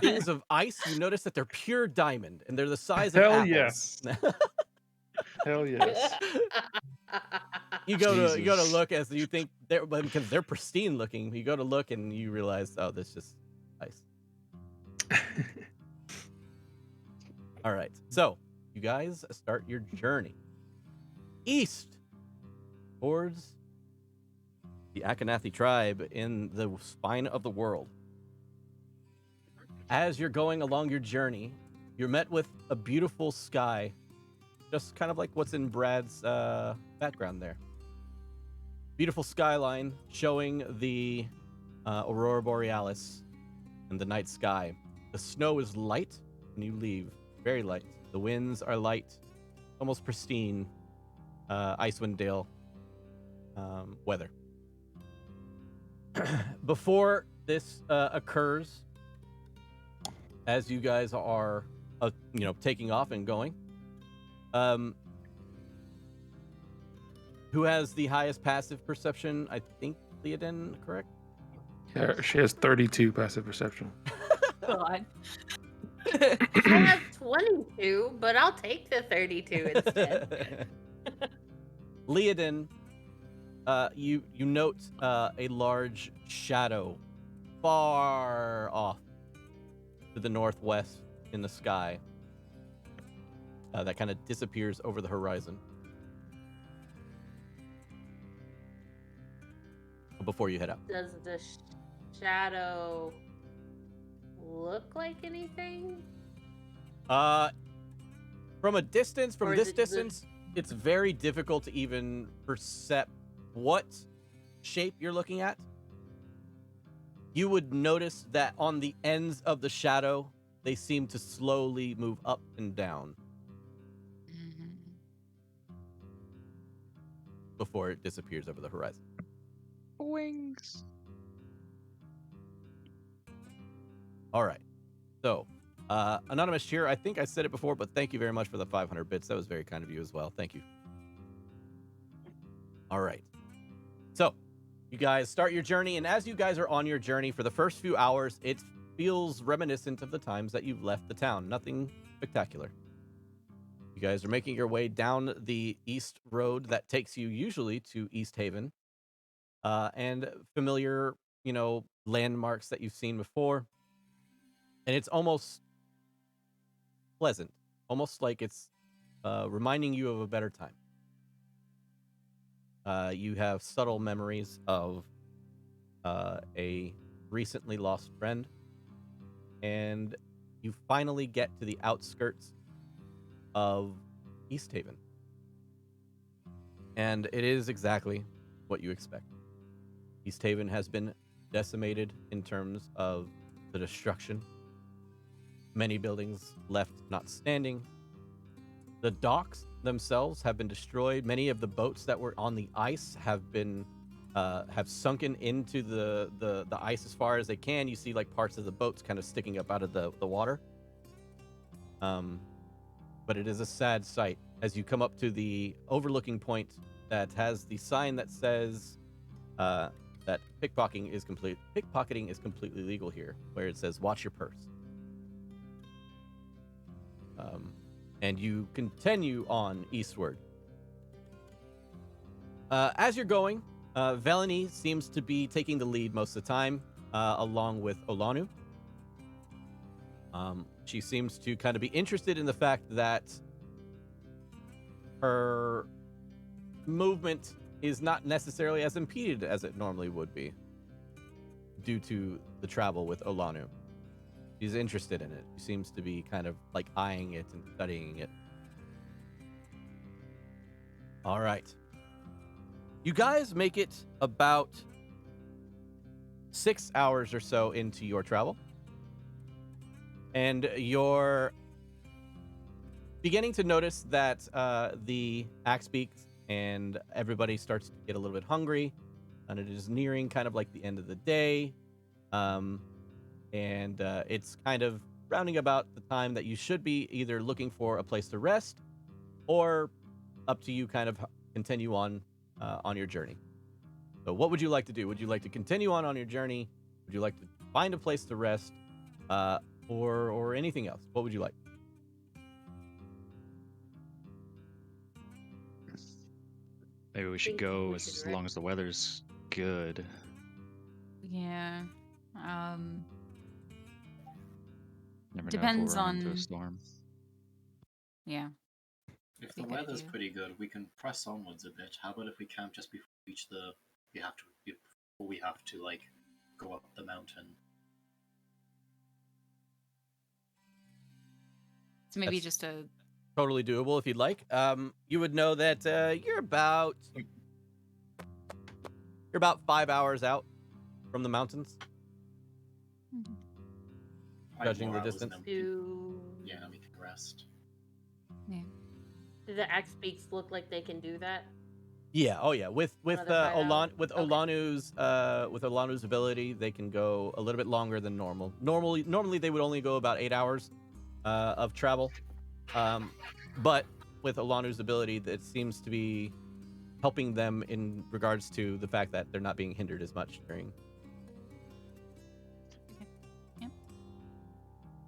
things of ice, you notice that they're pure diamond and they're the size of Hell apples. yes. Hell yes. You go to Jesus. look as you think they're because they're pristine looking. You go to look and you realize, oh, this is just ice. All right, so you guys start your journey east towards the Akhenathi tribe in the spine of the world. As you're going along your journey, you're met with a beautiful sky, just kind of like what's in Brad's background there. Beautiful skyline showing the Aurora Borealis and the night sky. The snow is light when you leave, very light. The winds are light, almost pristine Icewind Dale weather. Before this occurs, as you guys are, taking off and going, who has the highest passive perception? I think Leoden, correct? Yeah, she has 32 passive perception. God. I have 22, but I'll take the 32 instead. Leoden, you note a large shadow far off to the northwest in the sky that kind of disappears over the horizon before you head out. Does the shadow look like anything? From a distance, Or is it just it's very difficult to even perceive what shape you're looking at. You would notice that on the ends of the shadow, they seem to slowly move up and down before it disappears over the horizon. Wings. All right. So, Anonymous Cheer, I think I said it before, but thank you very much for the 500 bits. That was very kind of you as well. Thank you. All right. So, you guys start your journey, and as you guys are on your journey for the first few hours, it feels reminiscent of the times that you've left the town. Nothing spectacular. You guys are making your way down the east road that takes you usually to East Haven, and familiar, landmarks that you've seen before. And it's almost pleasant, almost like it's reminding you of a better time. You have subtle memories of a recently lost friend, and you finally get to the outskirts of East Haven. And it is exactly what you expect. East Haven has been decimated in terms of the destruction. Many buildings left not standing. The docks themselves have been destroyed. Many of the boats that were on the ice have been have sunken into the ice as far as they can. You see like parts of the boats kind of sticking up out of the water. But it is a sad sight as you come up to the overlooking point that has the sign that says that pickpocketing is completely legal here, where it says "Watch your purse." And you continue on eastward. As you're going, Veleny seems to be taking the lead most of the time, along with Olanu. She seems to kind of be interested in the fact that her movement is not necessarily as impeded as it normally would be due to the travel with Olanu. She's interested in it. She seems to be kind of like eyeing it and studying it. All right. You guys make it about 6 hours or so into your travel. And you're beginning to notice that the axe beaks and everybody starts to get a little bit hungry. And it is nearing kind of like the end of the day. And it's kind of rounding about the time that you should be either looking for a place to rest or up to you kind of continue on on your journey. So what would you like to do? Would you like to continue on your journey? Would you like to find a place to rest, or anything else? What would you like? Maybe we should Think go we as should long as the weather's good. Yeah. Never Depends know if we'll run into a on- storm. Yeah. If Be the a good weather's idea. pretty good, we can press onwards a bit. How about if we camp just before we reach before we have to like go up the mountain? So maybe That's- just a Totally doable if you'd like. You would know that you're about 5 hours out from the mountains, Five Judging more the hours, distance. and then we can- Do yeah, we can rest. do the axe beaks look like they can do that? Yeah. Oh yeah. With Another 5 hours? Okay. Olanu's ability, they can go a little bit longer than normal. Normally they would only go about 8 hours of travel. But with Olanu's ability, that seems to be helping them in regards to the fact that they're not being hindered as much during.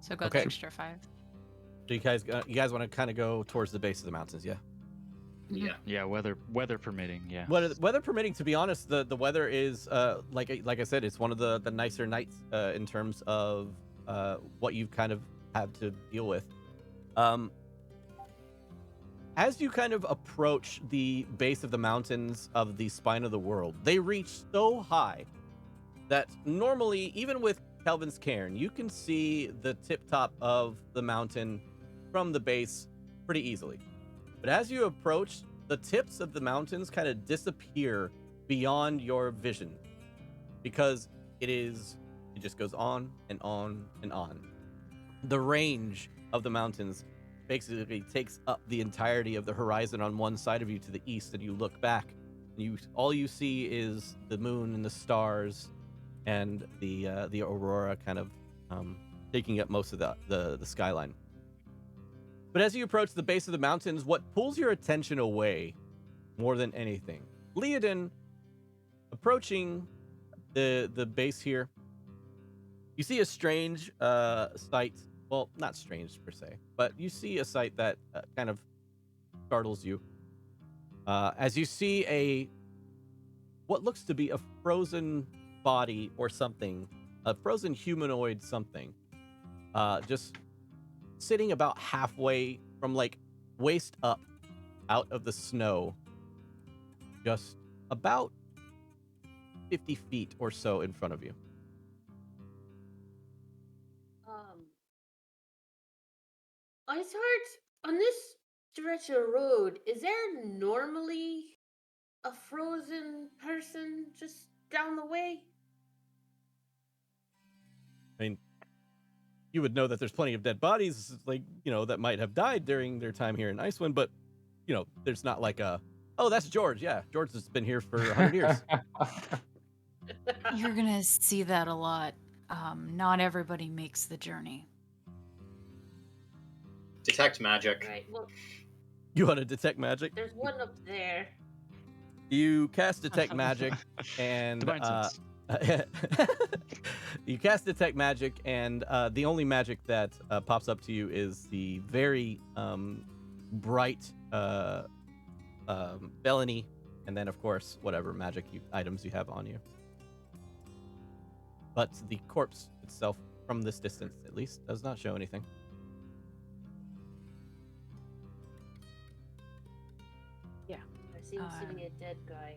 so go Okay. the extra 5. So you guys want to kind of go towards the base of the mountains, yeah? Mm-hmm. Yeah. Yeah, weather permitting. Yeah. Weather permitting, to be honest, the weather is like I said, it's one of the nicer nights in terms of what you've kind of had to deal with. As you kind of approach the base of the mountains of the spine of the world, they reach so high that normally, even with Kelvin's cairn, you can see the tip top of the mountain from the base pretty easily. But as you approach, the tips of the mountains kind of disappear beyond your vision, because it just goes on and on and on. The range of the mountains basically takes up the entirety of the horizon on one side of you to the east, and you look back, and all you see is the moon and the stars and the aurora kind of taking up most of the skyline. But as you approach the base of the mountains, what pulls your attention away more than anything, Leodin, approaching the base here, you see a strange sight. Well, not strange per se, but you see a sight that kind of startles you. As you see what looks to be a frozen body or something, a frozen humanoid something, just sitting about halfway from like waist up out of the snow, just about 50 feet or so in front of you. Iceheart, on this stretch of road, is there normally a frozen person just down the way? I mean, you would know that there's plenty of dead bodies, like, that might have died during their time here in Icewind, but, there's not like oh, that's George. Yeah, George has been here for 100 years. You're gonna see that a lot. Not everybody makes the journey. Detect magic. Right, well, You want to detect magic? there's one up there. You cast detect magic, and Divine sense. you cast detect magic, and the only magic that pops up to you is the very bright felony, and then of course whatever magic items you have on you. But the corpse itself, from this distance at least, does not show anything. There seems to be a dead guy.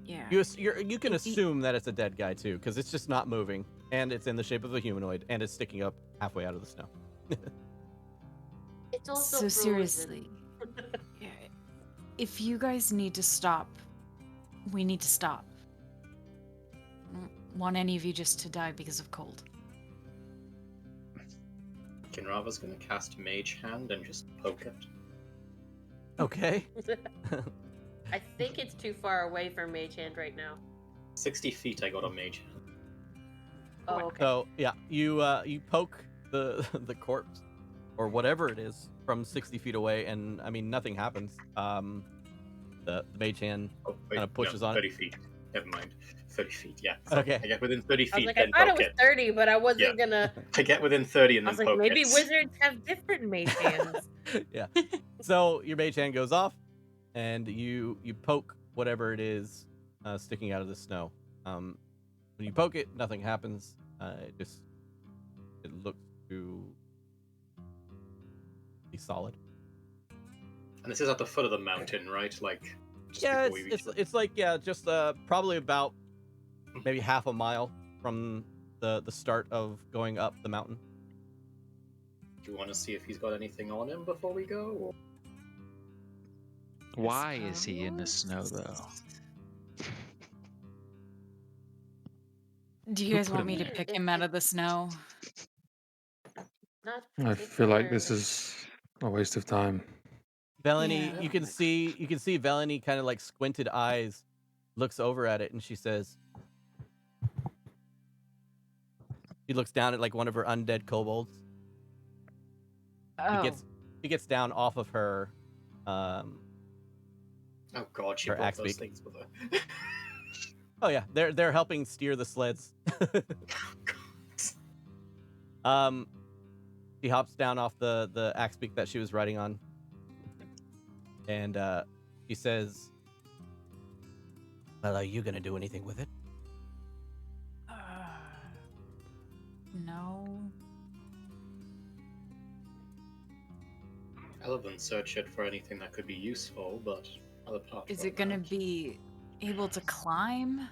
Yeah. You can assume that it's a dead guy too, because it's just not moving, and it's in the shape of a humanoid, and it's sticking up halfway out of the snow. It's also So frozen. seriously, yeah, if you guys need to stop, we need to stop. I don't want any of you just to die because of cold. Kinrava's gonna cast Mage Hand and just poke it. Okay. I think it's too far away from Mage Hand right now. 60 feet I got a Mage Hand. Oh, okay. So yeah, you poke the corpse or whatever it is from 60 feet away, and I mean nothing happens. The mage hand Oh, wait, kind of pushes no, on 30 it. feet. Never mind. 30 feet, yeah. So Okay. I get within 30 I was feet, like, then I thought it poke was it. 30, but I wasn't gonna. I get within 30 and I then was like, poke maybe it. wizards have different mage hands. Yeah. So your mage hand goes off, and you poke whatever it is sticking out of the snow. When you poke it, nothing happens. It looks to be solid. And this is at the foot of the mountain, right? Like, just Yeah, before we reach it's like just probably about maybe half a mile from the start of going up the mountain. Do you want to see if he's got anything on him before we go? Or... Why is he in the snow, though? Do you Who guys put want him me to there? pick him out of the snow? Not I feel like this particularly. is a waste of time. Velany, Yeah. you can see Velany kind of like squinted eyes, looks over at it, and she says, she looks down at like one of her undead kobolds. Oh, She gets down off of her Oh god, she her brought axe those beak. things with her. Oh yeah, they're helping steer the sleds. She hops down off the axe beak that she was riding on, and she says, "Well, are you gonna do anything with it?" no. Other than search it for anything that could be useful, but apart Is from it gonna that- be able to climb?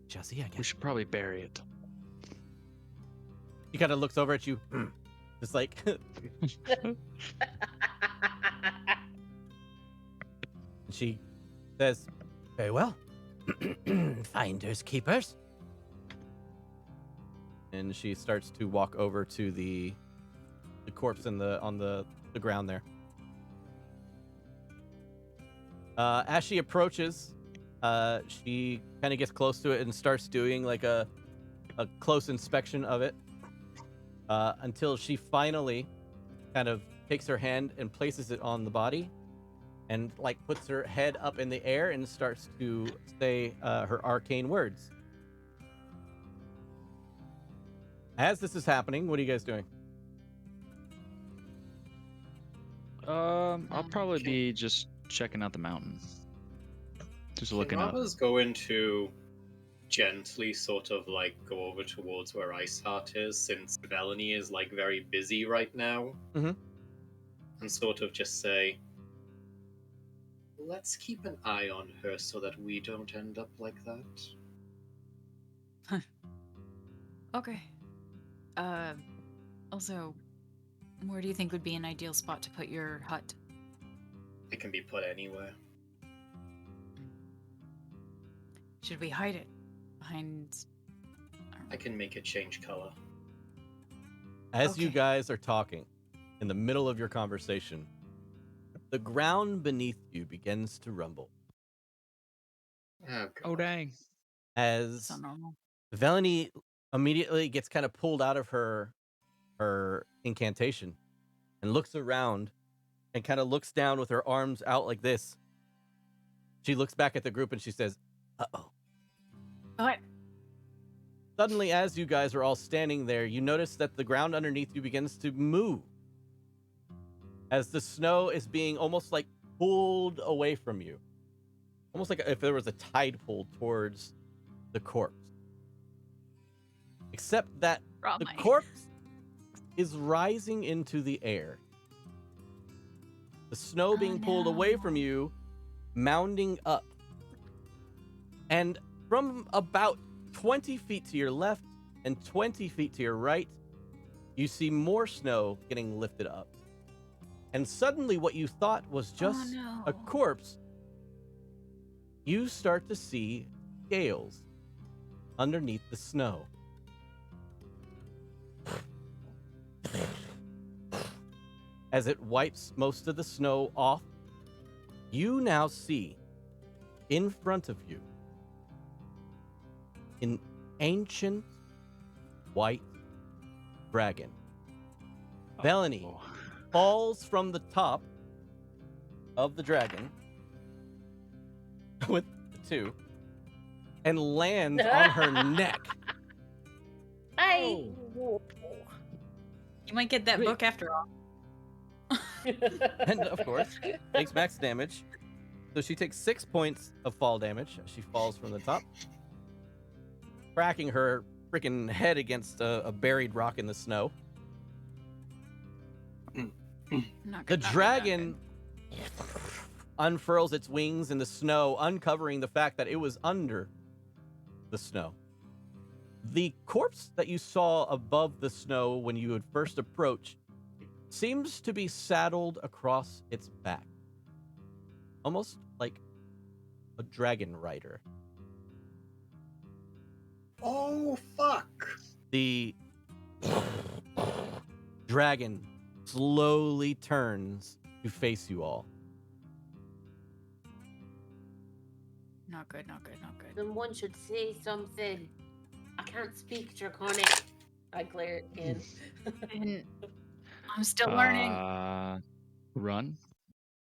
Jesse, I We guess. should probably bury it. She kind of looks over at you, just like. She says, "Very well. Finders keepers." And she starts to walk over to the corpse on the ground there. As she approaches, she kind of gets close to it and starts doing like a close inspection of it, until she finally kind of takes her hand and places it on the body, and like puts her head up in the air and starts to say her arcane words. As this is happening, what are you guys doing? I'll probably be just checking out the mountain. Just looking up. Raba's going to gently sort of like go over towards where Iceheart is, since Velany is like very busy right now. Mhm. And sort of just say, let's keep an eye on her so that we don't end up like that. Okay. Also, where do you think would be an ideal spot to put your hut? It can be put anywhere. Should we hide it behind? I can make it change color. As you Okay. guys are talking, in the middle of your conversation, the ground beneath you begins to rumble. Oh, God. Oh, dang. As So normal. Velany immediately gets kind of pulled out of her incantation and looks around and kind of looks down with her arms out like this. She looks back at the group and she says, "Uh-oh." What? Suddenly, as you guys are all standing there, you notice that the ground underneath you begins to move, as the snow is being almost like pulled away from you. Almost like if there was a tide pull towards the corpse. Except that the corpse is rising into the air. The snow being pulled away from you, mounding up. And from about 20 feet to your left and 20 feet to your right, you see more snow getting lifted up. And suddenly what you thought was just a corpse, you start to see scales underneath the snow. As it wipes most of the snow off, you now see in front of you an ancient white dragon. Velany falls from the top of the dragon with the 2 and lands on her neck. Hi. You might get that Wait. book after all. And of course, takes max damage. So she takes 6 points of fall damage as she falls from the top, cracking her freaking head against a buried rock in the snow. Not The good, not good, not dragon unfurls its wings in the snow, uncovering the fact that it was under the snow. The corpse that you saw above the snow when you had first approached seems to be saddled across its back, almost like a dragon rider. Oh, fuck. The dragon slowly turns to face you all. Not good, not good, not good. Someone should say something. I can't speak Draconic. I glare in. And I'm still learning. Run.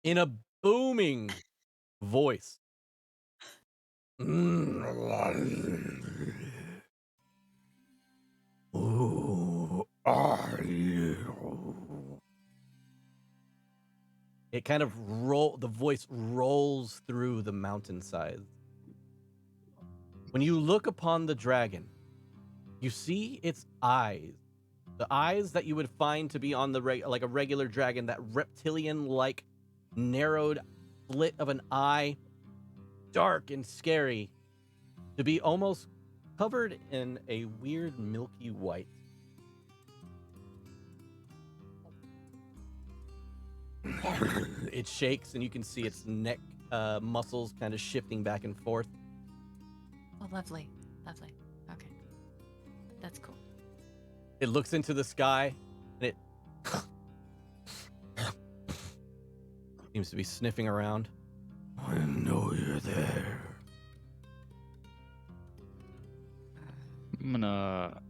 In a booming voice. Who are you? It kind of the voice rolls through the mountainside. When you look upon the dragon, you see its eyes. The eyes that you would find to be on the like a regular dragon, that reptilian-like narrowed slit of an eye, dark and scary, to be almost covered in a weird milky white. It shakes, and you can see its neck muscles kind of shifting back and forth. Oh, lovely, lovely. Okay, that's cool. It looks into the sky, and it seems to be sniffing around. I know you're there. I'm gonna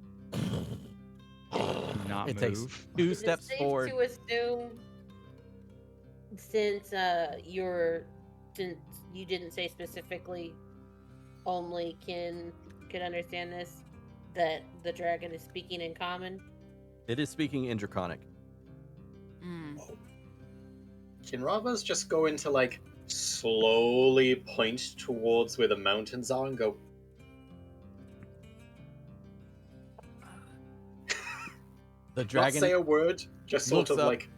not It move. takes 2 Is it steps safe forward. to assume, since since you didn't say specifically, only Kin could understand this, that the dragon is speaking in common? It is speaking in Draconic. Can Ravas just go into, like, slowly point towards where the mountains are and go... The dragon Not say a word, just sort of up. like...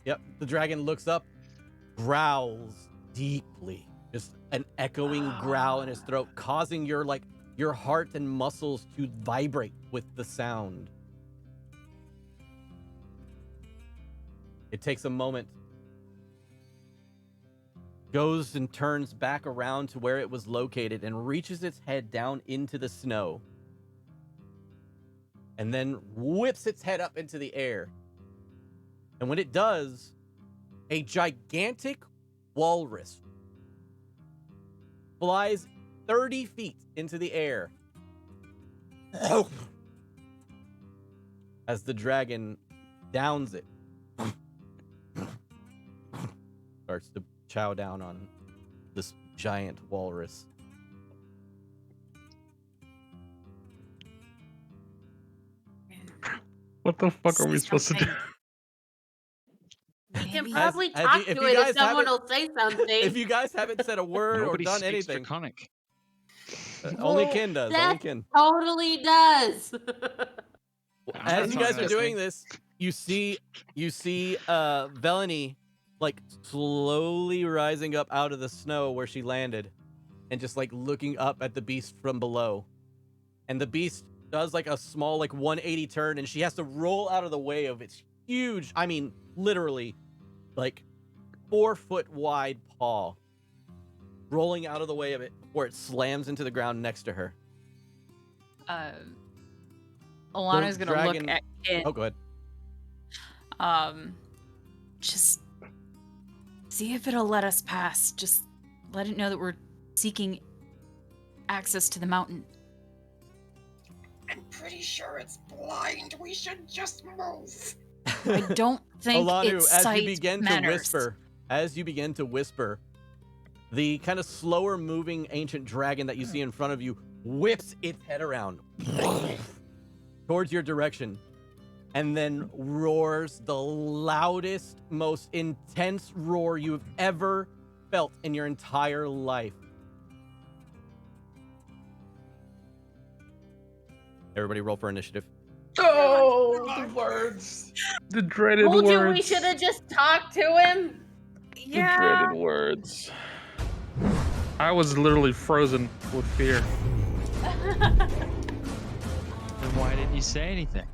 Yep, the dragon looks up, growls deeply, just an echoing growl in his throat, causing your heart and muscles to vibrate with the sound. It takes a moment, goes and turns back around to where it was located and reaches its head down into the snow, and then whips its head up into the air. And when it does, a gigantic walrus flies 30 feet into the air as the dragon downs it. Starts to chow down on this giant walrus. What the fuck are we Say supposed to do? something. You can Maybe. probably As talk if to you it guys if someone haven't- will say something. If you guys haven't said a word Nobody or done speaks anything, Draconic. only Well, Kin does. that Only Kin. totally does. I'm As not you guys talking are to doing this, you see Velany like slowly rising up out of the snow where she landed, and just like looking up at the beast from below. And the beast does like a small 180 turn, and she has to roll out of the way of its huge, I mean literally like 4 foot wide paw, rolling out of the way of it before it slams into the ground next to her. Alana's The gonna dragon- look at Kin. Oh, go ahead. Just see if it'll let us pass. Just let it know that we're seeking access to the mountain. I'm pretty sure it's blind. We should just move. I don't think Alanu, its as sight you begin matters. to whisper, as you begin to whisper, the kind of slower moving ancient dragon that you see in front of you whips its head around towards your direction and then roars the loudest, most intense roar you've ever felt in your entire life. Everybody roll for initiative. Oh, the words. The dreaded Told words. you we should have just talked to him. The dreaded words. I was literally frozen with fear. Then why didn't you say anything?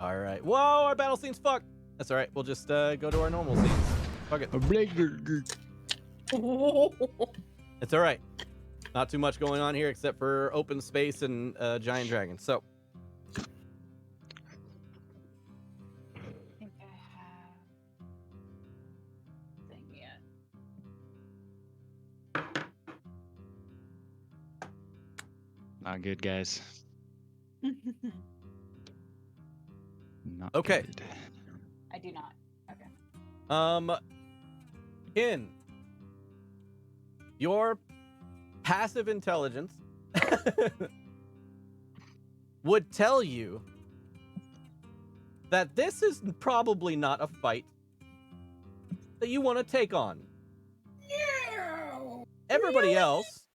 All right. Whoa, our battle scene's fucked. That's all right. We'll just go to our normal scenes. Fuck it. It's all right. Not too much going on here except for open space and giant dragon. So, I think I have thing yet. Not good, guys. Not Okay. good. I do not. Okay. Kin, your passive intelligence would tell you that this is probably not a fight that you want to take on. Everybody else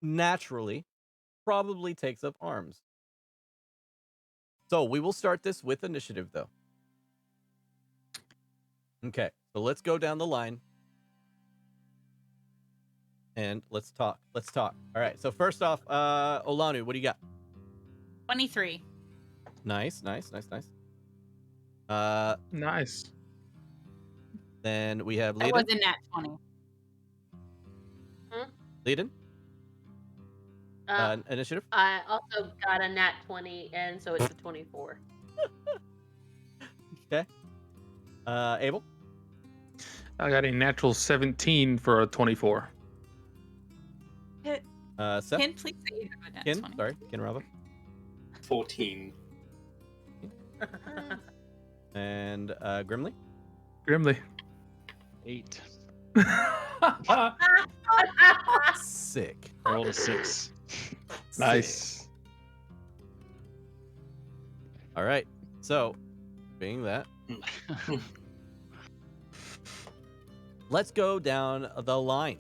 naturally probably takes up arms. So we will start this with initiative, though. Okay, so let's go down the line. And let's talk. All right, so first off, Olanu, what do you got? 23. Nice. Nice. Then we have That Leiden. was a nat 20. Leiden, initiative. I also got a nat 20, and so it's a 24. Okay. Abel. I got a natural 17 for a 24. Seth. Ken, please say you have a nat 20. Sorry, Ken Rava. 14. And Grimly. Grimly. 8. Sick. I rolled a 6. Nice. All right. So, being that, let's go down the line.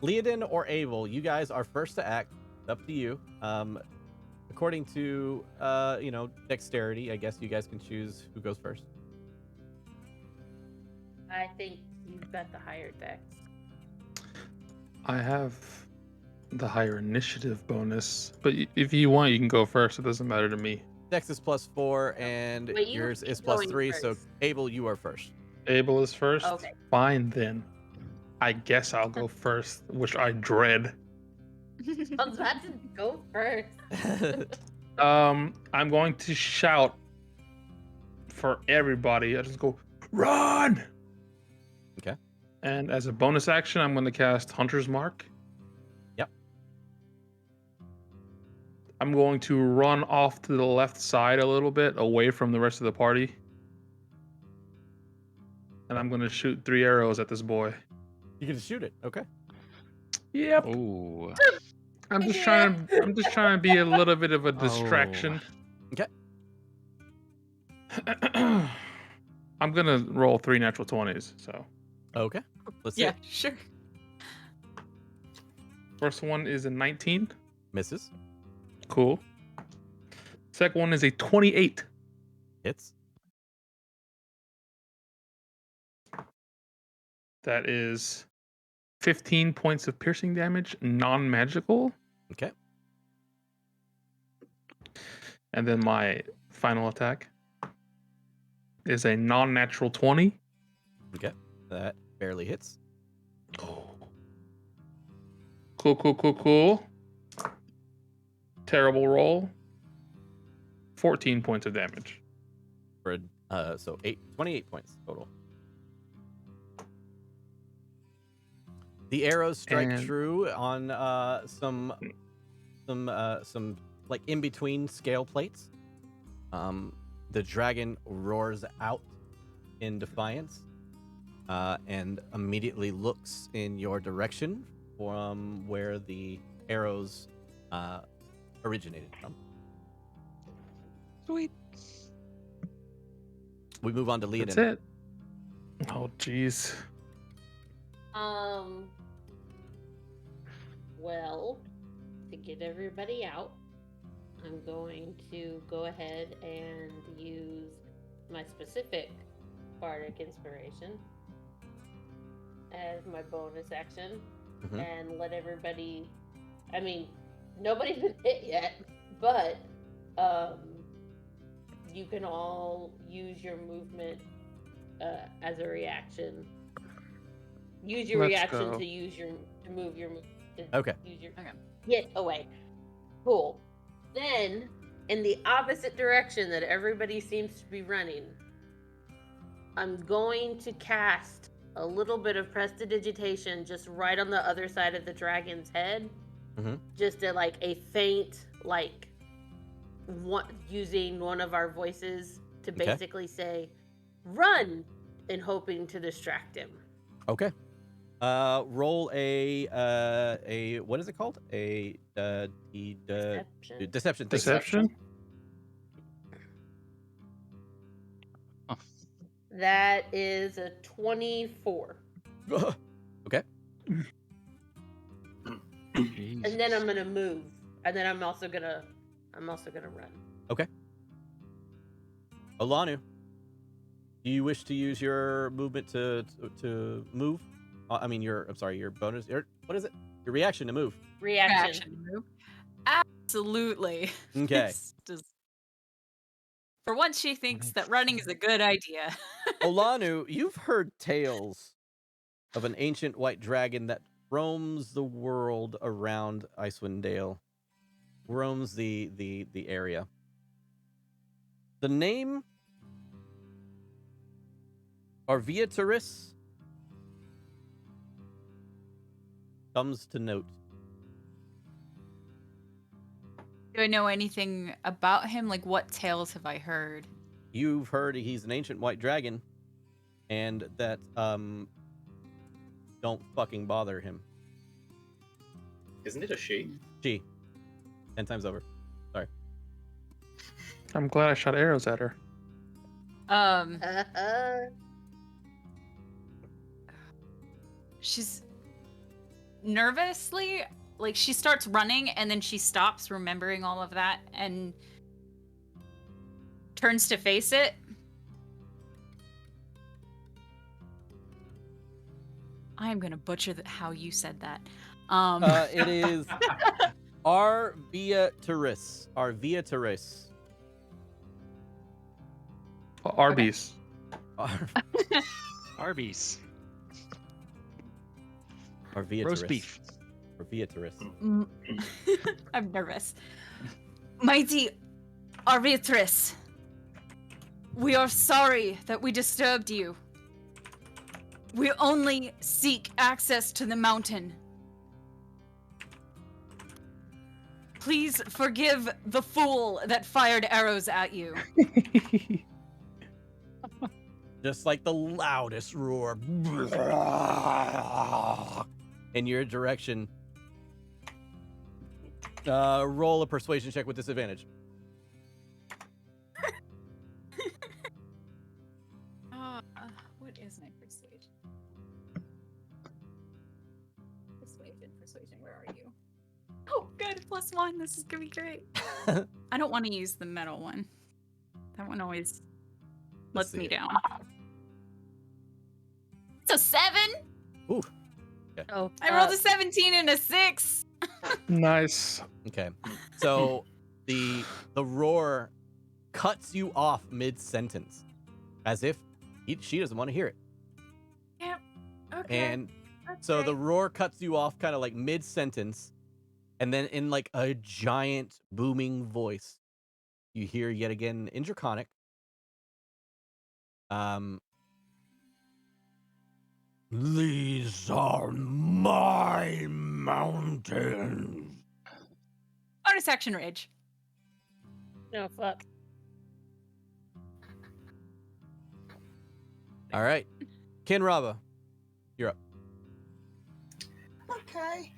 Leoden or Abel, you guys are first to act. Up to you. According to dexterity, I guess you guys can choose who goes first. I think you've got the higher dex. I have the higher initiative bonus, but if you want, you can go first. It doesn't matter to me. Dex is +4, and Wait, you yours keep is going +3. So, first. Abel, you are first. Abel is first? Okay. Fine, then. I guess I'll go first, which I dread. I was about to go first. I'm going to shout for everybody. I just go, run! Okay. And as a bonus action, I'm going to cast Hunter's Mark. Yep. I'm going to run off to the left side a little bit, away from the rest of the party. And I'm going to shoot 3 arrows at this boy. You can just shoot it. Okay. Yep. Ooh. I'm just trying to be a little bit of a distraction. Okay. I'm going to roll 3 natural 20s, so. Okay. Let's see. Yeah, it. sure. First one is a 19. Misses. Cool. Second one is a 28. Hits. That is 15 points of piercing damage, non-magical. Okay. And then my final attack is a non-natural 20. Okay. That barely hits. Oh. Cool. Terrible roll. 14 points of damage. For 28 points total. The arrows strike And- true on some some like in between scale plates. The dragon roars out in defiance, and immediately looks in your direction from where the arrows originated from. Sweet. We move on to Leonin. That's it. Oh, jeez. Well, to get everybody out, I'm going to go ahead and use my specific bardic inspiration as my bonus action and let everybody. I mean, nobody's been hit yet, but you can all use your movement as a reaction. Use your reaction go. to move your Okay. Use your get away. Cool. Then, in the opposite direction that everybody seems to be running, I'm going to cast a little bit of prestidigitation just right on the other side of the dragon's head. Just a faint, using one of our voices to basically say, run, and hoping to distract him. Okay. Roll a what is it called? Deception. Deception? That is a 24. Okay. And then I'm gonna move. And then I'm also gonna run. Okay. Olanu, do you wish to use your movement to move? Your bonus. What is it? Your reaction to move. Reaction to move. Absolutely. Okay. For once, she thinks that running is a good idea. Olanu, you've heard tales of an ancient white dragon that roams the world around Icewind Dale, roams the area. The name Arviataris comes to note. Do I know anything about him? Like, what tales have I heard? You've heard he's an ancient white dragon, and that don't fucking bother him. Isn't it a she? She. 10 times over. Sorry. I'm glad I shot arrows at her. She's nervously, she starts running and then she stops, remembering all of that, and turns to face it. I am gonna butcher how you said that. It is Arviataris. Arviataris. Arby's. Arby's. Arviataris. Roast beef. Arviataris. I'm nervous. Mighty Arviatris, we are sorry that we disturbed you. We only seek access to the mountain. Please forgive the fool that fired arrows at you. Just like the loudest roar in your direction. Roll a persuasion check with disadvantage. What is my persuasion? Persuasion, where are you? Oh, good, +1. This is gonna be great. I don't want to use the metal one. That one always lets me down. It's a 7. Ooh. Okay. Oh, I rolled a 17 and a 6. Nice. Okay. So the roar cuts you off mid-sentence, as if she doesn't want to hear it. Yep. Okay. And so the roar cuts you off kind of like mid-sentence, and then in like a giant booming voice, you hear yet again in Draconic. These are my mountains. bonus action rage. No, fuck. All right. Kinraba, you're up. Okay.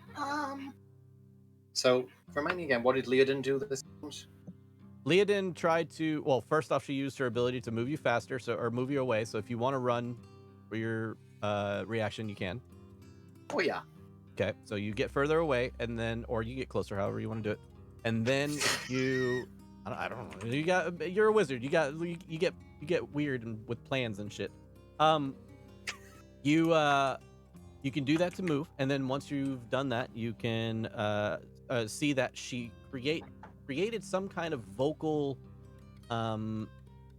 So, remind me again, what did Leodin do this time? Leodin tried to, well, first off, she used her ability to move you faster, or move you away. So if you want to run for your reaction, you can. Oh, yeah. Okay, so you get further away, and then, or you get closer, however you want to do it, and then you, I don't know, you're a wizard. You get weird with plans and shit. You can do that to move, and then once you've done that, you can see that she created some kind of vocal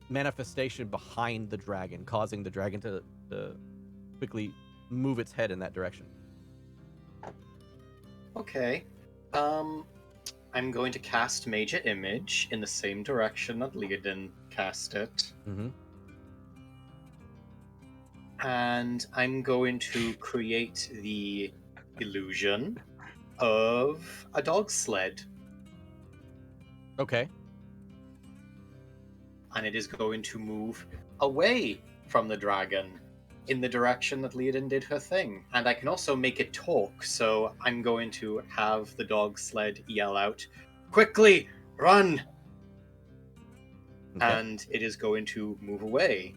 manifestation behind the dragon, causing the dragon to quickly move its head in that direction. Okay. I'm going to cast Major Image in the same direction that Leodin cast it. Mm-hmm. And I'm going to create the illusion of a dog sled. Okay. And it is going to move away from the dragon in the direction that Leodin did her thing. And I can also make it talk, so I'm going to have the dog sled yell out, "Quickly, run!" Okay. And it is going to move away.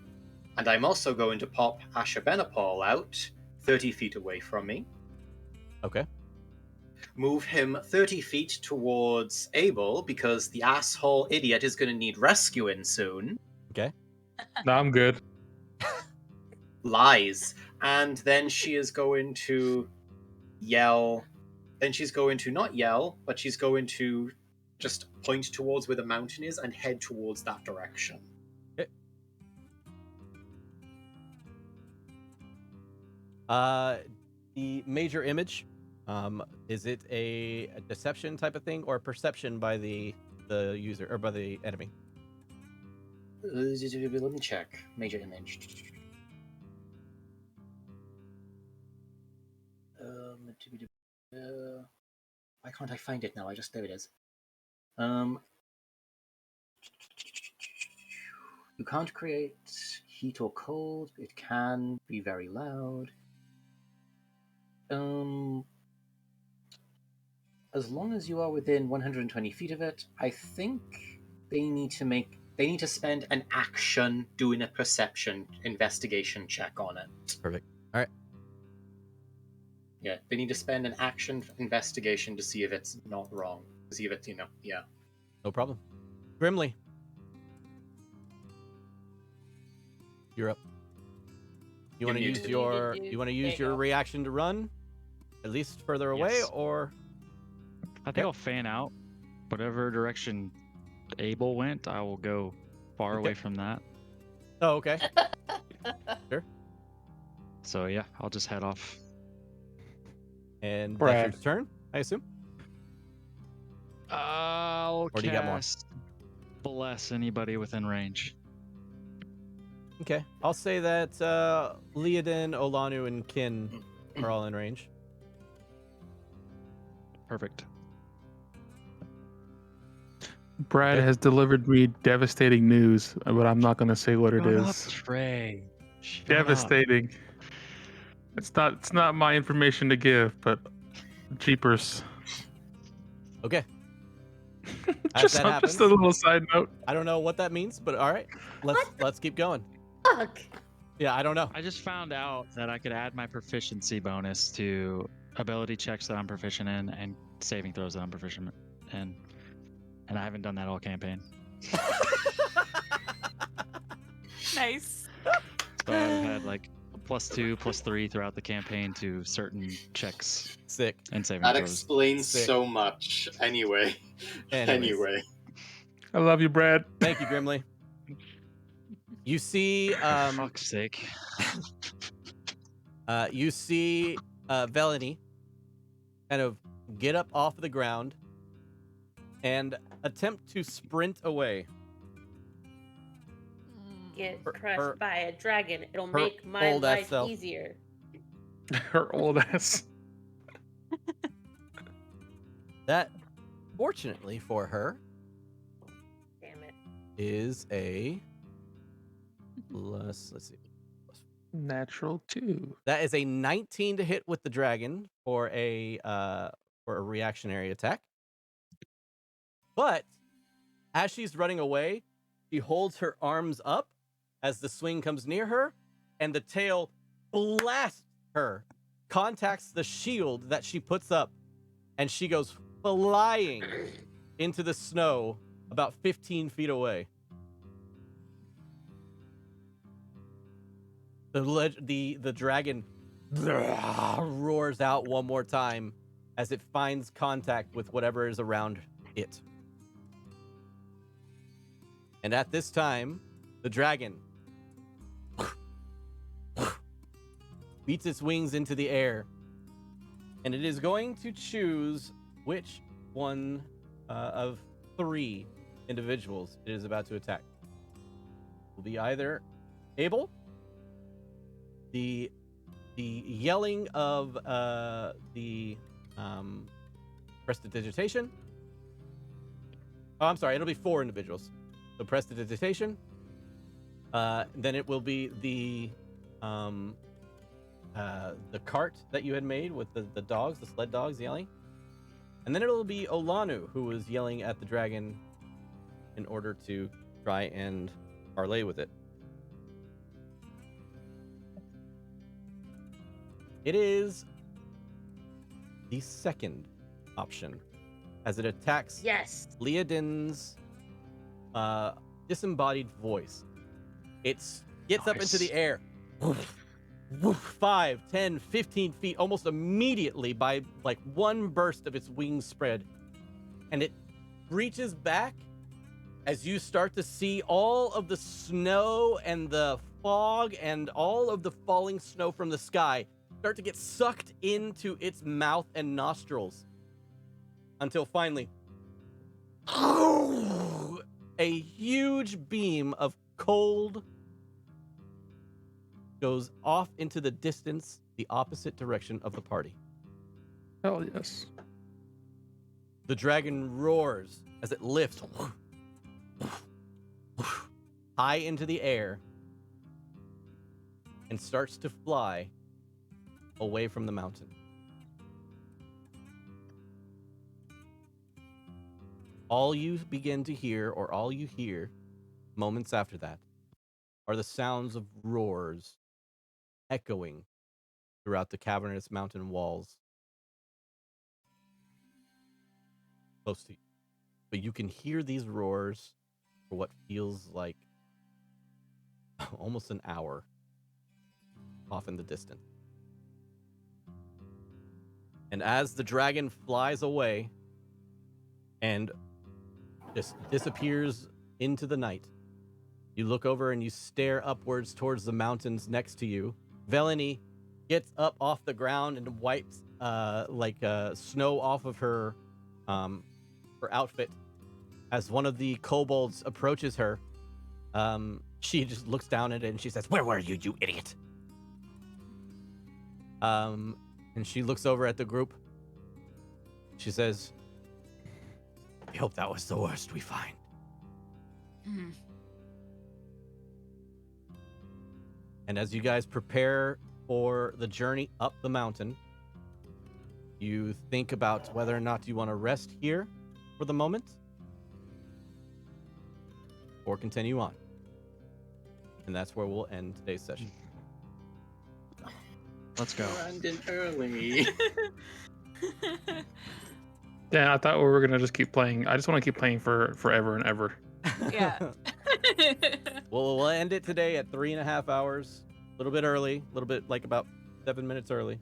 And I'm also going to pop Ashurbanipal out 30 feet away from me. Okay. Move him 30 feet towards Abel, because the asshole idiot is going to need rescuing soon. Okay. No, I'm good. Lies. And then she is going to yell. Then she's going to not yell, but she's going to just point towards where the mountain is and head towards that direction. Okay. The major image, is it a deception type of thing or perception by the user or by the enemy? Let me check. Major image. Why can't I find it now? There it is. You can't create heat or cold. It can be very loud. As long as you are within 120 feet of it, I think they need to spend an action doing a perception investigation check on it. Perfect. All right. Yeah, they need to spend an action investigation to see if it's not wrong. To see if it's, yeah. No problem. Grimly, you're up. You want to use your reaction to run, at least further away, Yes. or? I think I'll fan out. Whatever direction Abel went, I will go far away from that. Oh, okay. Sure. So yeah, I'll just head off. And Brad. that's your turn, I assume? I'll Or do you got more? cast bless anybody within range. Okay. I'll say that Leodin, Olanu, and Kin are all in range. Perfect. Brad has delivered me devastating news, but I'm not going to say what it Shut is. up, Trey. Shut up. Devastating. It's not my information to give, but jeepers. Okay. just that happens. just a little side note. I don't know what that means, but all right. Let's keep going. Fuck. Yeah, I don't know. I just found out that I could add my proficiency bonus to ability checks that I'm proficient in and saving throws that I'm proficient in. And I haven't done that all campaign. Nice. So I've had like +2, +3 throughout the campaign to certain checks Sick. and saving That throws. explains Sick. so much. Anyway. Anyways. I love you, Brad. Thank you, Grimly. You see, Fuck's sake. you see, Velany kind of get up off the ground and attempt to sprint away. Get Her- crushed by a dragon. It'll her make my old ass life self. easier. Her old ass. That Fortunately for her, Damn it. is a let's see. Natural 2. That is a 19 to hit with the dragon for a reactionary attack. But as she's running away, she holds her arms up as the swing comes near her, and the tail blasts her, contacts the shield that she puts up, and she goes flying into the snow about 15 feet away. The dragon roars out one more time as it finds contact with whatever is around it. And at this time, the dragon beats its wings into the air, and it is going to choose which one of 3 individuals it is about to attack. It will be either Abel, the yelling of the prestidigitation. Oh, I'm sorry, it'll be 4 individuals. So prestidigitation. Then it will be the cart that you had made with the dogs, the sled dogs yelling. And then it'll be Olanu, who was yelling at the dragon in order to try and parlay with it. It is the second option, as it attacks Leodin's disembodied voice. It gets up into the air. 5, 10, 15 feet, almost immediately by like one burst of its wings spread. And it reaches back as you start to see all of the snow and the fog and all of the falling snow from the sky start to get sucked into its mouth and nostrils until finally a huge beam of cold goes off into the distance, the opposite direction of the party. Hell yes. The dragon roars as it lifts high into the air and starts to fly away from the mountain. All you begin to hear, or all you hear moments after that, are the sounds of roars echoing throughout the cavernous mountain walls close to you. But you can hear these roars for what feels like almost an hour off in the distance. And as the dragon flies away and just disappears into the night, you look over and you stare upwards towards the mountains next to you. Veleny gets up off the ground and wipes snow off of her outfit. As one of the kobolds approaches her, she just looks down at it and she says, "Where were you, you idiot?" And she looks over at the group. She says, "I hope that was the worst we find." Mm. And as you guys prepare for the journey up the mountain, you think about whether or not you want to rest here for the moment or continue on. And that's where we'll end today's session. Let's go. We're ending early. Yeah, I thought we were gonna just keep playing. I just want to keep playing for forever and ever. Yeah. Well, we'll end it today at 3.5 hours. A little bit early, a little bit like about 7 minutes early.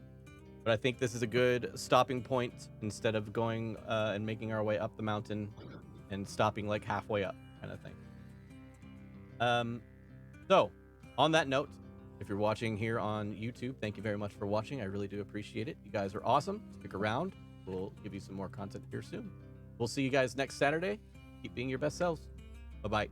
But I think this is a good stopping point instead of going and making our way up the mountain and stopping like halfway up kind of thing. So, on that note, if you're watching here on YouTube, thank you very much for watching. I really do appreciate it. You guys are awesome. Stick around. We'll give you some more content here soon. We'll see you guys next Saturday. Keep being your best selves. Bye-bye.